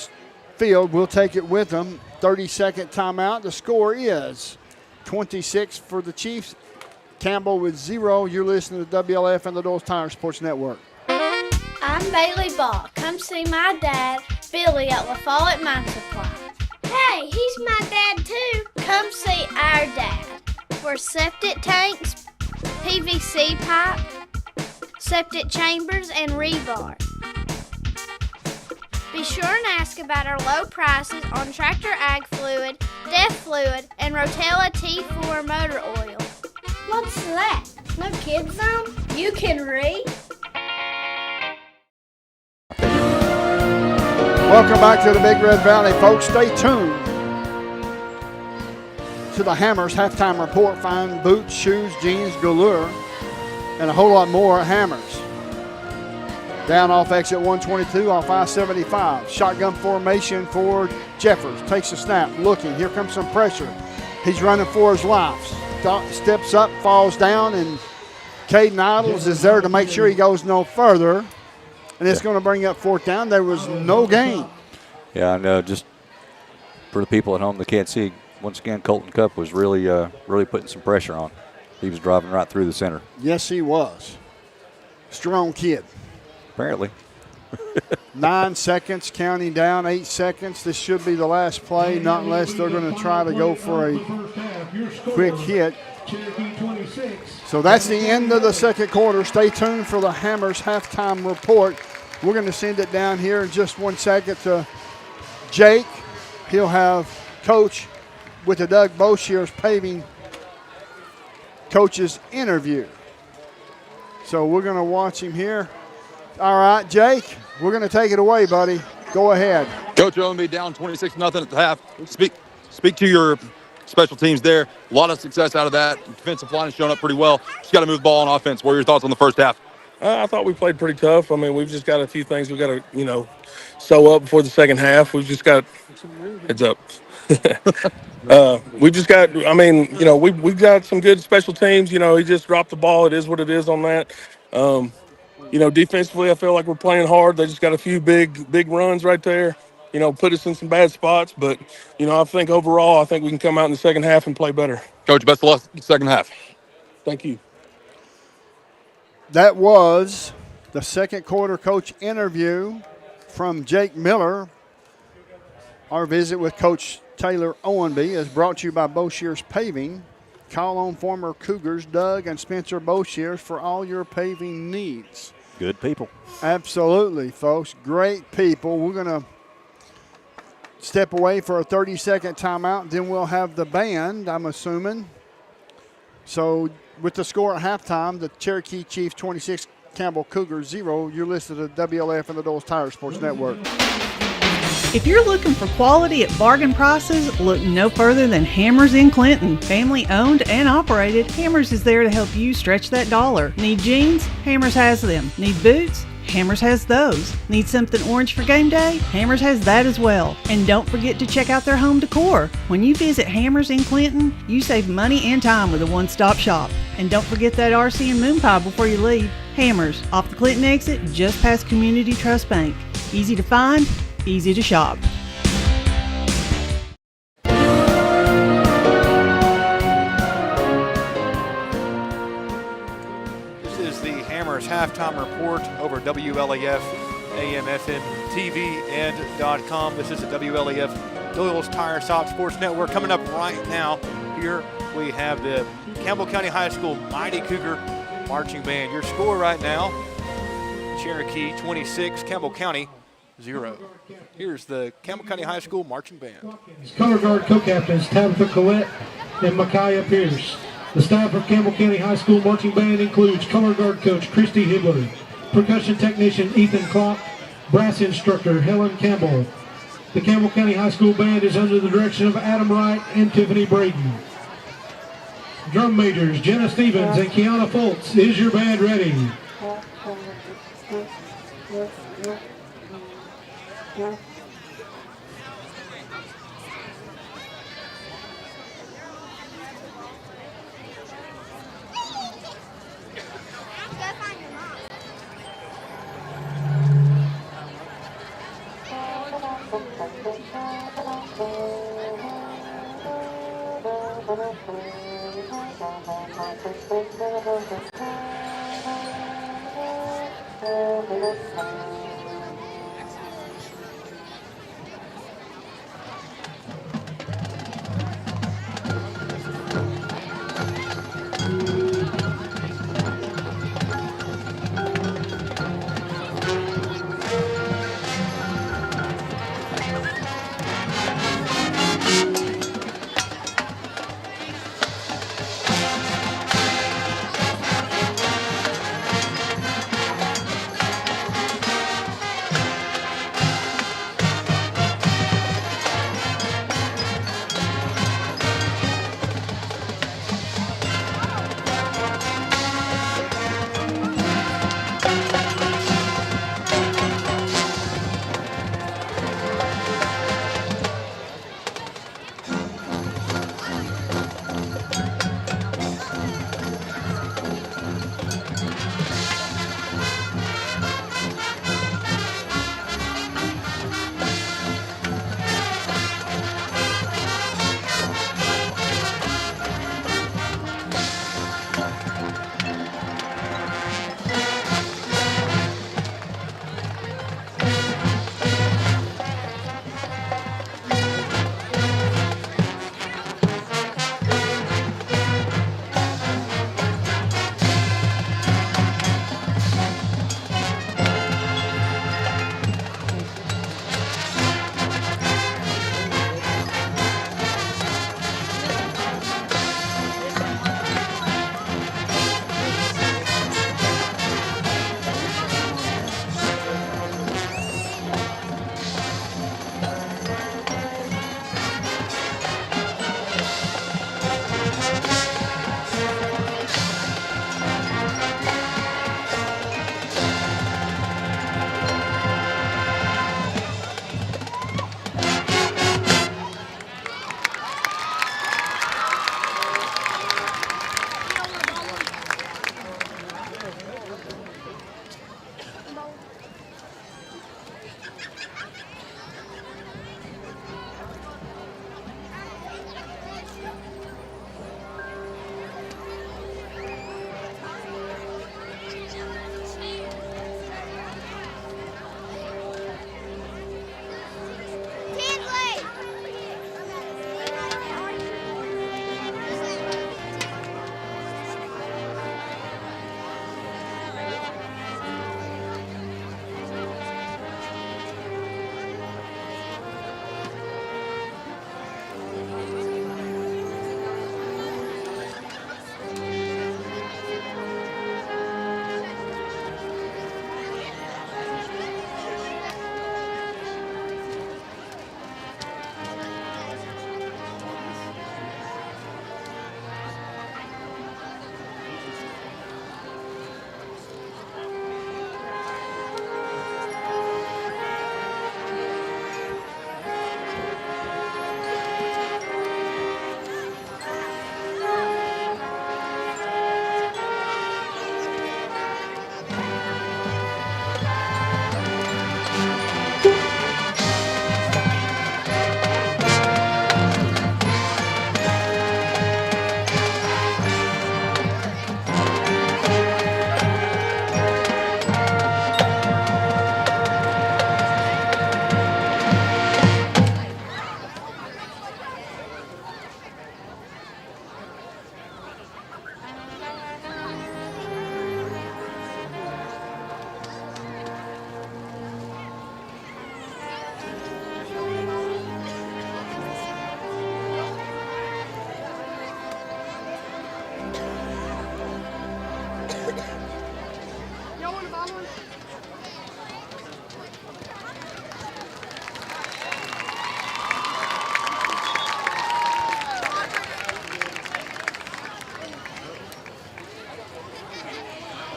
field. We'll take it with them. 30-second timeout. The score is 26 for the Chiefs. Campbell with 0. You're listening to WLAF and the Doles Tire Sports Network. I'm Bailey Ball. Come see my dad, Billy, at La Follette Mine Supply. Hey, he's my dad too. Come see our dad for septic tanks, PVC pipe, septic chambers, and rebar. Be sure and ask about our low prices on Tractor Ag Fluid, Def Fluid, and Rotella T4 motor oil. What's that? No kids zone? You can read? Welcome back to the Big Red Valley, folks. Stay tuned to the Hammers halftime report. Find boots, shoes, jeans, galore, and a whole lot more at Hammers. Down off exit 122 off I-75. Shotgun formation for Jeffers. Takes a snap, looking. Here comes some pressure. He's running for his life. Steps up, falls down, and Caden Idles is there to make sure he goes no further. And it's going to bring up 4th down. There was no gain. Yeah, I know. Just for the people at home that can't see, once again, Colton Cup was really putting some pressure on. He was driving right through the center. Yes, he was. Strong kid. Apparently. 9 seconds, counting down, 8 seconds. This should be the last play, not unless they're going to try to go for a quick hit. So that's the end of the second quarter. Stay tuned for the Hammers halftime report. We're going to send it down here in just 1 second to Jake. He'll have Coach with the Doug Boshears Paving coach's interview. So we're going to watch him here. All right, Jake, we're going to take it away, buddy. Go ahead. Coach Owenby down 26-0 at the half. Speak to your special teams there. A lot of success out of that. Defensive line has shown up pretty well. Just got to move the ball on offense. What are your thoughts on the first half? I thought we played pretty tough. I mean, we've just got a few things we got to, sew up before the second half. We've just got heads up. We've just got. I mean, we've got some good special teams. He just dropped the ball. It is what it is on that. Defensively, I feel like we're playing hard. They just got a few big runs right there. Put us in some bad spots. But, I think overall, we can come out in the second half and play better. Coach, best of luck in the second half. Thank you. That was the second quarter coach interview from Jake Miller. Our visit with Coach Taylor Owenby is brought to you by Boshears Paving. Call on former Cougars Doug and Spencer Boshears for all your paving needs. Good people. Absolutely, folks. Great people. We're going to step away for a 30-second timeout. Then we'll have the band, I'm assuming. So with the score at halftime, the Cherokee Chiefs 26, Campbell Cougars 0. You're listening to WLAF and the Doles Tire Sports Network. If you're looking for quality at bargain prices, look no further than Hammers in Clinton. Family owned and operated, Hammers is there to help you stretch that dollar. Need jeans? Hammers has them. Need boots? Hammers has those. Need something orange for game day? Hammers has that as well. And don't forget to check out their home decor. When you visit Hammers in Clinton, you save money and time with a one-stop shop. And don't forget that RC and moon pie before you leave. Hammers, off the Clinton exit, just past Community Trust Bank. Easy to find, easy to shop. This is the Hammers halftime report over WLAF, AM, FM, TV, and .com. This is the WLAF Doyle's Tire Shop Sports Network. Coming up right now, here we have the Campbell County High School Mighty Cougar Marching Band. Your score right now, Cherokee 26, Campbell County 0. Here's the Campbell County High School Marching Band. Color Guard co-captains Tabitha Collette and Micaiah Pierce. The staff of Campbell County High School Marching Band includes Color Guard coach Christy Hibbler, percussion technician Ethan Klopp, Brass instructor Helen Campbell. The Campbell County High School Band is under the direction of Adam Wright and Tiffany Braden. Drum majors Jenna Stevens and Kiana Foltz. Is your band ready?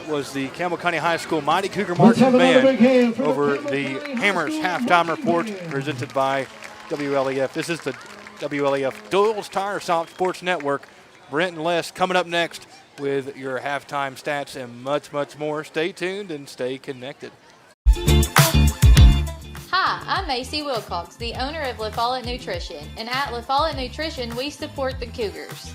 was the Campbell County High School Mighty Cougar Let's have Marching another big hand Band for over Campbell the County Hammers High School halftime Marching report Band. presented by WLAF. This is the WLAF Doyle's Tire Shop Sports Network. Brent and Les coming up next with your halftime stats and much, much more. Stay tuned and stay connected. Hi, I'm Macy Wilcox, the owner of La Follette Nutrition, and at La Follette Nutrition, we support the Cougars.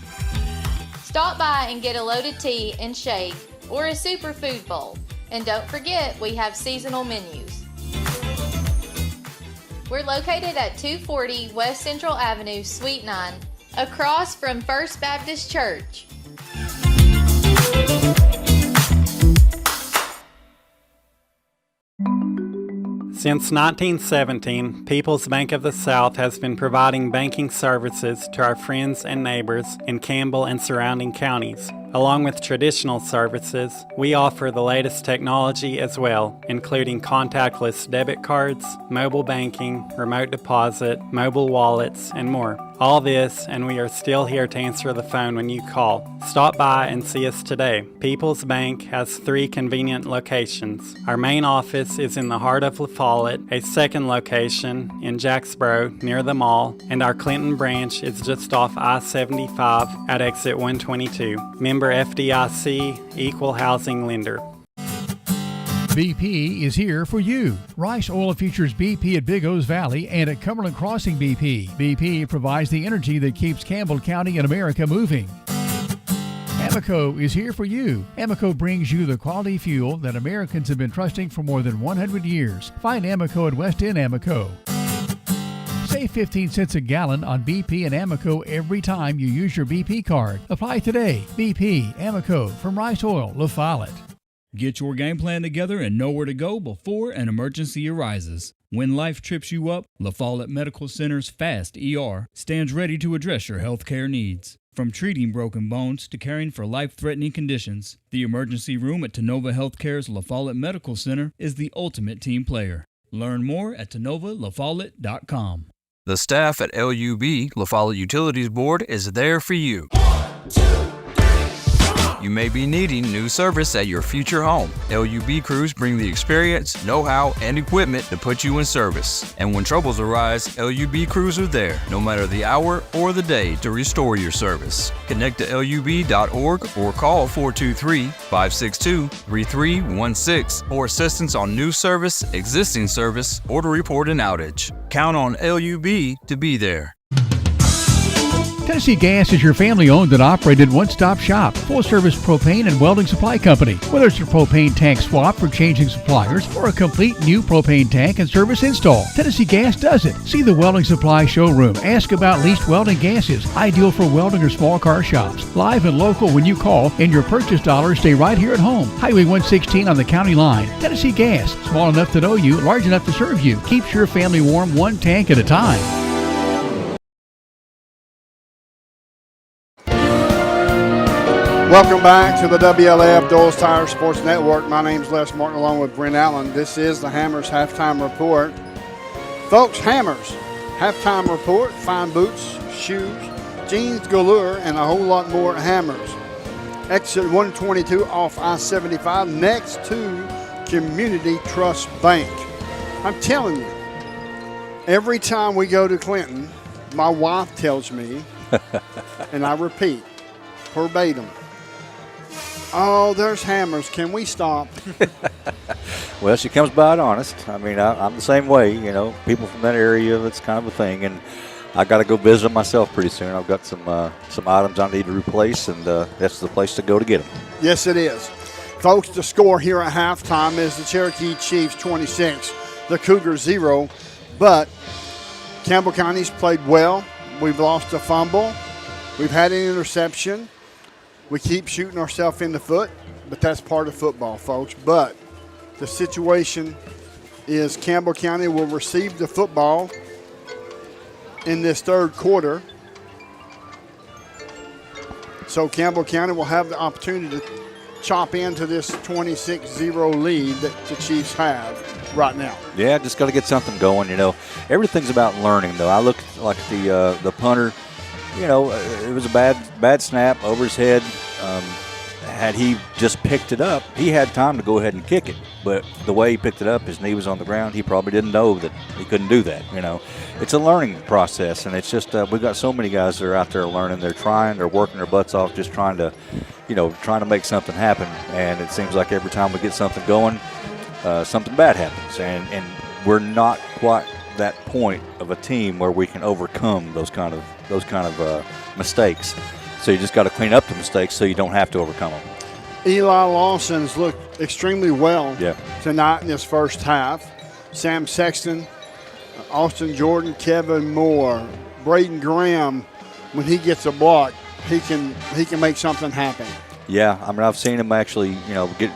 Stop by and get a loaded tea and shake or a superfood bowl. And don't forget, we have seasonal menus. We're located at 240 West Central Avenue, Suite 9, across from First Baptist Church. Since 1917, People's Bank of the South has been providing banking services to our friends and neighbors in Campbell and surrounding counties. Along with traditional services, we offer the latest technology as well, including contactless debit cards, mobile banking, remote deposit, mobile wallets, and more. All this, and we are still here to answer the phone when you call. Stop by and see us today. People's Bank has 3 convenient locations. Our main office is in the heart of La Follette, a second location in Jacksboro near the mall, and our Clinton branch is just off I-75 at exit 122. Member FDIC, Equal Housing Lender. BP is here for you. Rice Oil features BP at Big O's Valley and at Cumberland Crossing BP. BP provides the energy that keeps Campbell County and America moving. Amoco is here for you. Amoco brings you the quality fuel that Americans have been trusting for more than 100 years. Find Amoco at West End Amoco. Save 15 cents a gallon on BP and Amoco every time you use your BP card. Apply today. BP, Amoco, from Rice Oil, La Follette. Get your game plan together and know where to go before an emergency arises. When life trips you up, La Follette Medical Center's FAST ER stands ready to address your healthcare needs. From treating broken bones to caring for life-threatening conditions, the emergency room at Tenova Healthcare's La Follette Medical Center is the ultimate team player. Learn more at TenovaLaFollette.com. The staff at LUB, La Follette Utilities Board, is there for you. You may be needing new service at your future home. LUB crews bring the experience, know-how, and equipment to put you in service. And when troubles arise, LUB crews are there, no matter the hour or the day, to restore your service. Connect to LUB.org or call 423-562-3316 for assistance on new service, existing service, or to report an outage. Count on LUB to be there. Tennessee Gas is your family-owned and operated one-stop shop, full-service propane and welding supply company. Whether it's a propane tank swap for changing suppliers or a complete new propane tank and service install, Tennessee Gas does it. See the welding supply showroom. Ask about leased welding gases, ideal for welding or small car shops. Live and local when you call, and your purchase dollars stay right here at home. Highway 116 on the county line. Tennessee Gas, small enough to know you, large enough to serve you. Keeps your family warm one tank at a time. Welcome back to the WLAF Doyle's Tire Sports Network. My name's Les Martin along with Brent Allen. This is the Hammers Halftime Report. Folks, Hammers Halftime Report. Fine boots, shoes, jeans galore, and a whole lot more at Hammers. Exit 122 off I-75 next to Community Trust Bank. I'm telling you, every time we go to Clinton, my wife tells me, and I repeat, verbatim, oh, there's Hammers. Can we stop? Well, she comes by it honest. I mean, I'm the same way. You know, people from that area, that's kind of a thing. And I got to go visit them myself pretty soon. I've got some items I need to replace, and that's the place to go to get them. Yes, it is. Folks, the score here at halftime is the Cherokee Chiefs 26, the Cougars 0. But Campbell County's played well. We've lost a fumble. We've had an interception. We keep shooting ourselves in the foot, but that's part of football, folks. But the situation is Campbell County will receive the football in this third quarter. So Campbell County will have the opportunity to chop into this 26-0 lead that the Chiefs have right now. Yeah, just got to get something going. You know, everything's about learning, though. I look like the punter. You know, it was a bad snap over his head, had he just picked it up, he had time to go ahead and kick it. But the way he picked it up, his knee was on the ground. He probably didn't know that he couldn't do that. It's a learning process, and it's just we've got so many guys that are out there learning. They're trying, they're working their butts off, just trying to make something happen. And it seems like every time we get something going, something bad happens, and we're not quite that point of a team where we can overcome those kind of mistakes. So you just got to clean up the mistakes so you don't have to overcome them. Eli Lawson's looked extremely well Yeah. tonight in this first half. Sam Sexton, Austin Jordan, Kevin Moore, Braden Graham, when he gets a block, he can make something happen. Yeah, I mean, I've seen him actually,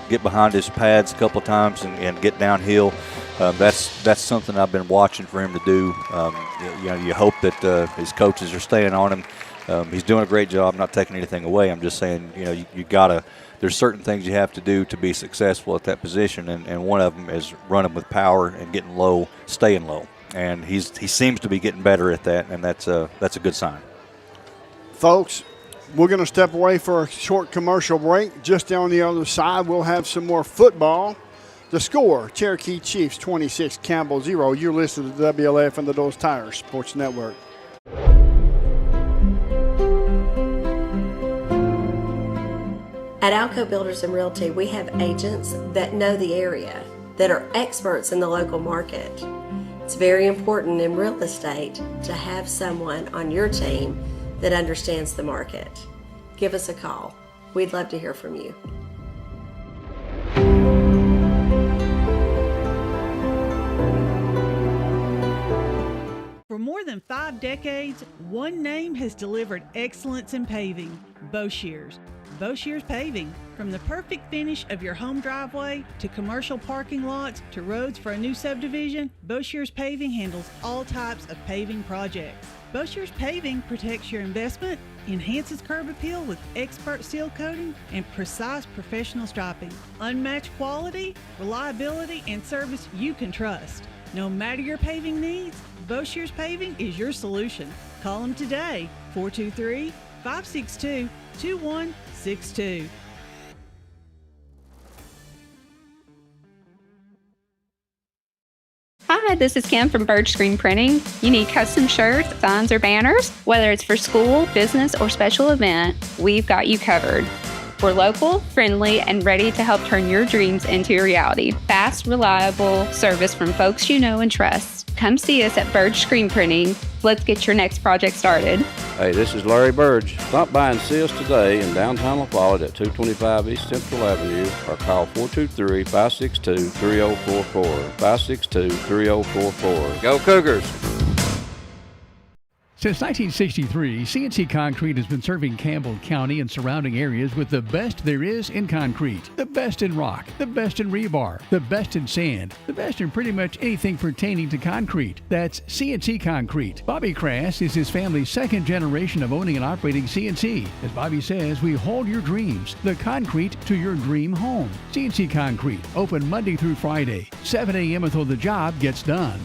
get behind his pads a couple of times and get downhill. That's something I've been watching for him to do. You hope that his coaches are staying on him. He's doing a great job, not taking anything away. I'm just saying, you gotta. There's certain things you have to do to be successful at that position, and one of them is running with power and getting low, staying low. And he seems to be getting better at that, and that's a good sign. Folks, we're going to step away for a short commercial break. Just on the other side, we'll have some more football. The score, Cherokee Chiefs 26, Campbell 0. You're listening to WLAF and the Doyle's Tire Sports Network. At Alco Builders and Realty, we have agents that know the area, that are experts in the local market. It's very important in real estate to have someone on your team that understands the market. Give us a call. We'd love to hear from you. For more than 5 decades, one name has delivered excellence in paving: Boshears. Boshears Paving. From the perfect finish of your home driveway to commercial parking lots to roads for a new subdivision, Boshears Paving handles all types of paving projects. Boshears Paving protects your investment, enhances curb appeal with expert seal coating and precise professional striping. Unmatched quality, reliability, and service you can trust. No matter your paving needs, Boshears Paving is your solution. Call them today, 423-562-2162. Hi, this is Kim from Bird Screen Printing. You need custom shirts, signs, or banners? Whether it's for school, business, or special event, we've got you covered. We're local, friendly, and ready to help turn your dreams into a reality. Fast, reliable service from folks you know and trust. Come see us at Bird Screen Printing. Let's get your next project started. Hey, this is Larry Burge. Stop by and see us today in downtown La Follette at 225 East Central Avenue or call 423-562-3044. 562-3044. Go Cougars! Since 1963, CNC Concrete has been serving Campbell County and surrounding areas with the best there is in concrete. The best in rock, the best in rebar, the best in sand, the best in pretty much anything pertaining to concrete. That's CNC Concrete. Bobby Crass is his family's second generation of owning and operating CNC. As Bobby says, we hold your dreams, the concrete to your dream home. CNC Concrete, open Monday through Friday, 7 a.m. until the job gets done.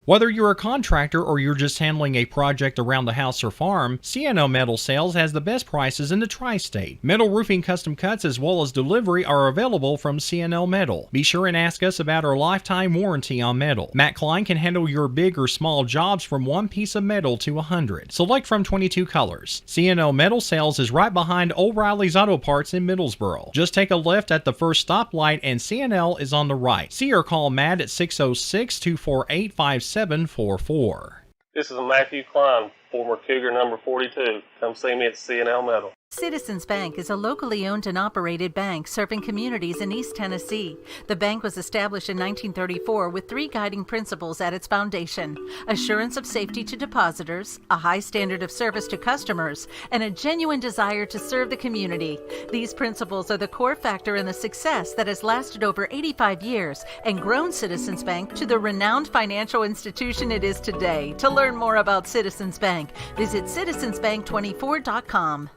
Whether you're a contractor or you're just handling a project around the house or farm, CNO Metal Sales has the best prices in the tri-state. Metal roofing custom cuts as well as delivery are available from CNO Metal. Be sure and ask us about our lifetime warranty on metal. Matt Klein can handle your big or small jobs from 1 piece of metal to 100. Select from 22 colors. CNO Metal Sales is right behind O'Reilly's Auto Parts in Middlesboro. Just take a left at the first stoplight and CNL is on the right. See or call Matt at 606-248-5744. This is Matthew Klein, former Cougar number 42. Come see me at CNL Metal. Citizens Bank is a locally owned and operated bank serving communities in East Tennessee. The bank was established in 1934 with 3 guiding principles at its foundation: assurance of safety to depositors, a high standard of service to customers, and a genuine desire to serve the community. These principles are the core factor in the success that has lasted over 85 years and grown Citizens Bank to the renowned financial institution it is today. To learn more about Citizens Bank, visit citizensbank24.com.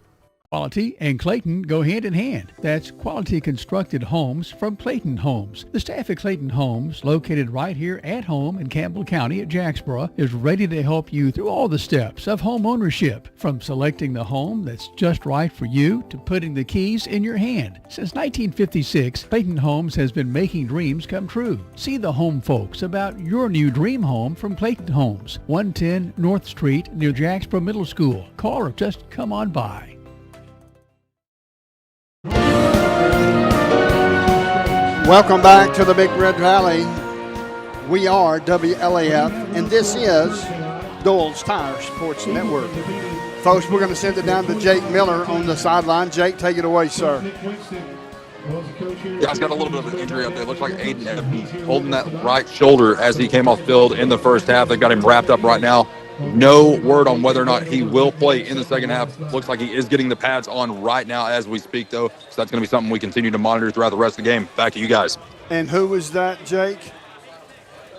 Quality and Clayton go hand in hand. That's quality constructed homes from Clayton Homes. The staff at Clayton Homes, located right here at home in Campbell County at Jacksboro, is ready to help you through all the steps of home ownership, from selecting the home that's just right for you to putting the keys in your hand. Since 1956, Clayton Homes has been making dreams come true. See the home folks about your new dream home from Clayton Homes, 110 North Street near Jacksboro Middle School. Call or just come on by. Welcome back to the Big Red Valley. We are WLAF, and this is Doyle's Tire Sports Network. Folks, we're going to send it down to Jake Miller on the sideline. Jake, take it away, sir. Yeah, he's got a little bit of an injury up there. It looks like Aiden Evans holding that right shoulder as he came off the field in the first half. They've got him wrapped up right now. No word on whether or not he will play in the second half. Looks like he is getting the pads on right now as we speak, though. So that's going to be something we continue to monitor throughout the rest of the game. Back to you guys. And who was that, Jake?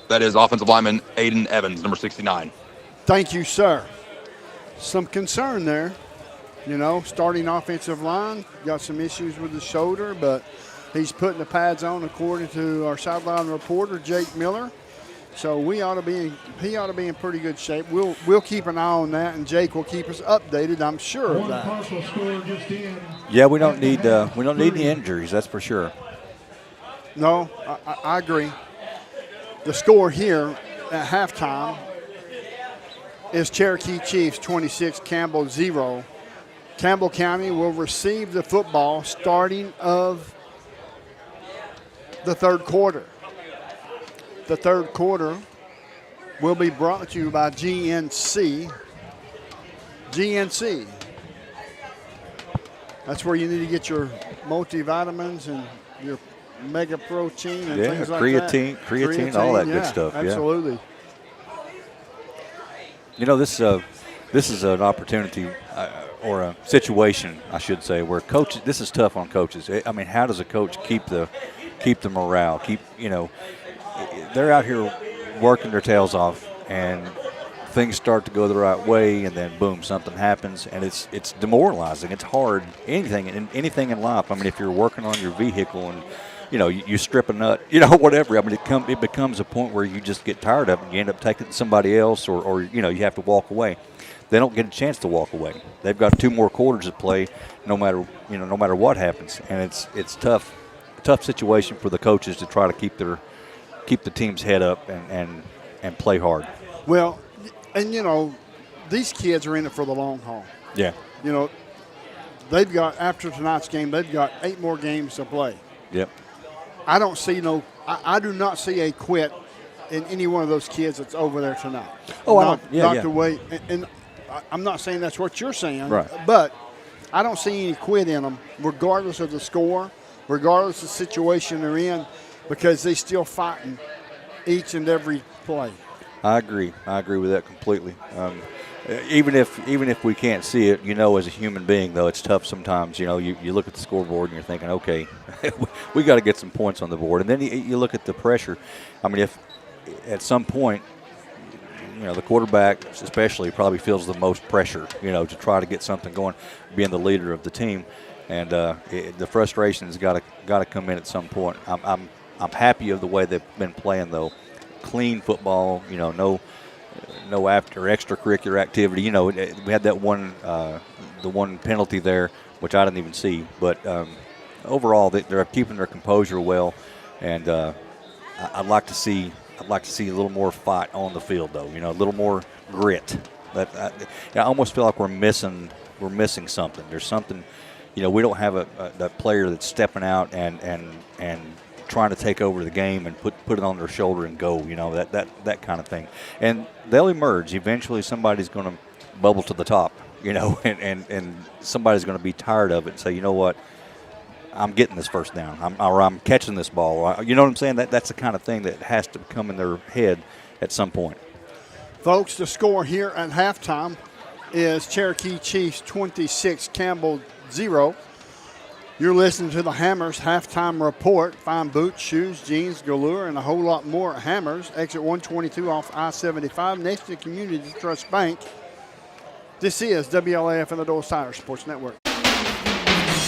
That is offensive lineman Aiden Evans, number 69. Thank you, sir. Some concern there. You know, starting offensive line, got some issues with the shoulder, but he's putting the pads on according to our sideline reporter, Jake Miller. So he ought to be in pretty good shape. We'll keep an eye on that, and Jake will keep us updated, I'm sure of that. Yeah, we don't need any injuries, that's for sure. No, I agree. The score here at halftime is Cherokee Chiefs 26, Campbell 0. Campbell County will receive the football starting of the third quarter. The third quarter will be brought to you by GNC. GNC. That's where you need to get your multivitamins and your mega protein and things like that. Creatine, all that good stuff. Absolutely. You know, this is an opportunity or a situation, I should say, where coaches. This is tough on coaches. I mean, how does a coach keep the morale? They're out here working their tails off, and things start to go the right way, and then boom, something happens, and it's demoralizing. It's hard. Anything in life. I mean, if you're working on your vehicle and you strip a nut, whatever. I mean, it becomes a point where you just get tired of it. You end up taking it to somebody else, or you have to walk away. They don't get a chance to walk away. They've got 2 more quarters to play, no matter what happens, and it's tough situation for the coaches to try to keep the team's head up and play hard. Well, and these kids are in it for the long haul. Yeah. They've got, after tonight's game, they've got 8 more games to play. Yep. I do not see a quit in any one of those kids that's over there tonight. Oh, I don't. Yeah, the way, and I'm not saying that's what you're saying, right? But I don't see any quit in them, regardless of the score, regardless of the situation they're in, because they're still fighting each and every play. I agree with that completely. Even if we can't see it, as a human being, though, it's tough sometimes. You look at the scoreboard and you're thinking, okay, we got to get some points on the board. And then you look at the pressure. I mean, if at some point, the quarterback especially probably feels the most pressure, to try to get something going, being the leader of the team. And the frustration has got to come in at some point. I'm happy of the way they've been playing, though. Clean football, no after extracurricular activity. We had that the one penalty there, which I didn't even see. But overall, they're keeping their composure well, and I'd like to see a little more fight on the field, though. A little more grit. I almost feel like we're missing something. There's something. We don't have a player that's stepping out and trying to take over the game and put it on their shoulder and go, that kind of thing. And they'll emerge. Eventually somebody's going to bubble to the top, and somebody's going to be tired of it and say, you know what, I'm getting this first down, I'm catching this ball. You know what I'm saying? That's the kind of thing that has to come in their head at some point. Folks, the score here at halftime is Cherokee Chiefs 26, Campbell 0. You're listening to the Hammers halftime report. Fine boots, shoes, jeans, galore, and a whole lot more at Hammers. Exit 122 off I-75 next to Community Trust Bank. This is WLAF and the Doyle's Tire Sports Network.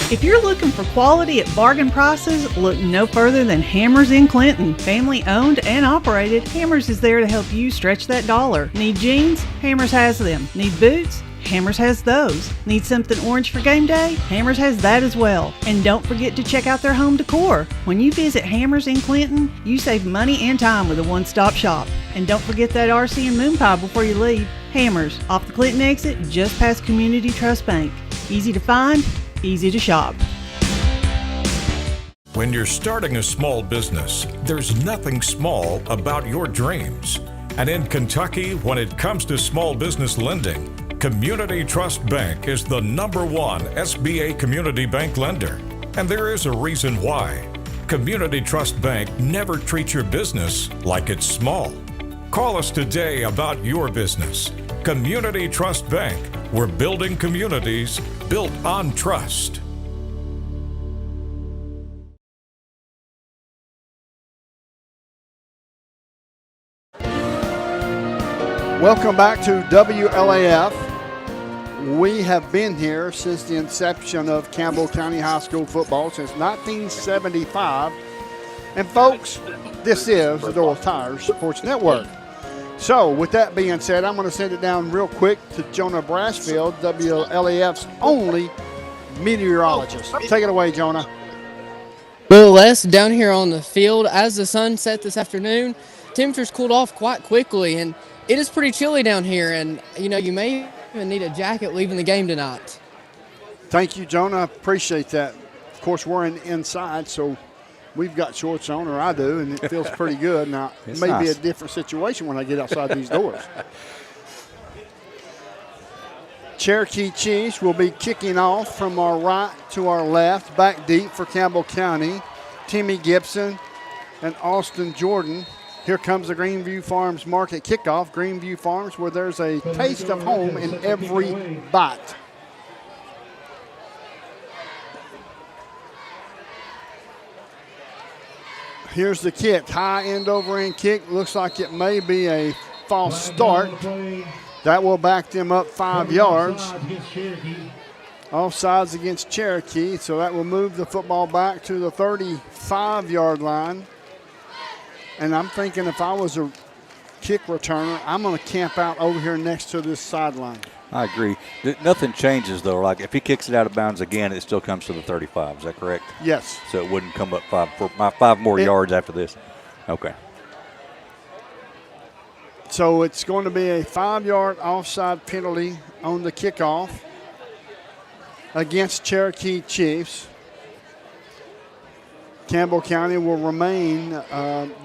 If you're looking for quality at bargain prices, look no further than Hammers in Clinton. Family owned and operated, Hammers is there to help you stretch that dollar. Need jeans? Hammers has them. Need boots? Hammers has those. Need something orange for game day? Hammers has that as well. And don't forget to check out their home decor. When you visit Hammers in Clinton, you save money and time with a one-stop shop. And don't forget that RC and moon pie before you leave. Hammers, off the Clinton exit, just past Community Trust Bank. Easy to find, easy to shop. When you're starting a small business, there's nothing small about your dreams. And in Kentucky, when it comes to small business lending, Community Trust Bank is the #1 SBA community bank lender. And there is a reason why. Community Trust Bank never treats your business like it's small. Call us today about your business. Community Trust Bank. We're building communities built on trust. Welcome back to WLAF. We have been here since the inception of Campbell County High School football, since 1975. And folks, this is the Doyle Tires Sports Network. So with that being said, I'm going to send it down real quick to Jonah Brasfield, WLAF's only meteorologist. Take it away, Jonah. Well, Les, down here on the field, as the sun set this afternoon, temperatures cooled off quite quickly, and it is pretty chilly down here, and you may even need a jacket leaving the game tonight. Thank you, Jonah. Appreciate that. Of course, we're inside, so we've got shorts on, or I do, and it feels pretty good. Now, it may be a different situation when I get outside these doors. Cherokee Chiefs will be kicking off from our right to our left, back deep for Campbell County. Timmy Gibson and Austin Jordan. Here comes the Greenview Farms Market kickoff. Greenview Farms, where there's a taste of home in every bite. Here's the kick, high end over end kick. Looks like it may be a false start. That will back them up 5 yards. Offsides against Cherokee, so that will move the football back to the 35-yard line. And I'm thinking if I was a kick returner, I'm going to camp out over here next to this sideline. I agree. Nothing changes, though. Like if he kicks it out of bounds again, it still comes to the 35. Is that correct? Yes. So it wouldn't come up five more yards after this. Okay. So it's going to be a 5-yard offside penalty on the kickoff against Cherokee Chiefs. Campbell County will remain,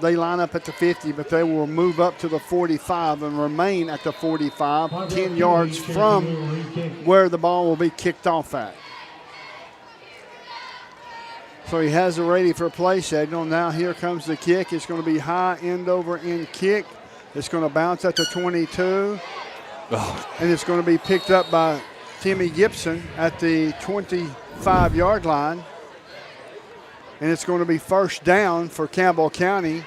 they line up at the 50, but they will move up to the 45 and remain at the 45, 10 yards from where the ball will be kicked off at. So he has it ready for play signal. Now here comes the kick. It's going to be high end over end kick. It's going to bounce at the 22. And it's going to be picked up by Timmy Gibson at the 25-yard line. And it's going to be first down for Campbell County.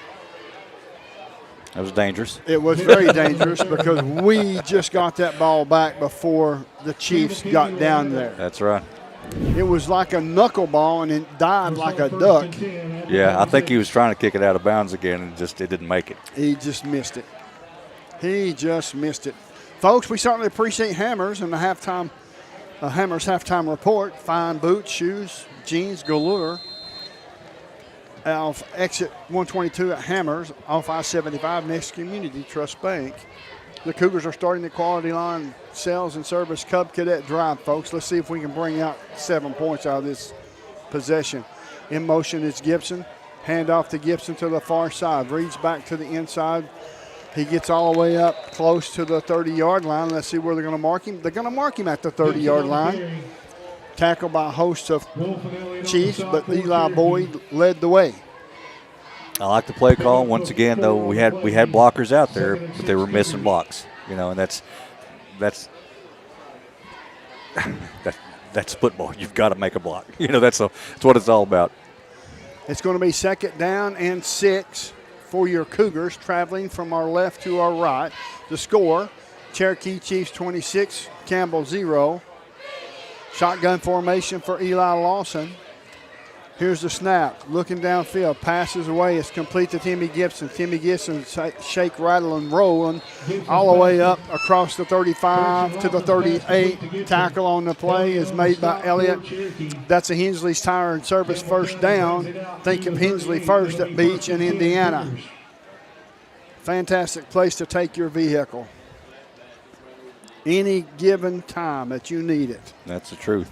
That was dangerous. It was very dangerous because we just got that ball back before the Chiefs got down there. That's right. It was like a knuckleball and it dived like a duck. Yeah, I think he was trying to kick it out of bounds again and it didn't make it. He just missed it. He just missed it. Folks, we certainly appreciate Hammers and the Hammers halftime report. Fine boots, shoes, jeans, galore. Off exit 122 at Hammers, off I-75 next Community Trust Bank. The Cougars are starting the Quality Line Sales and Service Cub Cadet Drive, folks. Let's see if we can bring out 7 points out of this possession. In motion is Gibson. Hand off to Gibson to the far side. Reads back to the inside. He gets all the way up close to the 30-yard line. Let's see where they're going to mark him. They're going to mark him at the 30-yard line. Tackled by a host of Chiefs, but Eli Boyd led the way. I like the play call. Once again, though, we had blockers out there, but they were missing blocks. And that's football. You've got to make a block. That's what it's all about. It's going to be 2nd down and 6 for your Cougars, traveling from our left to our right. The score: Cherokee Chiefs 26, Campbell 0. Shotgun formation for Eli Lawson. Here's the snap. Looking downfield. Passes away. It's complete to Timmy Gibson. Timmy Gibson shake, rattle, and roll all the way up across the 35 to the 38. Tackle on the play is made by Elliott. That's a Hensley's Tire and Service first down. Think of Hensley first at Beach in Indiana. Fantastic place to take your vehicle. Any given time that you need it. That's the truth.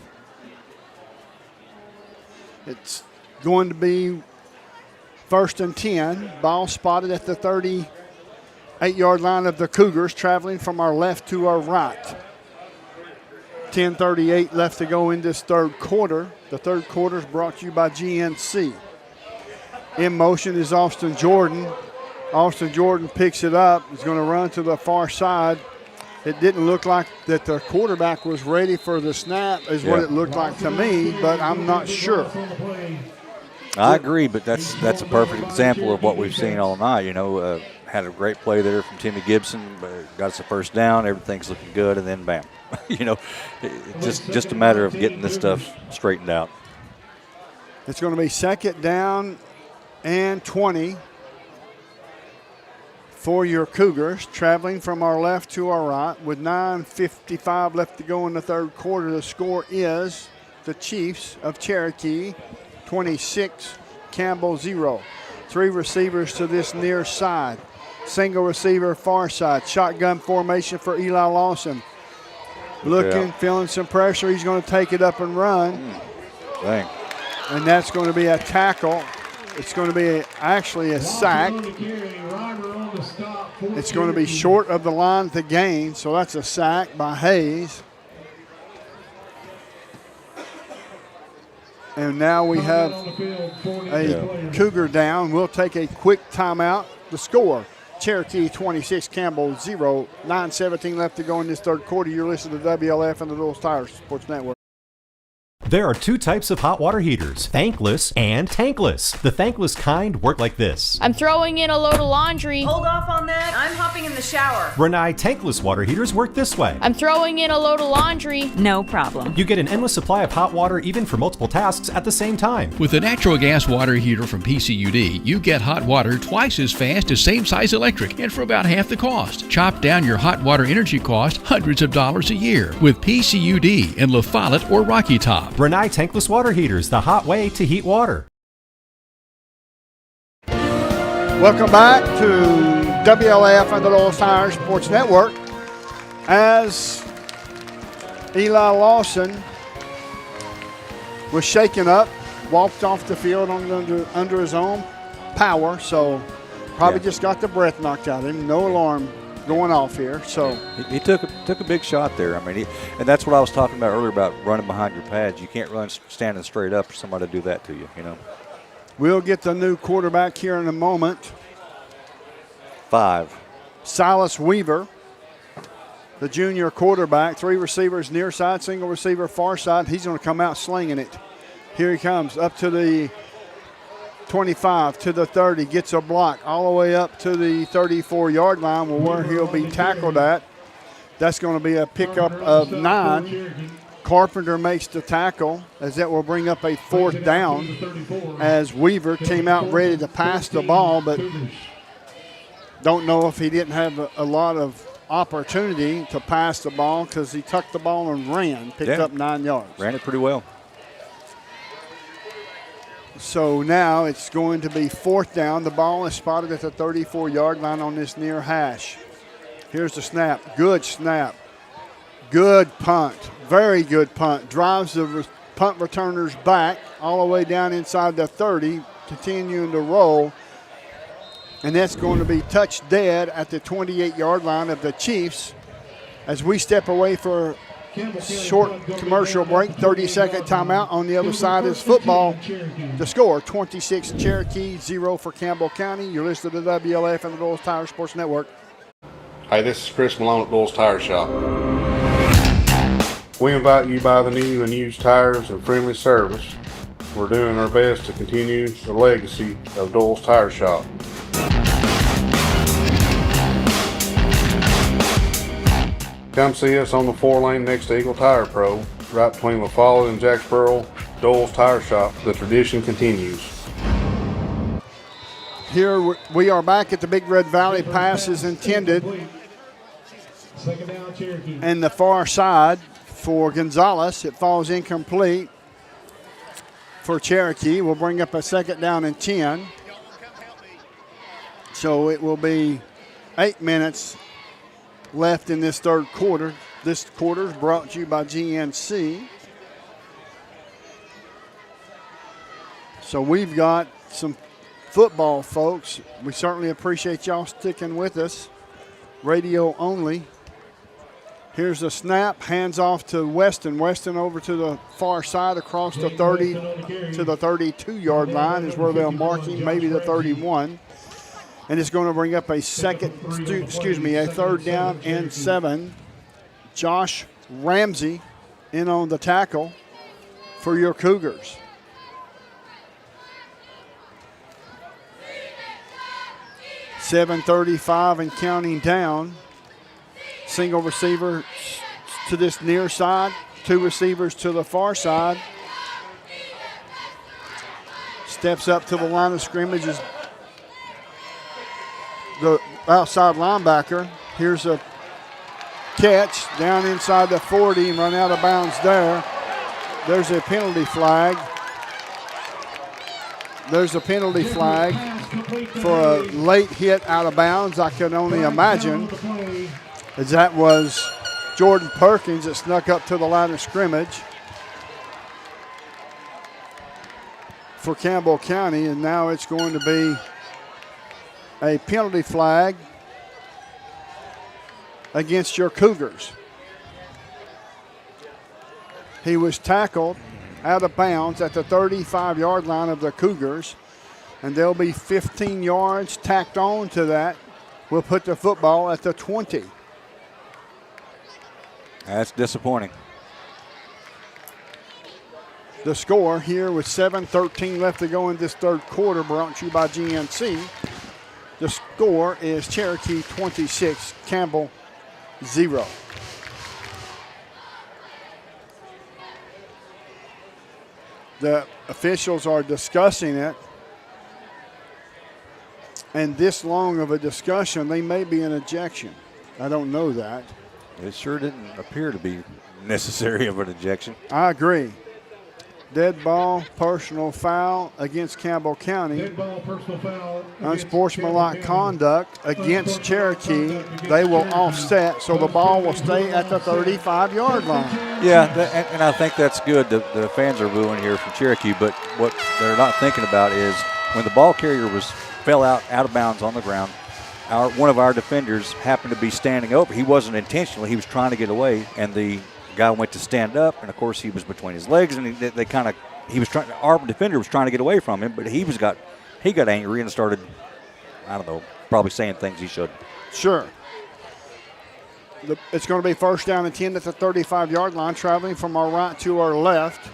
It's going to be 1st and 10. Ball spotted at the 38-yard line of the Cougars, traveling from our left to our right. 10:38 left to go in this third quarter. The third quarter is brought to you by GNC. In motion is Austin Jordan. Austin Jordan picks it up. He's going to run to the far side. It didn't look like that the quarterback was ready for the snap is what it looked like to me, but I'm not sure. I agree, but that's a perfect example of what we've seen all night. Had a great play there from Timmy Gibson, got us a first down, everything's looking good, and then bam. Just a matter of getting this stuff straightened out. It's going to be 2nd down and 20. For your Cougars, traveling from our left to our right with 9:55 left to go in the third quarter. The score is the Chiefs of Cherokee 26, Campbell 0. 3 receivers to this near side. Single receiver far side. Shotgun formation for Eli Lawson. Looking, feeling some pressure. He's going to take it up and run. Dang. And that's going to be a tackle. It's going to be actually a sack. It's going to be short of the line to gain, so that's a sack by Hayes. And now we have a Cougar down. We'll take a quick timeout. The score, Cherokee 26, Campbell 0. 9:17 left to go in this third quarter. You're listening to WLAF and the Little Tire Sports Network. There are 2 types of hot water heaters, thankless and tankless. The thankless kind work like this. I'm throwing in a load of laundry. Hold off on that. I'm hopping in the shower. Renai tankless water heaters work this way. I'm throwing in a load of laundry. No problem. You get an endless supply of hot water even for multiple tasks at the same time. With a natural gas water heater from PCUD, you get hot water twice as fast as same size electric and for about half the cost. Chop down your hot water energy cost hundreds of dollars a year with PCUD in La Follette or Rocky Top. Renai tankless water heaters, the hot way to heat water. Welcome back to WLAF and the Little Tire Sports Network. As Eli Lawson was shaken up, walked off the field under his own power, so probably just got the breath knocked out of him. No alarm going off here. So he took a big shot there. I mean, and that's what I was talking about earlier about running behind your pads. You can't run standing straight up for somebody to do that to you. We'll get the new quarterback here in a moment. 5. Silas Weaver, the junior quarterback. 3 receivers near side, single receiver far side. He's going to come out slinging it. Here he comes up to the 25 to the 30, gets a block all the way up to the 34-yard line where he'll be tackled at. That's going to be a pickup of 9. Carpenter makes the tackle as that will bring up a 4th down as Weaver came out ready to pass the ball, but don't know if he didn't have a lot of opportunity to pass the ball because he tucked the ball and ran, picked up 9 yards. Ran it pretty well. So now it's going to be 4th down. The ball is spotted at the 34-yard line on this near hash. Here's the snap. Good snap. Good punt. Very good punt. Drives the punt returners back all the way down inside the 30, continuing to roll. And that's going to be touched dead at the 28-yard line of the Chiefs as we step away for short commercial break, 30-second timeout. On the other side is football. The score, 26 Cherokee, 0 for Campbell County. You're listening to WLAF and the Doyle's Tire Sports Network. Hey, this is Chris Malone at Doyle's Tire Shop. We invite you to buy the new and used tires and friendly service. We're doing our best to continue the legacy of Doyle's Tire Shop. Come see us on the 4-lane next to Eagle Tire Pro right between La Follette and Jacksboro, Dole's Tire Shop. The tradition continues. Here we are back at the Big Red Valley. Pass is intended. Second down, Cherokee. And the far side for Gonzalez. It falls incomplete for Cherokee. We'll bring up a second down and 10. So it will be 8 minutes left in this third quarter. This quarter is brought to you by GNC. So we've got some football, folks. We certainly appreciate y'all sticking with us. Radio only. Here's a snap, hands off to Weston. Weston over to the far side across the 30 to the 32-yard line is where they'll mark him, maybe the 31. And it's going to bring up a third down and 7. Josh Ramsey in on the tackle for your Cougars. .735 and counting down. Single receiver to this near side. 2 receivers to the far side. Steps up to the line of scrimmage is the outside linebacker. Here's a catch down inside the 40 and run out of bounds there. There's a penalty flag. There's a penalty flag for a late hit out of bounds. I can only imagine, as that was Jordan Perkins that snuck up to the line of scrimmage for Campbell County, and now it's going to be a penalty flag against your Cougars. He was tackled out of bounds at the 35-yard line of the Cougars, and there'll be 15 yards tacked on to that. We'll put the football at the 20. That's disappointing. The score here with 7:13 left to go in this third quarter, brought to you by GNC. The score is Cherokee 26, Campbell 0. The officials are discussing it. And this long of a discussion, they may be an ejection. I don't know that. It sure didn't appear to be necessary of an ejection. I agree. Dead ball, personal foul against Campbell County. Dead ball, personal foul. Unsportsmanlike conduct against Cherokee. They will offset, so the ball will stay at the 35-yard line. Yeah, and I think that's good. The fans are booing here from Cherokee, but what they're not thinking about is when the ball carrier fell out of bounds on the ground, one of our defenders happened to be standing over. He wasn't intentional. He was trying to get away, and the guy went to stand up, and of course he was between his legs, and our defender was trying to get away from him, but he got angry and started, I don't know, probably saying things he shouldn't. Sure. It's going to be first down and 10 at the 35-yard line, traveling from our right to our left.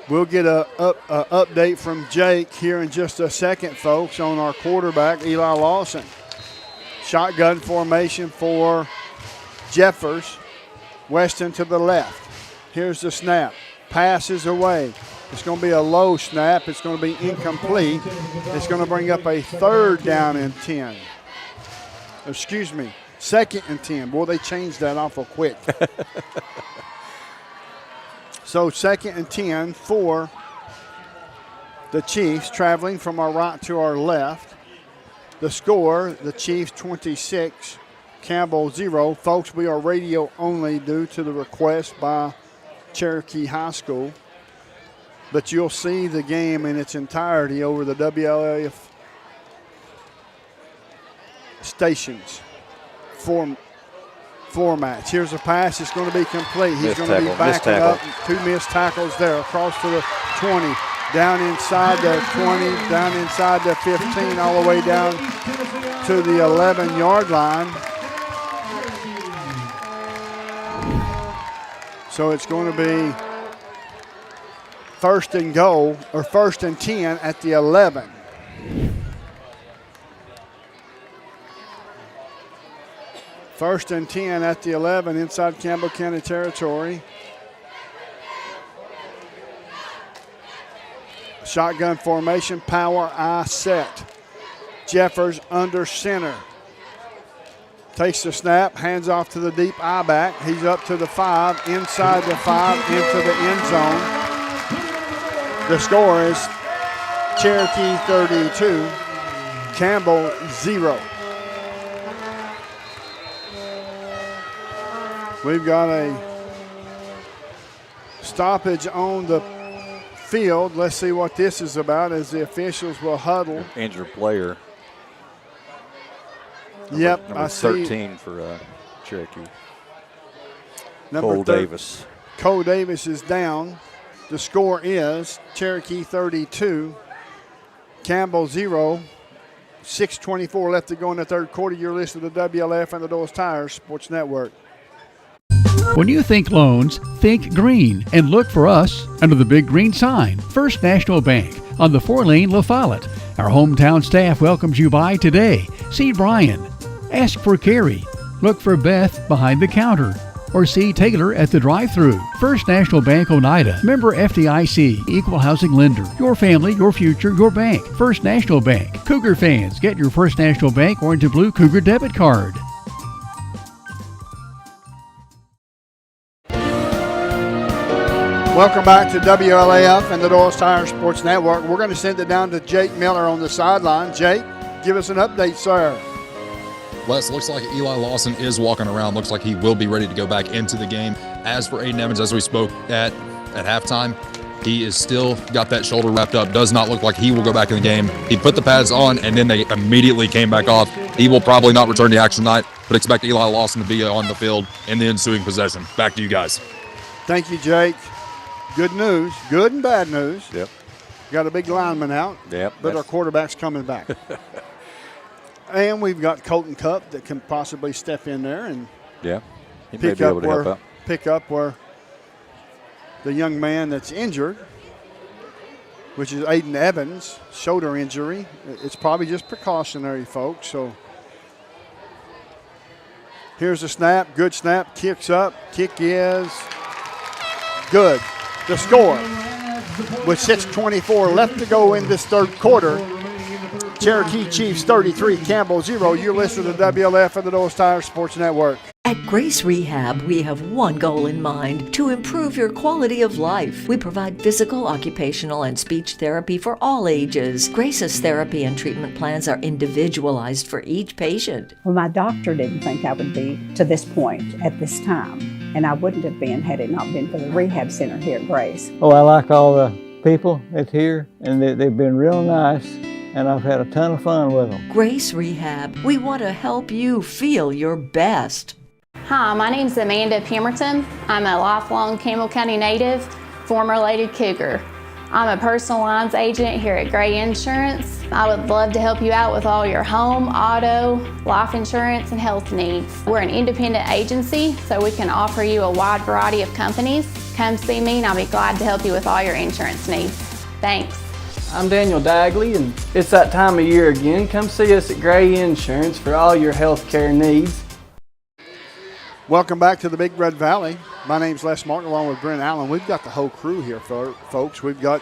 We'll get a update from Jake here in just a second, folks, on our quarterback, Eli Lawson. Shotgun formation for Jeffers. Weston to the left. Here's the snap. Pass is away. It's going to be a low snap. It's going to be incomplete. It's going to bring up a third down and 10. Excuse me, second and 10. Boy, they changed that awful quick. So second and 10 for the Chiefs, traveling from our right to our left. The score, the Chiefs 26, Campbell 0. Folks, we are radio only due to the request by Cherokee High School. But you'll see the game in its entirety over the WLAF stations formats. Here's a pass. It's going to be complete. He's going to be backing up. 2 missed tackles there across to the 20. Down inside the 20, down inside the 15, all the way down to the 11-yard line. So it's going to be first and goal, or first and 10 at the 11. First and 10 at the 11 inside Campbell County territory. Shotgun formation, power I set. Jeffers under center. Takes the snap, hands off to the deep I back. He's up to the 5, inside the 5, into the end zone. The score is Cherokee 32, Campbell 0. We've got a stoppage on the field. Let's see what this is about as the officials will huddle. Injured player. Yep, number I 13 see. for Cherokee. Number Cole Davis. Cole Davis is down. The score is Cherokee 32, Campbell 0. 6:24 left to go in the third quarter. You're listening to WLAF and the Doors Tires Sports Network. When you think loans, think green and look for us under the big green sign, First National Bank on the 4-lane La Follette. Our hometown staff welcomes you by today. See Brian. Ask for Carrie. Look for Beth behind the counter. Or see Taylor at the drive-thru. First National Bank Oneida. Member FDIC. Equal housing lender. Your family, your future, your bank. First National Bank. Cougar fans, get your First National Bank orange and blue Cougar debit card. Welcome back to WLAF and the Doors Tire Sports Network. We're going to send it down to Jake Miller on the sideline. Jake, give us an update, sir. Les, looks like Eli Lawson is walking around. Looks like he will be ready to go back into the game. As for Aiden Evans, as we spoke at halftime, he is still got that shoulder wrapped up. Does not look like he will go back in the game. He put the pads on, and then they immediately came back off. He will probably not return to action tonight, but expect Eli Lawson to be on the field in the ensuing possession. Back to you guys. Thank you, Jake. Good news, good and bad news. Yep. Got a big lineman out. Yep. But our quarterback's coming back. And we've got Colton Cup that can possibly step in there and he may be able to help out. Pick up where the young man that's injured, which is Aiden Evans, shoulder injury. It's probably just precautionary, folks. So here's a snap, good snap, kicks up. Kick is good. The score, with 6:24 left to go in this third quarter, Cherokee Chiefs 33, Campbell 0. You're listening to WLF and the Doors Tire Sports Network. At Grace Rehab, we have one goal in mind: to improve your quality of life. We provide physical, occupational, and speech therapy for all ages. Grace's therapy and treatment plans are individualized for each patient. Well, my doctor didn't think I would be to this point at this time, and I wouldn't have been had it not been for the rehab center here at Grace. Oh, I like all the people that's here, and they've been real nice, and I've had a ton of fun with them. Grace Rehab, we want to help you feel your best. Hi, my name's Amanda Pemberton. I'm a lifelong Campbell County native, former Lady Cougar. I'm a personal lines agent here at Gray Insurance. I would love to help you out with all your home, auto, life insurance, and health needs. We're an independent agency, so we can offer you a wide variety of companies. Come see me and I'll be glad to help you with all your insurance needs. Thanks. I'm Daniel Dagley, and it's that time of year again. Come see us at Gray Insurance for all your health care needs. Welcome back to the Big Red Valley. My name's Les Martin along with Brent Allen. We've got the whole crew here, folks. We've got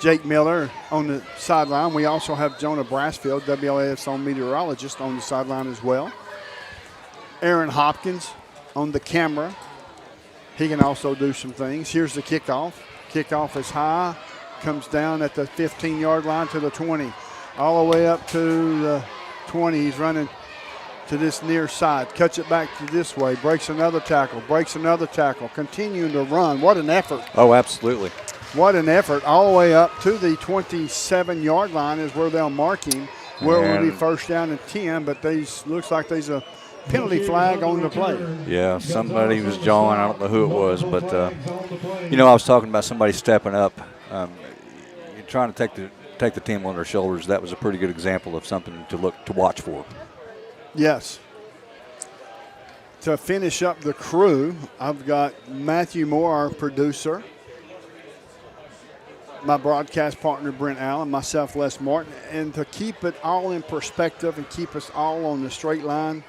Jake Miller on the sideline. We also have Jonah Brassfield, WLAF's own meteorologist, on the sideline as well. Aaron Hopkins on the camera. He can also do some things. Here's the kickoff. Kickoff is high, comes down at the 15-yard line to the 20, all the way up to the 20. He's running to this near side, cuts it back to this way, breaks another tackle, continuing to run. What an effort. Oh, absolutely. What an effort. All the way up to the 27-yard line is where they'll mark him, where it will be first down and 10, but looks like there's a penalty flag on the play. Yeah, somebody was jawing. I don't know who it was, but, I was talking about somebody stepping up. You're trying to take the team on their shoulders. That was a pretty good example of something to watch for. Yes. To finish up the crew, I've got Matthew Moore, our producer, my broadcast partner, Brent Allen, myself, Les Martin. And to keep it all in perspective and keep us all on the straight line,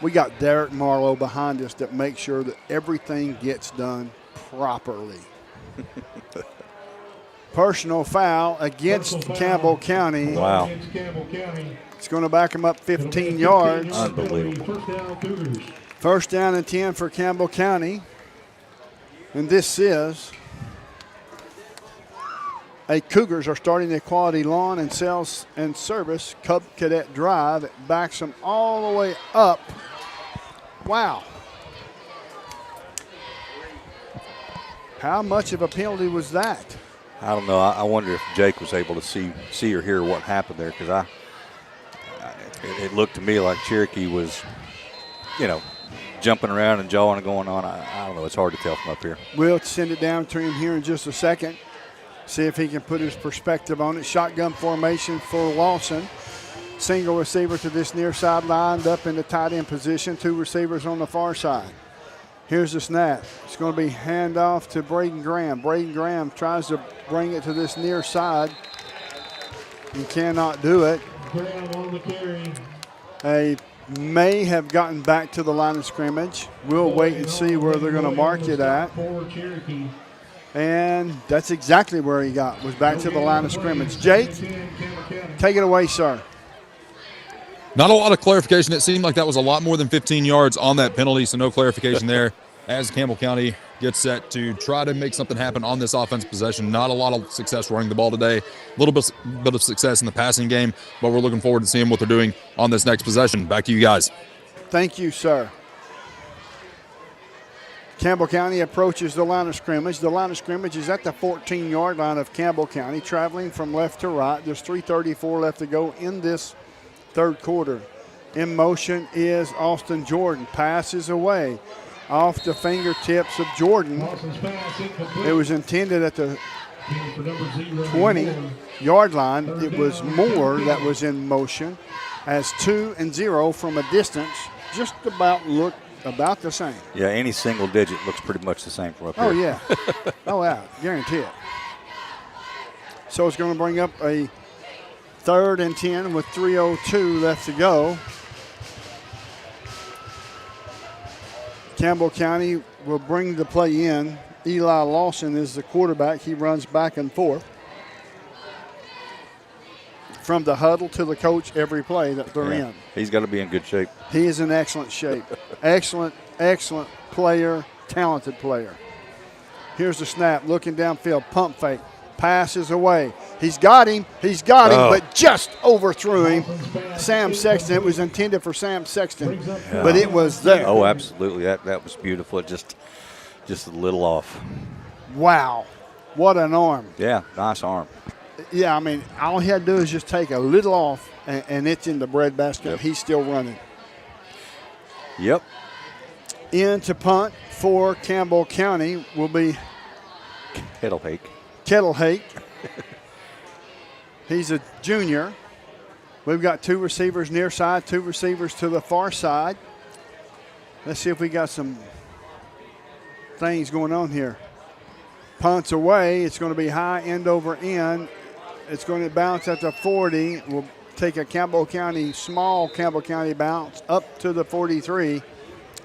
we got Derek Marlowe behind us that makes sure that everything gets done properly. Personal foul against Campbell County. Wow. It's going to back them up 15 yards. Unbelievable. First down and 10 for Campbell County. And this is a Cougars are starting a quality lawn and sales and service Cub Cadet drive. It backs them all the way up. Wow. How much of a penalty was that? I don't know. I wonder if Jake was able to see or hear what happened there, because it looked to me like Cherokee was, jumping around and jawing and going on. I don't know. It's hard to tell from up here. We'll send it down to him here in just a second. See if he can put his perspective on it. Shotgun formation for Lawson. Single receiver to this near side, lined up in the tight end position. Two receivers on the far side. Here's the snap. It's going to be handoff to Braden Graham. Braden Graham tries to bring it to this near side. He cannot do it. Graham on the carry. They may have gotten back to the line of scrimmage. We'll wait and see where they're going to mark it at. And that's exactly where he was back to the line of scrimmage. Jake, take it away, sir. Not a lot of clarification. It seemed like that was a lot more than 15 yards on that penalty, so no clarification there as Campbell County gets set to try to make something happen on this offensive possession. Not a lot of success running the ball today. A little bit of success in the passing game, but we're looking forward to seeing what they're doing on this next possession. Back to you guys. Thank you, sir. Campbell County approaches the line of scrimmage. The line of scrimmage is at the 14-yard line of Campbell County, traveling from left to right. There's 3:34 left to go in this third quarter. In motion is Austin Jordan. Passes away off the fingertips of Jordan. It was intended at the 20-yard line. It was Moore that was in motion, as 2-0 from a distance just looked about the same. Yeah, any single digit looks pretty much the same from up here. Oh, yeah. Oh, yeah, guarantee it. So it's going to bring up a 3rd and 10 with 3:02 left to go. Campbell County will bring the play in. Eli Lawson is the quarterback. He runs back and forth from the huddle to the coach every play that they're in. He's got to be in good shape. He is in excellent shape. Excellent player, talented player. Here's the snap, looking downfield, pump fake, passes away. He's got him, but just overthrew him. Sam Sexton, it was intended for Sam Sexton, but it was there. Oh, absolutely. That was beautiful. Just a little off. Wow, what an arm. Yeah, nice arm. Yeah, I mean, all he had to do is just take a little off, and it's in the breadbasket. Yep. He's still running. Yep. In to punt for Campbell County will be Kettlehake. He's a junior. We've got two receivers near side, two receivers to the far side. Let's see if we got some things going on here. Punts away. It's going to be high end over end. It's going to bounce at the 40. We'll take a small Campbell County bounce up to the 43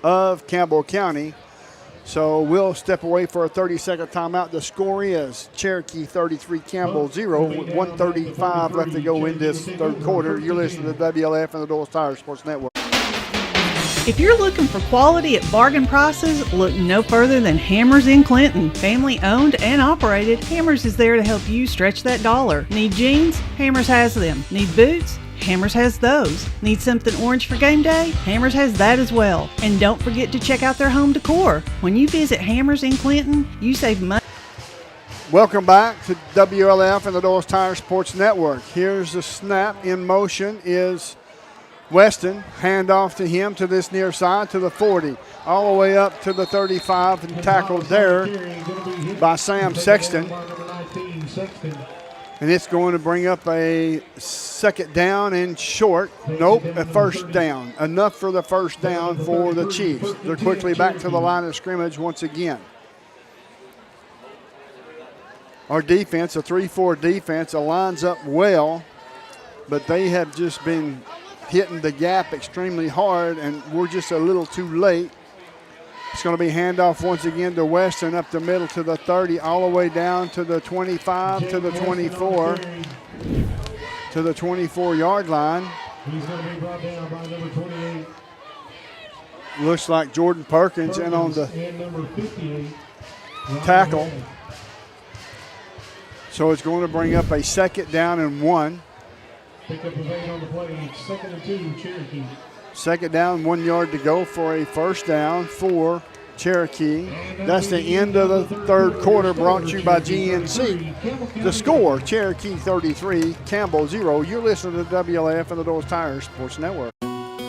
of Campbell County. So we'll step away for a 30-second timeout. The score is Cherokee 33, Campbell 0, with 1:35 left to go in this third quarter. You're listening to WLAF and the Doyle's Tire Sports Network. If you're looking for quality at bargain prices, look no further than Hammers in Clinton. Family owned and operated, Hammers is there to help you stretch that dollar. Need jeans? Hammers has them. Need boots? Hammers has those. Need something orange for game day? Hammers has that as well. And don't forget to check out their home decor. When you visit Hammers in Clinton, you save money. Welcome back to WLF and the Doyle's Tire Sports Network. Here's the snap. In motion is Weston. Handoff to him to this near side to the 40. All the way up to the 35 and tackled there by Sam Sexton. And it's going to bring up a second down and short. Nope, a first down. Enough for the first down for the Chiefs. They're quickly back to the line of scrimmage once again. Our defense, a 3-4 defense, lines up well, but they have just been hitting the gap extremely hard, and we're just a little too late It's going to be handoff once again to Weston up the middle to the 30, all the way down to the 25, to the 24, to the 24-yard line. He's going to be brought down by number 28. Looks like Jordan Perkins in on the and number 58. tackle. So it's going to bring up a second down and 1. Pick up the on the play. 2nd and 2, Cherokee. Second down, 1 yard to go for a first down for Cherokee. That's the end of the third quarter, brought to you by GNC. The score, Cherokee 33, Campbell 0. You're listening to WLAF and the Doors Tire Sports Network.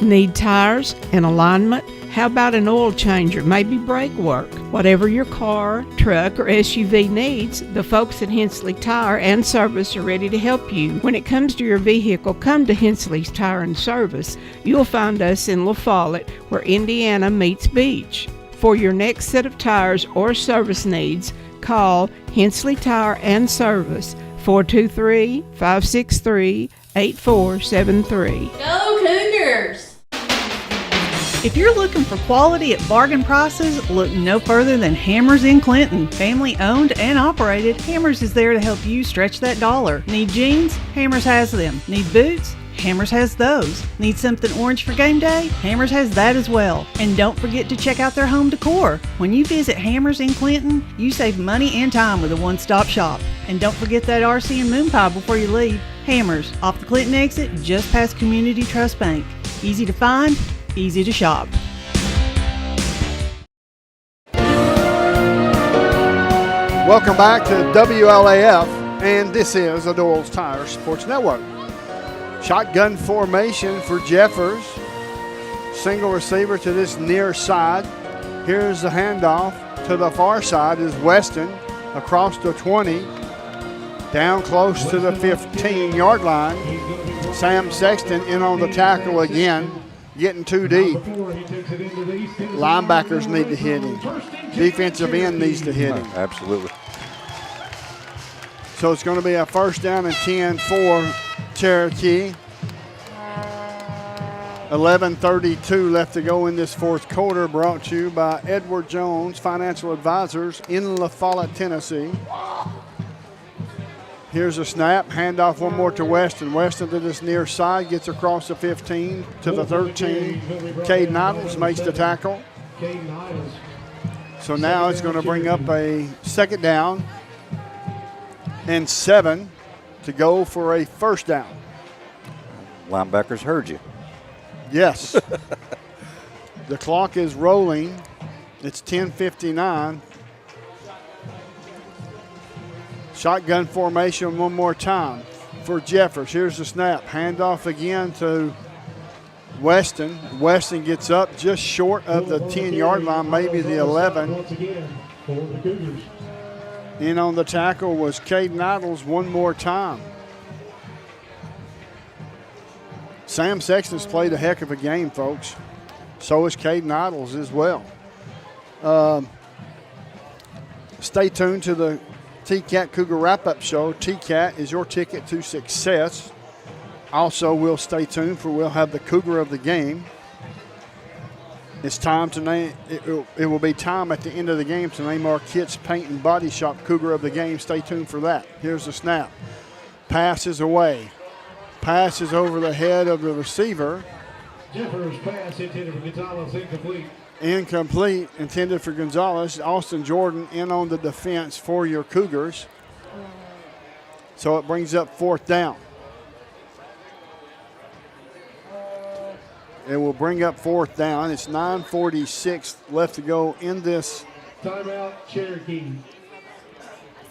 Need tires and alignment? How about an oil changer, maybe brake work? Whatever your car, truck, or SUV needs, the folks at Hensley Tire and Service are ready to help you. When it comes to your vehicle, come to Hensley's Tire and Service. You'll find us in La Follette, where Indiana meets Beach. For your next set of tires or service needs, call Hensley Tire and Service, 423-563-8473. Go Cougars! If you're looking for quality at bargain prices, look no further than Hammers in Clinton. Family owned and operated, Hammers is there to help you stretch that dollar. Need jeans? Hammers has them. Need boots? Hammers has those. Need something orange for game day? Hammers has that as well. And don't forget to check out their home decor. When you visit Hammers in Clinton, you save money and time with a one-stop shop. And don't forget that RC and moon pie before you leave. Hammers, off the Clinton exit, just past Community Trust Bank. Easy to find, easy to shop. Welcome back to WLAF, and this is the Doyle's Tire Sports Network. Shotgun formation for Jeffers. Single receiver to this near side. Here's the handoff. To the far side is Weston across the 20. Down close to the 15-yard line. Sam Sexton in on the tackle again. Getting too deep. Linebackers need to hit him. Defensive end needs to hit him. Absolutely. So it's going to be a first down and 10 for Cherokee. 11:32 left to go in this fourth quarter, brought to you by Edward Jones Financial Advisors in La Follette, Tennessee. Here's a snap, handoff one more to Weston. Weston to this near side, gets across the 15 to the 13. Cade Nichols makes the tackle. So now it's going to bring up a second down and 7 to go for a first down. Linebackers heard you. Yes. The clock is rolling. It's 10:59. Shotgun formation one more time for Jeffers. Here's the snap. Handoff again to Weston. Weston gets up just short of the 10-yard line, maybe the 11. In on the tackle was Cade Nichols one more time. Sam Sexton's played a heck of a game, folks. So is Cade Nichols as well. Stay tuned to the TCAT Cougar Wrap-Up Show. TCAT is your ticket to success. Also, we'll stay tuned for we'll have the Cougar of the game. It's time to name. It will be time at the end of the game to name our Kits Paint and Body Shop Cougar of the game. Stay tuned for that. Here's the snap. Pass is away. Pass is over the head of the receiver. Jeffers pass intended for Gonzalez, incomplete. Incomplete, intended for Gonzalez. Austin Jordan in on the defense for your Cougars. So it brings up fourth down. It will bring up fourth down. It's 9:46 left to go in this timeout, Cherokee.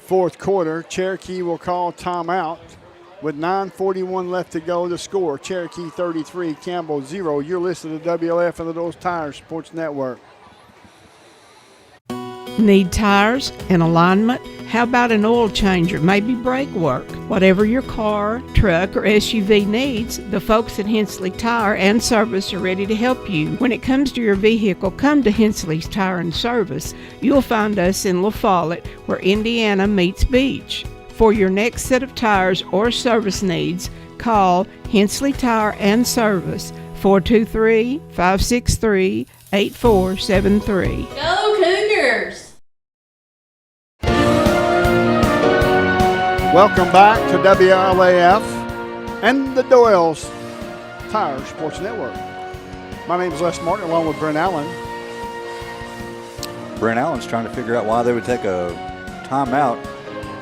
Fourth quarter. Cherokee will call timeout with 9:41 left to go. The score, Cherokee 33, Campbell 0. You're listening to WLF and the Doors Tire Sports Network. Need tires and alignment? How about an oil changer, maybe brake work? Whatever your car, truck, or SUV needs, the folks at Hensley Tire and Service are ready to help you. When it comes to your vehicle, come to Hensley's Tire and Service. You'll find us in La Follette, where Indiana meets Beach. For your next set of tires or service needs, call Hensley Tire and Service, 423-563-8473. 8473. Go Cougars! Welcome back to WLAF and the Doyle's Tire Sports Network. My name is Les Martin, along with Brent Allen. Brent Allen's trying to figure out why they would take a timeout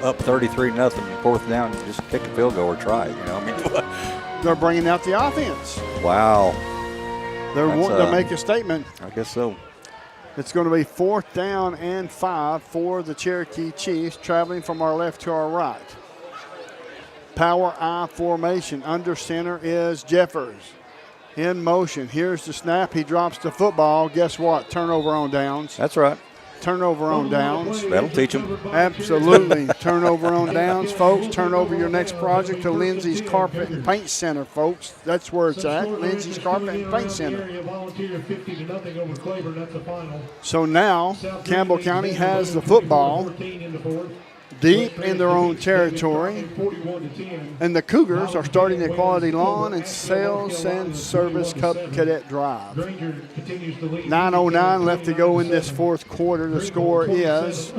up 33-0, fourth down, just kick a field goal or try it. They're bringing out the offense. Wow. They're wanting to make a statement. I guess so. It's going to be 4th down and 5 for the Cherokee Chiefs, traveling from our left to our right. Power I formation. Under center is Jeffers. In motion. Here's the snap. He drops the football. Guess what? Turnover on downs. That's right. Turnover on downs. That'll teach them. Absolutely. Turnover on downs, folks. Turn over your next project to Lindsay's Carpet and Paint Center, folks. That's where it's at. Lindsay's Carpet and Paint Center. So now Campbell County has the football deep in their own territory, and the Cougars are starting the Quality Lawn and Sales and Service Cup Cadet Drive. 9:09 left to go in this fourth quarter. The score is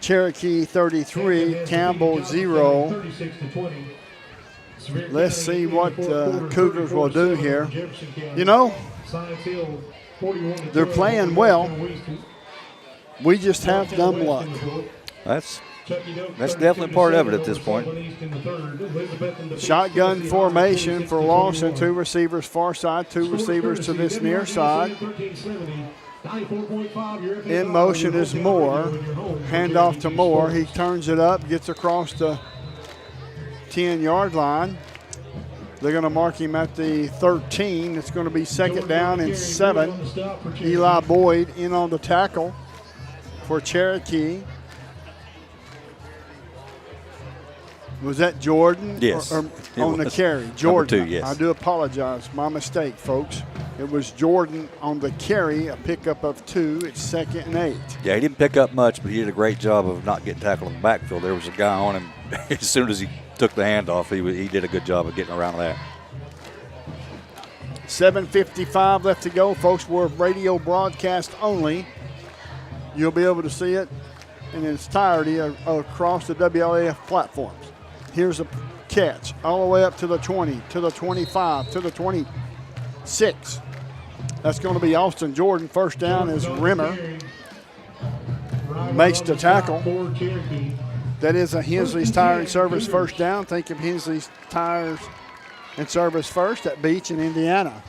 Cherokee 33, Campbell 0. Let's see what the Cougars will do here. You know, they're playing well. We just have dumb luck. That's definitely part of it at this point. Shotgun formation for Lawson. 2 receivers far side, 2 receivers to this near side. In motion is Moore. Handoff to Moore. He turns it up, gets across the 10-yard line. They're going to mark him at the 13. It's going to be 2nd down and 7. Eli Boyd in on the tackle for Cherokee. Was that Jordan? Yes. Or on the carry? Jordan. Number 2, yes. I do apologize. My mistake, folks. It was Jordan on the carry, a pickup of 2. It's 2nd and 8. Yeah, he didn't pick up much, but he did a great job of not getting tackled in the backfield. There was a guy on him. As soon as he took the handoff, he did a good job of getting around that. 7:55 left to go, folks. We're radio broadcast only. You'll be able to see it in its entirety across the WLAF platforms. Here's a catch all the way up to the 20, to the 25, to the 26. That's going to be Austin Jordan. First down is Rimmer. Makes the tackle. That is a Hensley's Tire and Service first down. Think of Hensley's Tires and Service first at Beach in Indiana.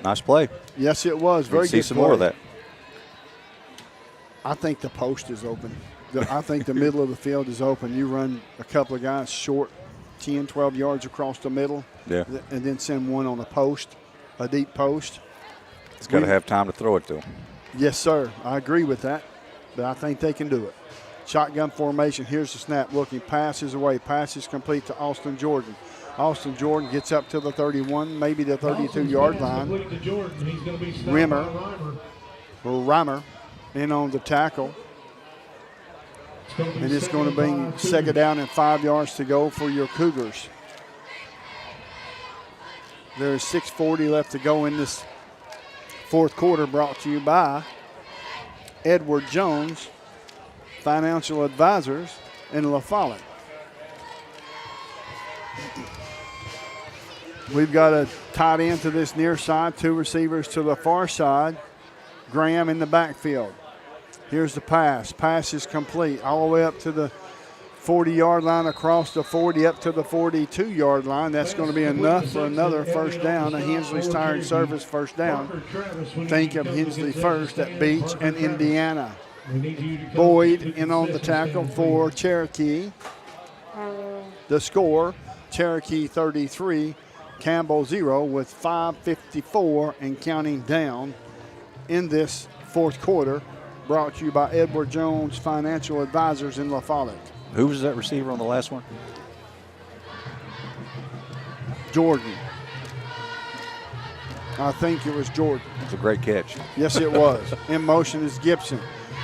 Nice play. Yes, it was. Very good see some more of that. I think the post is open. I think the middle of the field is open. You run a couple of guys short, 10, 12 yards across the middle, yeah, and then send one on a post, a deep post. It's got to have time to throw it to him. Yes, sir. I agree with that, but I think they can do it. Shotgun formation. Here's the snap. Looking. Passes away. Passes complete to Austin Jordan. Austin Jordan gets up to the 31, maybe the 32-yard line. Reimer in on the tackle. And it's going to be 2nd down and 5 yards to go for your Cougars. There's 6:40 left to go in this fourth quarter, brought to you by Edward Jones, Financial Advisors in La Follette. We've got a tight end to this near side, 2 receivers to the far side. Graham in the backfield. Here's the pass. Pass is complete all the way up to the 40-yard line, across the 40, up to the 42-yard line. That's going to be enough for another first down, a Hensley's Tire and Service first down. Think of Hensley first at Beach and Indiana. Boyd in on the tackle for Cherokee. The score, Cherokee 33, Campbell 0, with 5:54 and counting down in this fourth quarter. Brought to you by Edward Jones Financial Advisors in La Follette. Who was that receiver on the last one? Jordan. I think it was Jordan. It's a great catch. Yes, it was. In motion is Gibson.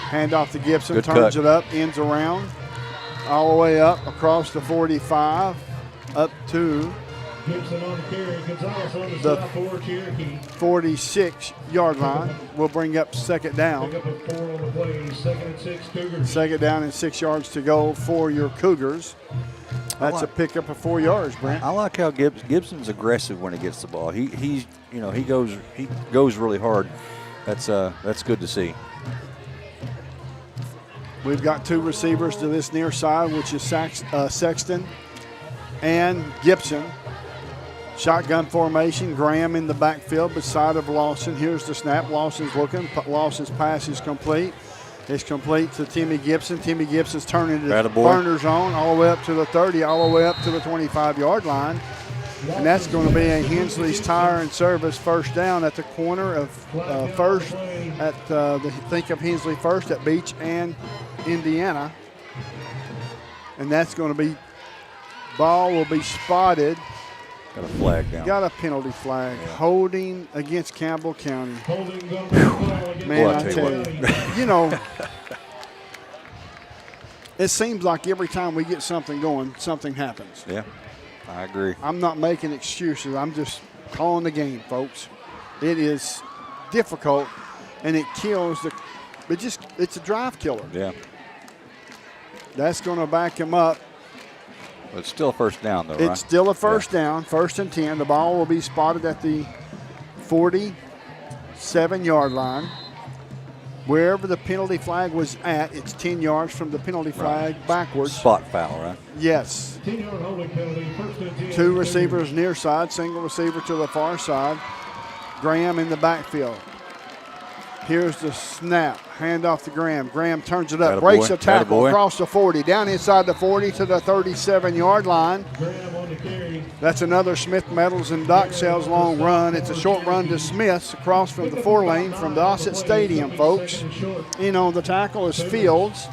Hand off to Gibson, Good turns cut. it up, ends around, all the way up across the 45, up to Gibson on the carry. Gonzalez on the the stop for Cherokee. 46-yard line. We'll bring up second down. Pick up a 4 on the play. 2nd and 6 Cougars. Second down and 6 yards to go for your Cougars. That's a pickup of 4 yards, Brent. I like how Gibson's aggressive when he gets the ball. He goes really hard. That's good to see. We've got 2 receivers to this near side, which is Sexton and Gibson. Shotgun formation. Graham in the backfield beside of Lawson. Here's the snap. Lawson's looking. Lawson's pass is complete. It's complete to Timmy Gibson. Timmy Gibson's turning the burner zone all the way up to the 30, all the way up to the 25-yard line. And that's going to be a Hensley's Tire and Service first down at the corner of First at think of Hensley First at Beach and Indiana. And that's going to be, ball will be spotted. Got a flag down. Got a penalty flag. Yeah. Holding against Campbell County. Man, I tell you, it seems like every time we get something going, something happens. Yeah, I agree. I'm not making excuses. I'm just calling the game, folks. It is difficult, and it kills it's a drive killer. Yeah. That's going to back him up. But it's still a first down, though, right? It's still a first down, 1st and 10. The ball will be spotted at the 47-yard line. Wherever the penalty flag was at, it's 10 yards from the penalty flag backwards. Spot foul, right? Yes. 10-yard holding penalty, 1st and 10. 2 receivers near side, single receiver to the far side. Graham in the backfield. Here's the snap. Hand off to Graham. Graham turns it up. Breaks a tackle across the 40. Down inside the 40 to the 37-yard line. That's another Smith Metals and Dock Sales long run. It's a short run to Smith's across from the 4-lane from Dossett Stadium, folks. The tackle is Fields.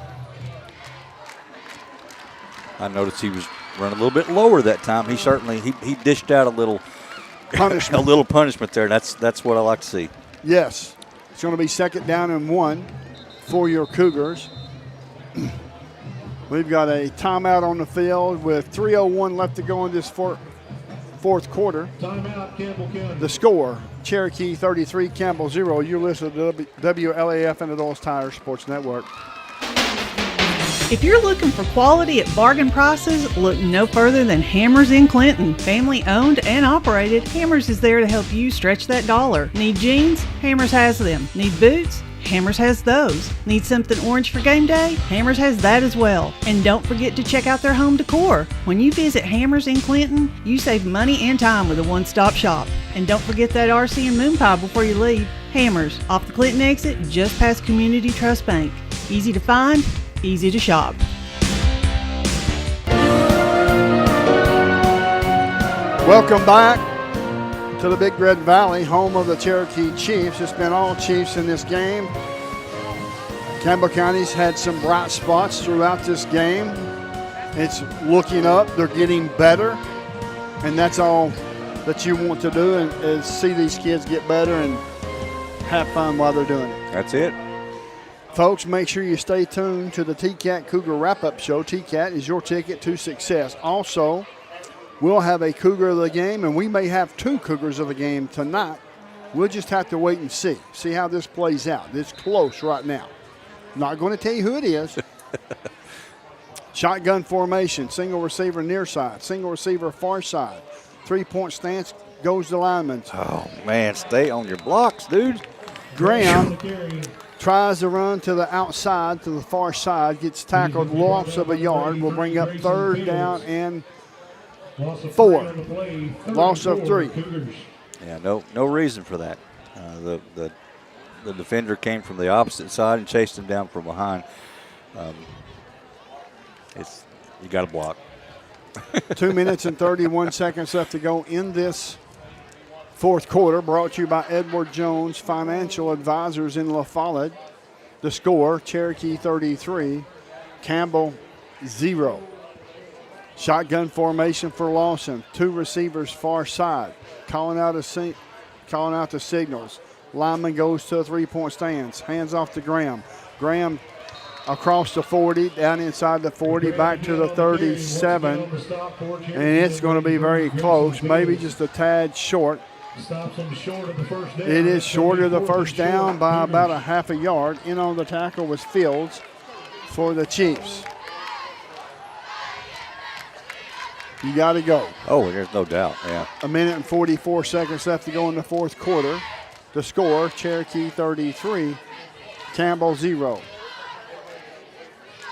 I noticed he was running a little bit lower that time. He certainly he dished out a little punishment. A little punishment there. That's what I like to see. Yes. It's going to be 2nd down and 1 for your Cougars. We've got a timeout on the field with 3:01 left to go in this fourth quarter. Timeout, Campbell County. The score, Cherokee 33, Campbell 0. You're listening to WLAF and the Dulles Tire Sports Network. If you're looking for quality at bargain prices, look no further than Hammers in Clinton. Family owned and operated, Hammers is there to help you stretch that dollar. Need jeans? Hammers has them. Need boots? Hammers has those. Need something orange for game day? Hammers has that as well. And don't forget to check out their home decor. When you visit Hammers in Clinton, you save money and time with a one-stop shop. And don't forget that RC and moon pie before you leave. Hammers, off the Clinton exit, just past Community Trust Bank. Easy to find, easy to shop. Welcome back to the Big Red Valley, home of the Cherokee Chiefs. It's been all Chiefs in this game. Campbell County's had some bright spots throughout this game. It's looking up. They're getting better. And that's all that you want to do, is see these kids get better and have fun while they're doing it. That's it. Folks, make sure you stay tuned to the TCAT Cougar Wrap-Up Show. TCAT is your ticket to success. Also, we'll have a Cougar of the game, and we may have 2 Cougars of the game tonight. We'll just have to wait and see how this plays out. It's close right now. Not going to tell you who it is. Shotgun formation, single receiver near side, single receiver far side. 3-point stance goes to lineman. Oh, man, stay on your blocks, dude. Graham tries to run to the outside, to the far side, gets tackled, loss of a yard. Will bring up 3rd down and 4. Loss of 3. Yeah, no reason for that. The defender came from the opposite side and chased him down from behind. You got to block. 2 minutes and 31 seconds left to go in this fourth quarter. Brought to you by Edward Jones Financial Advisors in La Follette. The score, Cherokee 33, Campbell 0. Shotgun formation for Lawson. 2 receivers far side. Calling out the signals. Lineman goes to a 3-point stance. Hands off to Graham. Graham across the 40, down inside the 40, back to the 37. And it's going to be very close, maybe just a tad short. It is short of the first down by about a half a yard. In on the tackle was Fields for the Chiefs. You got to go. Oh, there's no doubt, yeah. A minute and 44 seconds left to go in the fourth quarter. The score, Cherokee 33, Campbell 0.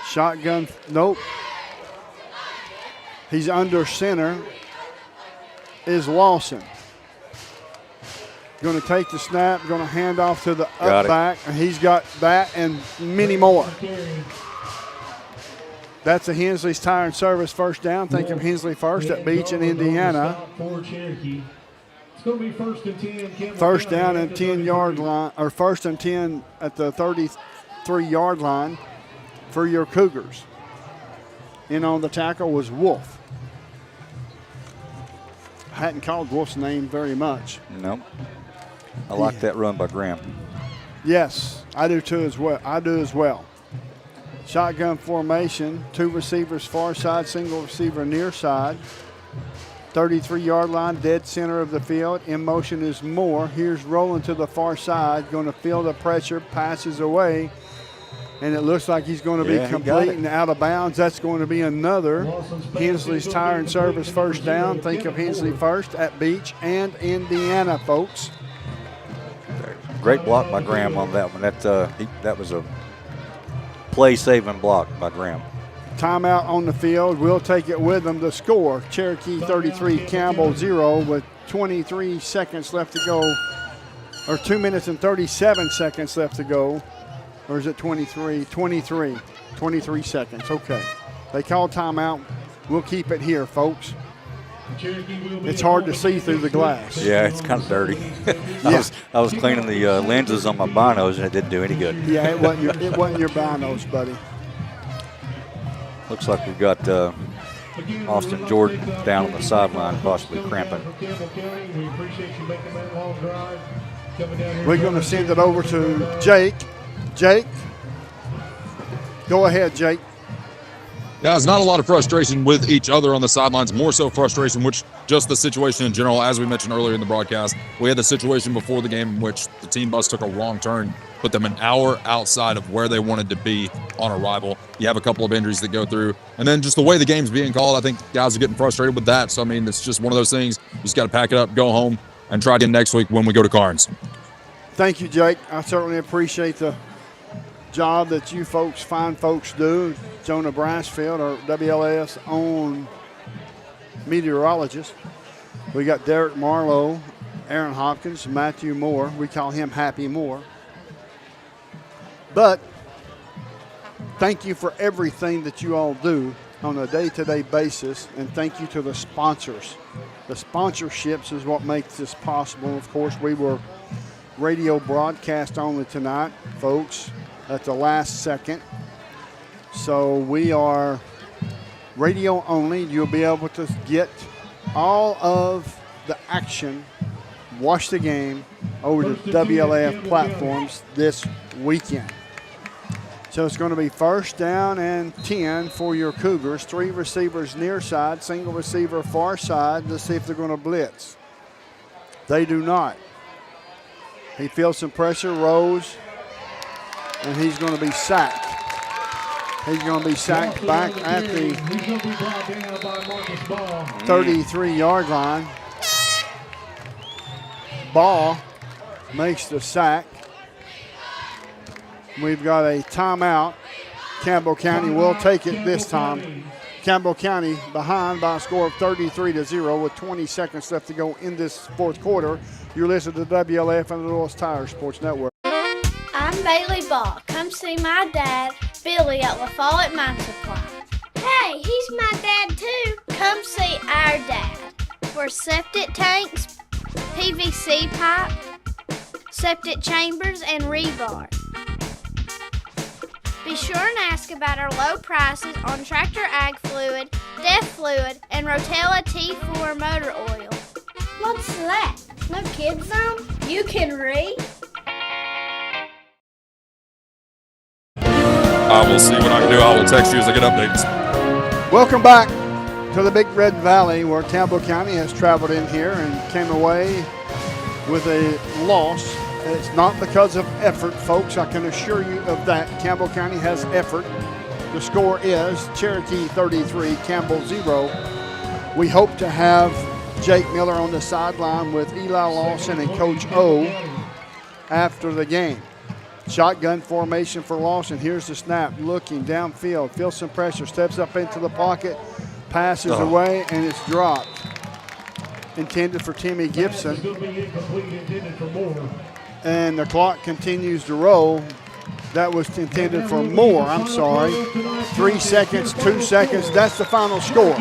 Shotgun, nope. He's under center is Lawson. Going to take the snap, going to hand off to the up back, and he's got that and many more. That's a Hensley's Tire and Service first down. Think of Hensley first at Beach in Indiana. First down and 10-yard line, or first and 10 at the 33-yard line for your Cougars. In on the tackle was Wolf. I hadn't called Wolf's name very much. Nope. I like that run by Graham. Yes, I do too as well. I do as well. Shotgun formation, 2 receivers far side, single receiver near side. 33-yard line, dead center of the field. In motion is Moore. Here's rolling to the far side, going to feel the pressure, passes away, and it looks like he's going to be complete and out of bounds. That's going to be another Hensley's Tire and Service first down. Think of Hensley first at Beach and Indiana, folks. Great block by Graham on that one. That was a play-saving block by Graham. Timeout on the field. We'll take it with them. The score, Cherokee 33, Campbell 0 with 23 seconds left to go, or 2 minutes and 37 seconds left to go. Or is it 23? 23 seconds. Okay. They call timeout. We'll keep it here, folks. It's hard to see through the glass. Yeah, it's kind of dirty. I was cleaning the lenses on my binos, and it didn't do any good. Yeah, it wasn't your binos, buddy. Looks like we've got Austin Jordan down on the sideline, possibly cramping. We're going to send it over to Jake. Jake, go ahead, Jake. Yeah, there's not a lot of frustration with each other on the sidelines, more so frustration with just the situation in general. As we mentioned earlier in the broadcast, we had the situation before the game in which the team bus took a wrong turn, put them an hour outside of where they wanted to be on arrival. You have a couple of injuries that go through, and then just the way the game's being called, I think guys are getting frustrated with that. So, I mean, it's just one of those things. You just got to pack it up, go home, and try again next week when we go to Carnes. Thank you, Jake. I certainly appreciate the job that you folks, fine folks, do. Jonah Brassfield, our WLAF's own meteorologist. We got Derek Marlowe, Aaron Hopkins, Matthew Moore. We call him Happy Moore. But thank you for everything that you all do on a day-to-day basis, and thank you to the sponsors. The sponsorships is what makes this possible. Of course, we were radio broadcast only tonight, folks, at the last second. So we are radio only. You'll be able to get all of the action, watch the game over the WLAF platforms this weekend. So it's going to be first down and 10 for your Cougars. 3 receivers near side, single receiver far side. Let's see if they're going to blitz. They do not. He feels some pressure, Rose, and he's going to be sacked. He's going to be sacked back at the 33-yard line. Ball makes the sack. We've got a timeout. Campbell County will take it this time. Campbell County behind by a score of 33-0 with 20 seconds left to go in this fourth quarter. You're listening to WLAF and the North Tire Sports Network. I'm Bailey Ball. Come see my dad, Billy, at La Follette Mine Supply. Hey, he's my dad too. Come see our dad for septic tanks, PVC pipe, septic chambers, and rebar. Be sure and ask about our low prices on Tractor Ag Fluid, Def Fluid, and Rotella T4 motor oil. What's that? No kids zone? You can read? I will see what I can do. I will text you as I get updates. Welcome back to the Big Red Valley, where Campbell County has traveled in here and came away with a loss. And it's not because of effort, folks. I can assure you of that. Campbell County has effort. The score is Cherokee 33, Campbell 0. We hope to have Jake Miller on the sideline with Eli Lawson and Coach O after the game. Shotgun formation for Lawson. Here's the snap, looking downfield, feels some pressure, steps up into the pocket, passes away, and it's dropped. Intended for Timmy Gibson. And the clock continues to roll. That was intended for Moore, I'm sorry. 3 seconds, 2 seconds, that's the final score.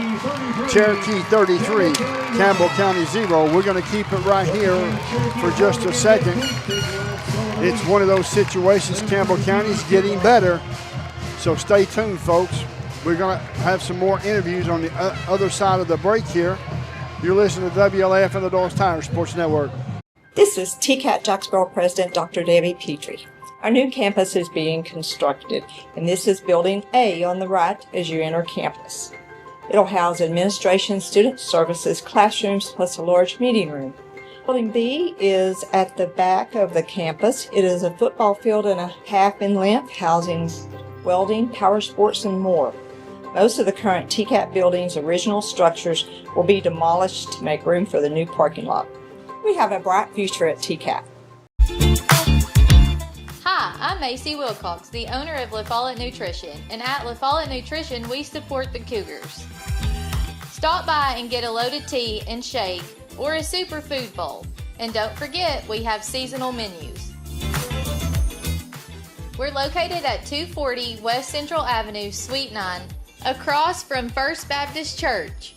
Cherokee 33, Campbell County 0. We're going to keep it right here for just a second. It's one of those situations. Campbell County's getting better, so stay tuned, folks. We're going to have some more interviews on the other side of the break here. You're listening to WLAF and the Dawes Tire Sports Network. This is TCAT Jacksboro President Dr. Debbie Petrie. Our new campus is being constructed, and this is Building A on the right as you enter campus. It'll house administration, student services, classrooms, plus a large meeting room. Building B is at the back of the campus. It is a football field and a half in length, housing welding, power sports, and more. Most of the current TCAT building's original structures will be demolished to make room for the new parking lot. We have a bright future at TCAT. Hi, I'm Macy Wilcox, the owner of La Follette Nutrition, and at La Follette Nutrition, we support the Cougars. Stop by and get a loaded tea and shake or a superfood bowl. And don't forget, we have seasonal menus. We're located at 240 West Central Avenue, Suite 9, across from First Baptist Church.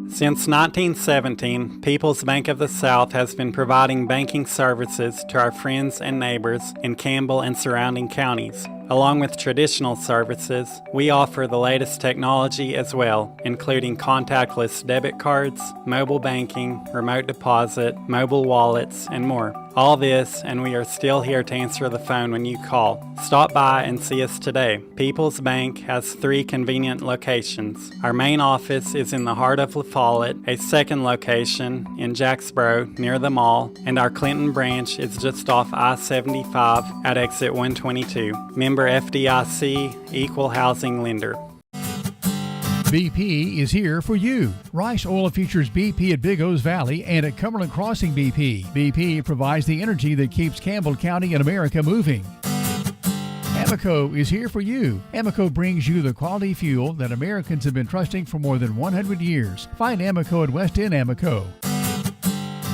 Since 1917, People's Bank of the South has been providing banking services to our friends and neighbors in Campbell and surrounding counties. Along with traditional services, we offer the latest technology as well, including contactless debit cards, mobile banking, remote deposit, mobile wallets, and more. All this, and we are still here to answer the phone when you call. Stop by and see us today. People's Bank has 3 convenient locations. Our main office is in the heart of La Follette, a second location in Jacksboro near the mall, and our Clinton branch is just off I-75 at exit 122. Member FDIC, Equal Housing Lender. BP is here for you. Rice Oil features BP at Big O's Valley and at Cumberland Crossing BP. BP provides the energy that keeps Campbell County and America moving. Amoco is here for you. Amoco brings you the quality fuel that Americans have been trusting for more than 100 years. Find Amoco at West End Amoco.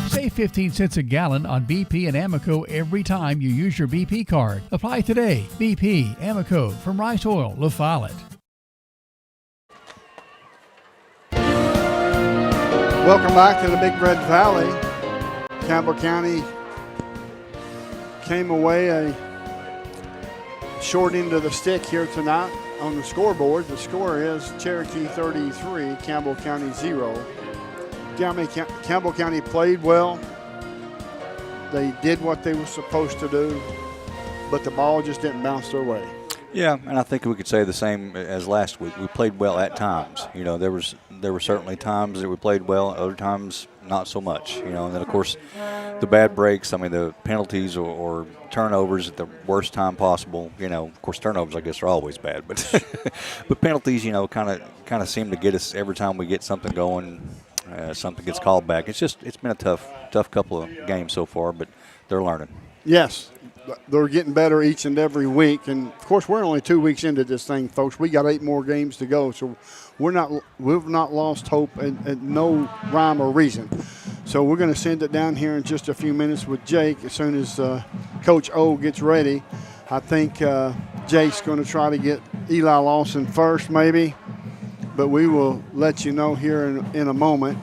Save 15 cents a gallon on BP and Amoco every time you use your BP card. Apply today. BP, Amoco, from Rice Oil, La Follette. Welcome back to the Big Red Valley. Campbell County came away a short end of the stick here tonight on the scoreboard. The score is Cherokee 33, Campbell County 0. Campbell County played well. They did what they were supposed to do, but the ball just didn't bounce their way. Yeah, and I think we could say the same as last week. We played well at times. You know, there were certainly times that we played well, other times not so much. You know, and then of course the bad breaks. I mean, the penalties or turnovers at the worst time possible. You know, of course turnovers I guess are always bad, but but penalties, you know, kind of seem to get us every time we get something going. Something gets called back. It's been a tough couple of games so far, but they're learning. Yes. They're getting better each and every week, and of course we're only 2 weeks into this thing, folks. We got 8 more games to go, so we've not lost hope and no rhyme or reason. So we're going to send it down here in just a few minutes with Jake as soon as Coach O gets ready. I think Jake's going to try to get Eli Lawson first, maybe, but we will let you know here in a moment.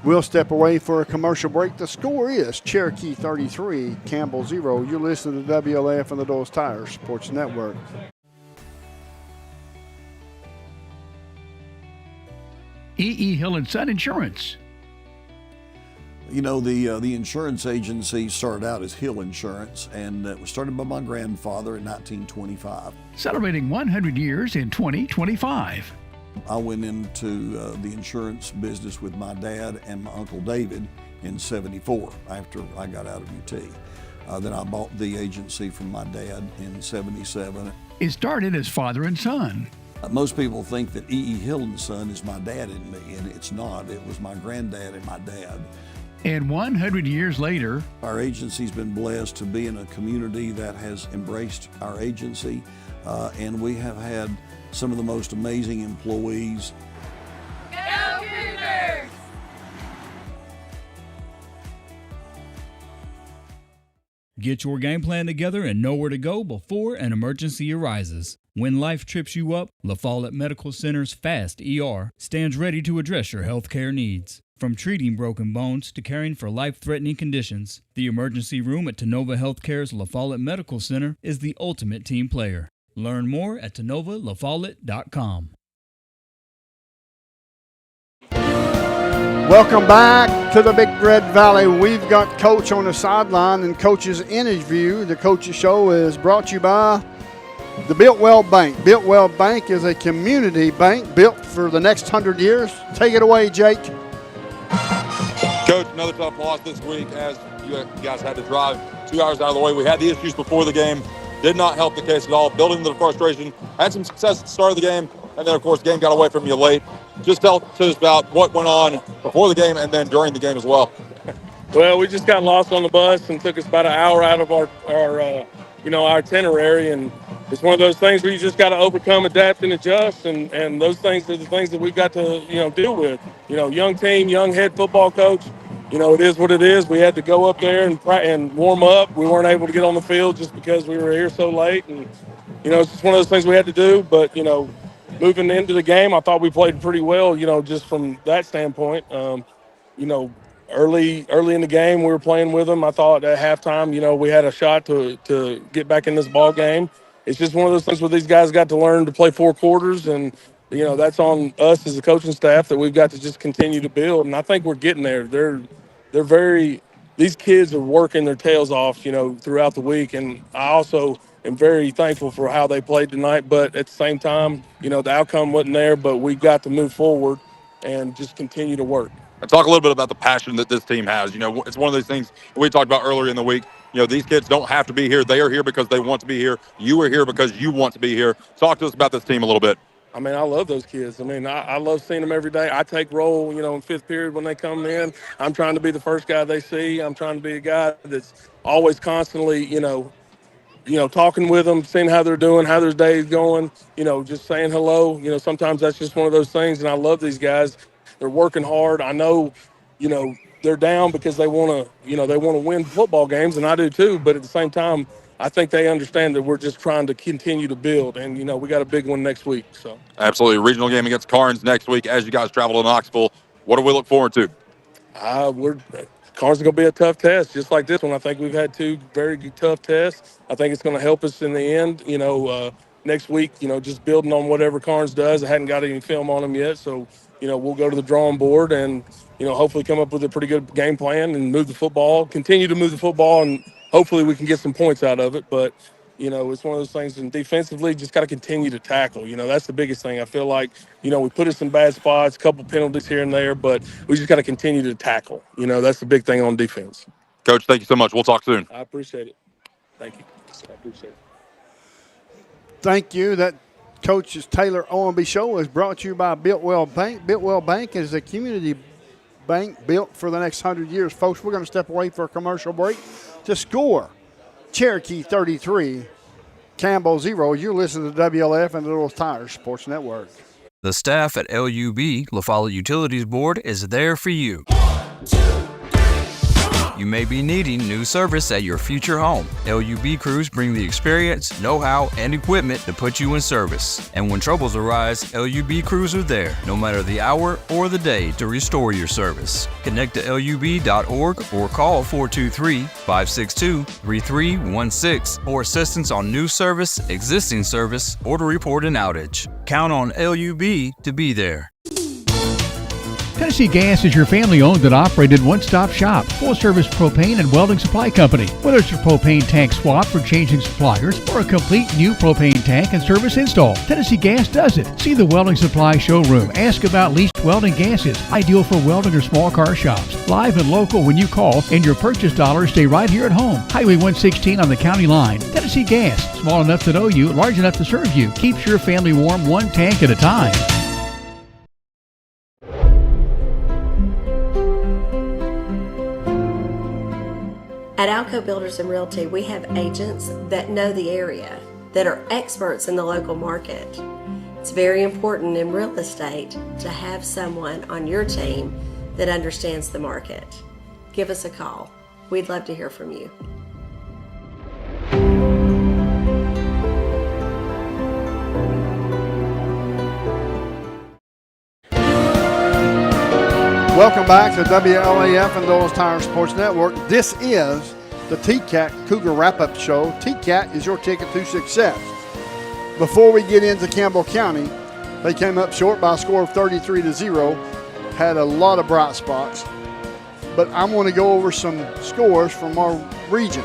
We'll step away for a commercial break. The score is Cherokee 33, Campbell 0. You're listening to WLAF and the Dawes Tire Sports Network. E.E. Hill & Son Insurance. You know, the insurance agency started out as Hill Insurance, and it was started by my grandfather in 1925. Celebrating 100 years in 2025. I went into the insurance business with my dad and my Uncle David in '74 after I got out of UT. Then I bought the agency from my dad in '77. It started as father and son. Most people think that E.E. Hill and Son is my dad and me, and it's not. It was my granddad and my dad. And 100 years later, our agency's been blessed to be in a community that has embraced our agency, and we have had some of the most amazing employees. Go Cougars! Get your game plan together and know where to go before an emergency arises. When life trips you up, La Follette Medical Center's FAST ER stands ready to address your healthcare needs. From treating broken bones to caring for life-threatening conditions, the emergency room at Tenova Healthcare's La Follette Medical Center is the ultimate team player. Learn more at TenovaLaFollette.com. Welcome back to the Big Red Valley. We've got Coach on the sideline and Coach's interview. The Coach's Show is brought to you by the Built-Well Bank. Built-Well Bank is a community bank built for the next 100 years. Take it away, Jake. Coach, another tough loss this week as you guys had to drive 2 hours out of the way. We had the issues before the game. Did not help the case at all. Building the frustration. Had some success at the start of the game. And then, of course, the game got away from you late. Just tell us about what went on before the game and then during the game as well. Well, we just got lost on the bus and took us about an hour out of our itinerary. And it's one of those things where you just got to overcome, adapt, and adjust. And those things are the things that we've got to, deal with. Young team, young head football coach. It is what it is. We had to go up there and warm up. We weren't able to get on the field just because we were here so late. And, it's just one of those things we had to do. But, moving into the game, I thought we played pretty well, just from that standpoint. Early in the game, we were playing with them. I thought at halftime, we had a shot to get back in this ball game. It's just one of those things where these guys got to learn to play 4 quarters, and that's on us as a coaching staff that we've got to just continue to build. And I think we're getting there. These kids are working their tails off, throughout the week. And I also am very thankful for how they played tonight. But at the same time, the outcome wasn't there, but we got to move forward and just continue to work. And talk a little bit about the passion that this team has. It's one of those things we talked about earlier in the week. These kids don't have to be here. They are here because they want to be here. You are here because you want to be here. Talk to us about this team a little bit. I love those kids. I love seeing them every day. I take roll, in fifth period when they come in. I'm trying to be the first guy they see. I'm trying to be a guy that's always constantly, talking with them, seeing how they're doing, how their day's going, just saying hello. Sometimes that's just one of those things, and I love these guys. They're working hard. I know, they're down because they want to win football games, and I do too. But at the same time, I think they understand that we're just trying to continue to build, and we got a big one next week. So absolutely, regional game against Carnes next week as you guys travel to Knoxville. What do we look forward to? Carnes is going to be a tough test, just like this one. I think we've had 2 very tough tests. I think it's going to help us in the end. Next week, just building on whatever Carnes does. I hadn't got any film on them yet, so we'll go to the drawing board and hopefully come up with a pretty good game plan and continue to move the football, and hopefully we can get some points out of it. But it's one of those things, and defensively just got to continue to tackle. That's the biggest thing. I feel like we put us in bad spots, a couple penalties here and there, but we just got to continue to tackle. That's the big thing on defense. Coach, thank you so much. We'll talk soon. I appreciate it. Thank you. I appreciate it. Thank you. That Coach's Taylor Owenby Show is brought to you by Built-Well Bank. Built-Well Bank is a community bank built for the next 100 years. Folks, we're going to step away for a commercial break to score. Cherokee 33, Campbell 0. You're listening to WLAF and the Little Tires Sports Network. The staff at LUB, La Follette Utilities Board, is there for you. You may be needing new service at your future home. LUB crews bring the experience, know-how, and equipment to put you in service. And when troubles arise, LUB crews are there, no matter the hour or the day, to restore your service. Connect to LUB.org or call 423-562-3316 for assistance on new service, existing service, or to report an outage. Count on LUB to be there. Tennessee Gas is your family-owned and operated one-stop shop, full-service propane and welding supply company. Whether it's a propane tank swap for changing suppliers or a complete new propane tank and service install, Tennessee Gas does it. See the Welding Supply showroom. Ask about leased welding gases, ideal for welding or small car shops. Live and local when you call, and your purchase dollars stay right here at home. Highway 116 on the county line. Tennessee Gas, small enough to know you, large enough to serve you. Keeps your family warm one tank at a time. At Alco Builders and Realty, we have agents that know the area, that are experts in the local market. It's very important in real estate to have someone on your team that understands the market. Give us a call. We'd love to hear from you. Welcome back to WLAF and Doyle's Tire Sports Network. This is the TCAT Cougar Wrap-Up Show. TCAT is your ticket to success. Before we get into Campbell County, they came up short by a score of 33-0. Had a lot of bright spots. But I'm going to go over some scores from our region.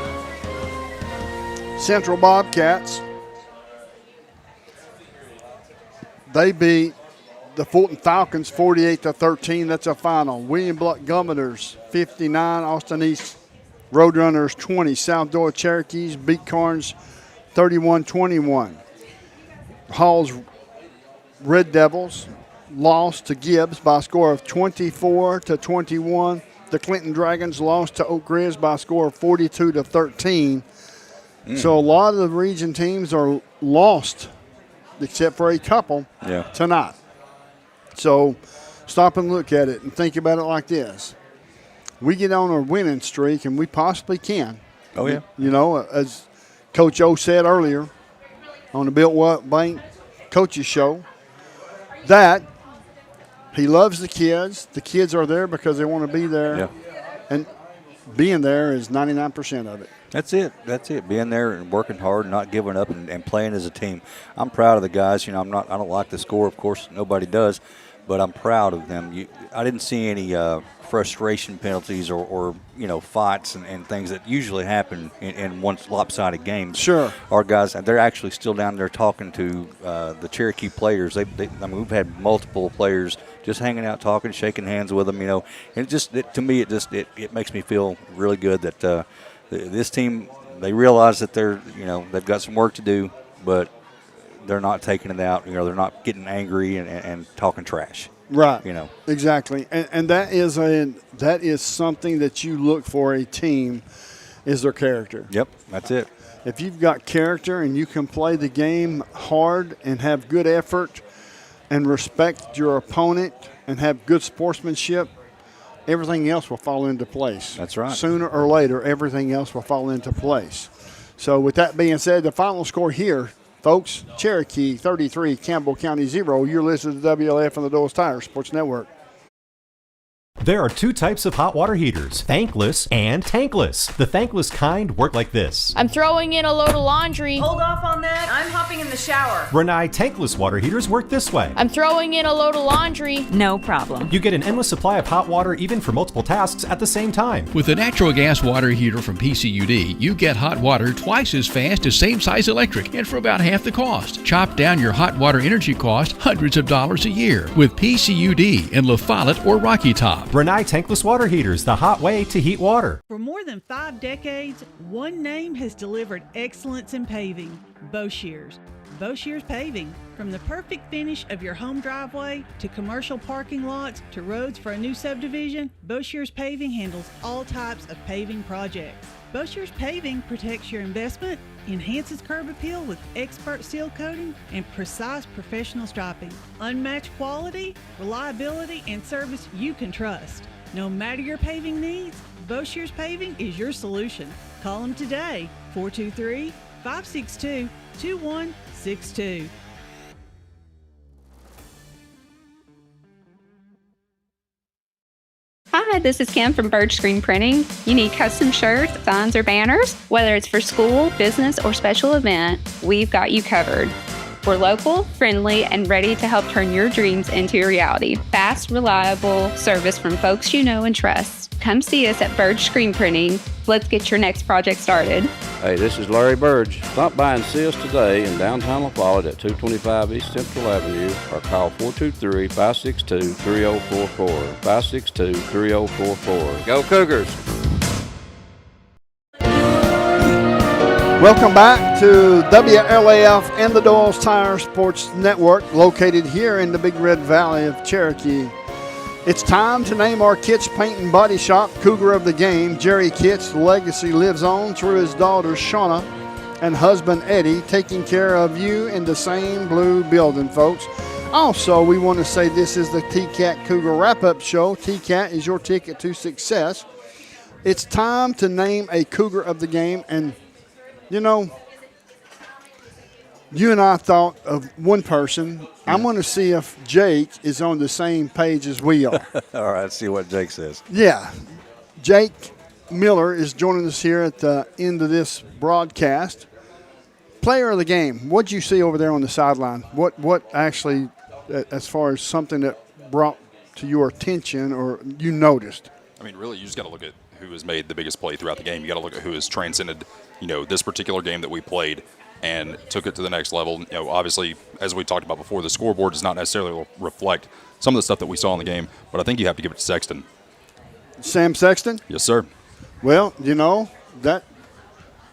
Central Bobcats, they beat the Fulton Falcons 48-13. That's a final. William Blunt Governors 59. Austin East Roadrunners 20. South Door Cherokees beat Carnes 31-21. Hall's Red Devils lost to Gibbs by a score of 24-21. The Clinton Dragons lost to Oak Ridge by a score of 42-13. So a lot of the region teams are lost, except for a couple tonight. So stop and look at it and think about it like this. We get on a winning streak, and we possibly can. Oh, yeah. You know, as Coach O said earlier on the Built What Bank Coaches Show, that he loves the kids. The kids are there because they want to be there. Yeah. And being there is 99% of it. That's it. That's it. Being there and working hard and not giving up and playing as a team. I'm proud of the guys. You know, I don't like the score, of course. Nobody does. But I'm proud of them. I didn't see any frustration penalties or fights and things that usually happen in one lopsided games. Sure. Our guys, they're actually still down there talking to the Cherokee players. We've had multiple players just hanging out, talking, shaking hands with them. You know, and to me, it makes me feel really good that this team, they realize that they've got some work to do, but they're not taking it out. You know, they're not getting angry and talking trash. Right. You know. Exactly. And that is something that you look for a team is their character. Yep, that's it. If you've got character and you can play the game hard and have good effort and respect your opponent and have good sportsmanship, everything else will fall into place. That's right. Sooner or later, everything else will fall into place. So with that being said, the final score here, folks, Cherokee 33, Campbell County 0. You're listening to WLAF on the Doyle's Tire Sports Network. There are two types of hot water heaters, thankless and tankless. The thankless kind work like this. I'm throwing in a load of laundry. Hold off on that. I'm hopping in the shower. Renai tankless water heaters work this way. I'm throwing in a load of laundry. No problem. You get an endless supply of hot water even for multiple tasks at the same time. With a natural gas water heater from PCUD, you get hot water twice as fast as same size electric and for about half the cost. Chop down your hot water energy cost hundreds of dollars a year with PCUD in La Follette or Rocky Top. Renai tankless water heaters, the hot way to heat water. For more than 5 decades, one name has delivered excellence in paving: Boshears. Boshears Paving. From the perfect finish of your home driveway to commercial parking lots to roads for a new subdivision, Boshears Paving handles all types of paving projects. Boshears Paving protects your investment, enhances curb appeal with expert seal coating and precise professional striping. Unmatched quality, reliability, and service you can trust. No matter your paving needs, Boshears Paving is your solution. Call them today, 423-562-2162. Hi, this is Kim from Bird Screen Printing. You need custom shirts, signs, or banners? Whether it's for school, business, or special event, we've got you covered. We're local, friendly, and ready to help turn your dreams into a reality. Fast, reliable service from folks you know and trust. Come see us at Burge Screen Printing. Let's get your next project started. Hey, this is Larry Burge. Stop by and see us today in downtown La Follette at 225 East Central Avenue or call 423-562-3044. 562-3044. Go Cougars! Welcome back to WLAF and the Doyle's Tire Sports Network, located here in the Big Red Valley of Cherokee. It's time to name our Kitts Paint and Body Shop Cougar of the game. Jerry Kitts' legacy lives on through his daughter Shauna and husband Eddie, taking care of you in the same blue building, folks. Also, we want to say this is the T-Cat Cougar wrap-up show. T-Cat is your ticket to success. It's time to name a Cougar of the game, and you know, you and I thought of one person. I'm going to see if Jake is on the same page as we are. All right, let's see what Jake says. Yeah. Jake Miller is joining us here at the end of this broadcast. Player of the game, what did you see over there on the sideline? What actually, as far as something that brought to your attention or you noticed? I mean, really, you just got to look at who has made the biggest play throughout the game. You got to look at who has transcended, this particular game that we played and took it to the next level. Obviously, as we talked about before, the scoreboard does not necessarily reflect some of the stuff that we saw in the game, but I think you have to give it to Sexton. Sam Sexton? Yes, sir. Well,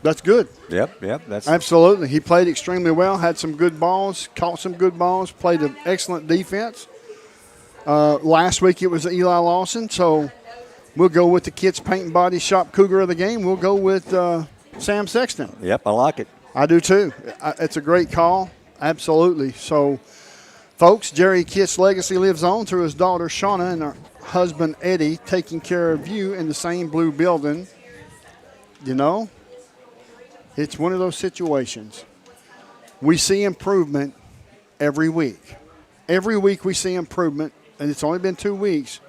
that's good. Yep. That's absolutely. He played extremely well, had some good balls, caught some good balls, played an excellent defense. Last week it was Eli Lawson, so we'll go with the Kitts Paint and Body Shop Cougar of the game. We'll go with Sam Sexton. Yep, I like it. I do too. It's a great call. Absolutely. So, folks, Jerry Kitts' legacy lives on through his daughter Shauna and her husband Eddie, taking care of you in the same blue building. It's one of those situations. We see improvement every week. Every week we see improvement, and it's only been 2 weeks.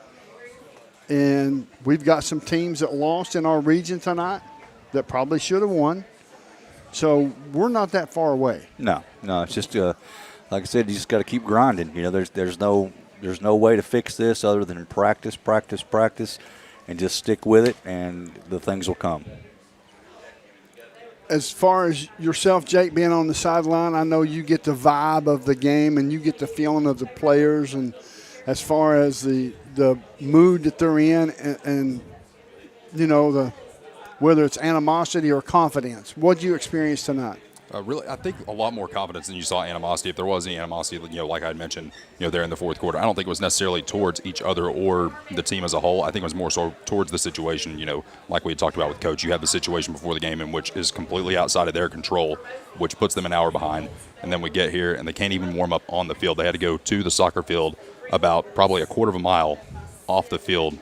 And we've got some teams that lost in our region tonight that probably should have won. So we're not that far away. No. It's just like I said, you just got to keep grinding. There's no way to fix this other than practice, and just stick with it, and the things will come. As far as yourself, Jake, being on the sideline, I know you get the vibe of the game and you get the feeling of the players, and as far as the mood that they're in, and whether it's animosity or confidence. What did you experience tonight? Really, I think a lot more confidence than you saw animosity. If there was any animosity, like I had mentioned, there in the fourth quarter, I don't think it was necessarily towards each other or the team as a whole. I think it was more so towards the situation, like we had talked about with Coach. You have the situation before the game in which is completely outside of their control, which puts them an hour behind. And then we get here, and they can't even warm up on the field. They had to go to the soccer field about probably a quarter of a mile off the field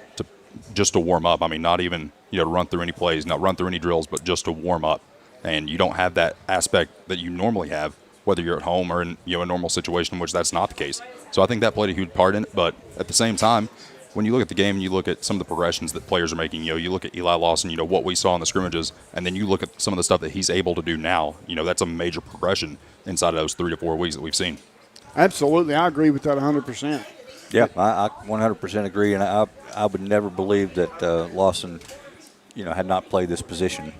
just to warm up. I mean, not even to run through any plays, not run through any drills, but just to warm up. And you don't have that aspect that you normally have, whether you're at home or in a normal situation, in which that's not the case. So I think that played a huge part in it. But at the same time, when you look at the game and you look at some of the progressions that players are making, you look at Eli Lawson, what we saw in the scrimmages, and then you look at some of the stuff that he's able to do now. That's a major progression inside of those 3 to 4 weeks that we've seen. Absolutely. I agree with that 100%. Yeah, I 100% agree, and I would never believe that Lawson, had not played this position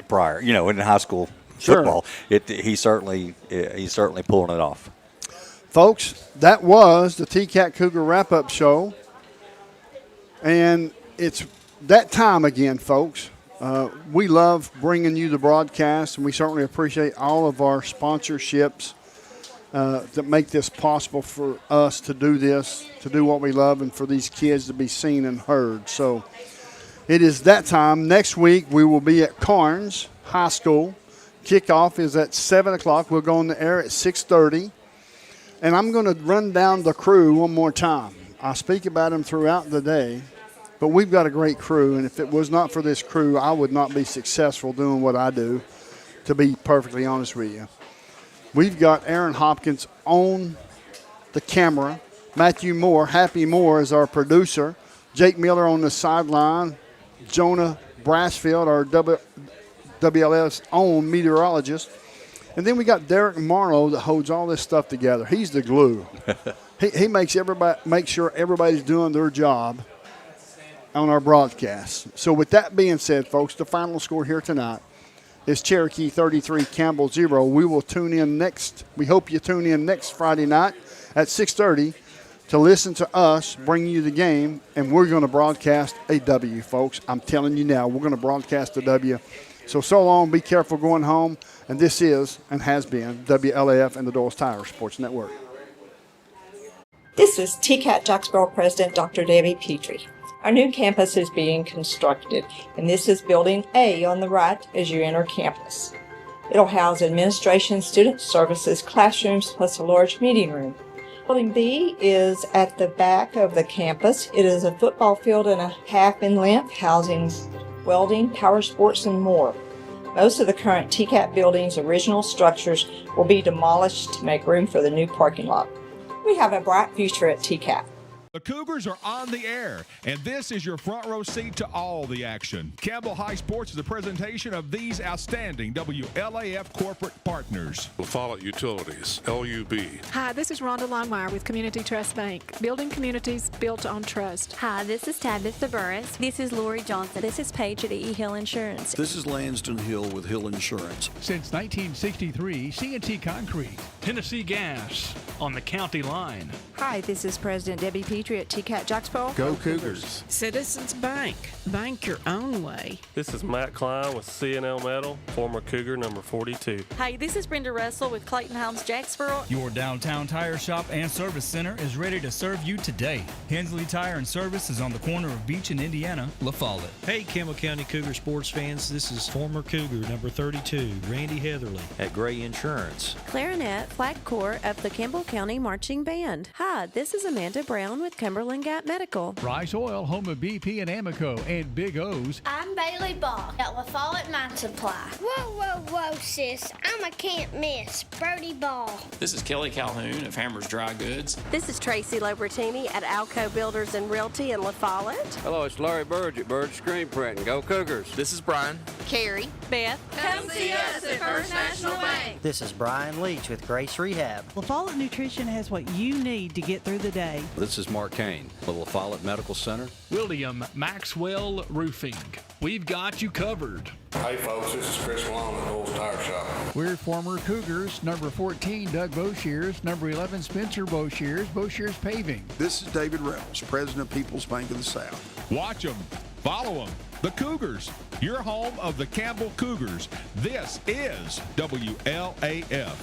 prior, in high school football. He's certainly pulling it off. Folks, that was the T-Cat Cougar wrap-up show, and it's that time again, folks. We love bringing you the broadcast, and we certainly appreciate all of our sponsorships that make this possible for us to do this, to do what we love, and for these kids to be seen and heard. So it is that time. Next week we will be at Carnes High School. Kickoff is at 7 o'clock. We'll go on the air at 6:30. And I'm going to run down the crew one more time. I speak about them throughout the day, but we've got a great crew, and if it was not for this crew, I would not be successful doing what I do, to be perfectly honest with you. We've got Aaron Hopkins on the camera. Matthew Moore, Happy Moore, is our producer. Jake Miller on the sideline. Jonah Brassfield, our WLS own meteorologist. And then we got Derek Marlowe that holds all this stuff together. He's the glue. he makes sure everybody's doing their job on our broadcast. So with that being said, folks, the final score here tonight is Cherokee 33, Campbell 0. We will tune in next. We hope you tune in next Friday night at 6:30 to listen to us bring you the game, and we're going to broadcast a W, folks. I'm telling you now, we're going to broadcast a W. So long, be careful going home, and this is and has been WLAF and the Doyle's Tire Sports Network. This is TCAT Jacksboro President Dr. Debbie Petrie. Our new campus is being constructed, and this is Building A on the right as you enter campus. It'll house administration, student services, classrooms, plus a large meeting room. Building B is at the back of the campus. It is a football field and a half in length, housing welding, power sports, and more. Most of the current TCAT building's original structures will be demolished to make room for the new parking lot. We have a bright future at TCAT. The Cougars are on the air, and this is your front row seat to all the action. Campbell High Sports is a presentation of these outstanding WLAF corporate partners. La Follette Utilities, LUB. Hi, this is Rhonda Longmire with Community Trust Bank, building communities built on trust. Hi, this is Tabitha Burris. This is Lori Johnson. This is Paige at E. Hill Insurance. This is Lanston Hill with Hill Insurance. Since 1963, C&T Concrete. Tennessee Gas on the county line. Hi, this is President Debbie Petrie at TCAT Jacksboro. Go Cougars. Citizens Bank. Bank your own way. This is Matt Klein with C&L Metal, former Cougar number 42. Hi, this is Brenda Russell with Clayton Homes Jacksboro. Your downtown tire shop and service center is ready to serve you today. Hensley Tire and Service is on the corner of Beach and Indiana, La Follette. Hey, Campbell County Cougar sports fans, this is former Cougar number 32, Randy Heatherly at Gray Insurance. Clarinet, flag corps of the Campbell County Marching Band. Hi, this is Amanda Brown with Cumberland Gap Medical. Rice Oil, home of BP and Amoco and Big O's. I'm Bailey Ball at La Follette Mine Supply. Whoa, sis. I'm a can't miss. Brody Ball. This is Kelly Calhoun of Hammers Dry Goods. This is Tracy Lobertini at Alco Builders and Realty in La Follette. Hello, it's Larry Burge at Burge Screen Printing. Go Cougars. This is Brian. Carrie. Beth. Come see us at First National Bank. This is Brian Leach with Grace Rehab. La Follette Nutrition has what you need to get through the day. This is Mark Kane with La Follette Medical Center. William Maxwell Roofing. We've got you covered. Hey folks, this is Chris Long at Doyle's Tire Shop. We're former Cougars. Number 14, Doug Boshears. Number 11, Spencer Boshears. Boshears Paving. This is David Reynolds, President of People's Bank of the South. Watch them, follow them. The Cougars, your home of the Campbell Cougars. This is WLAF.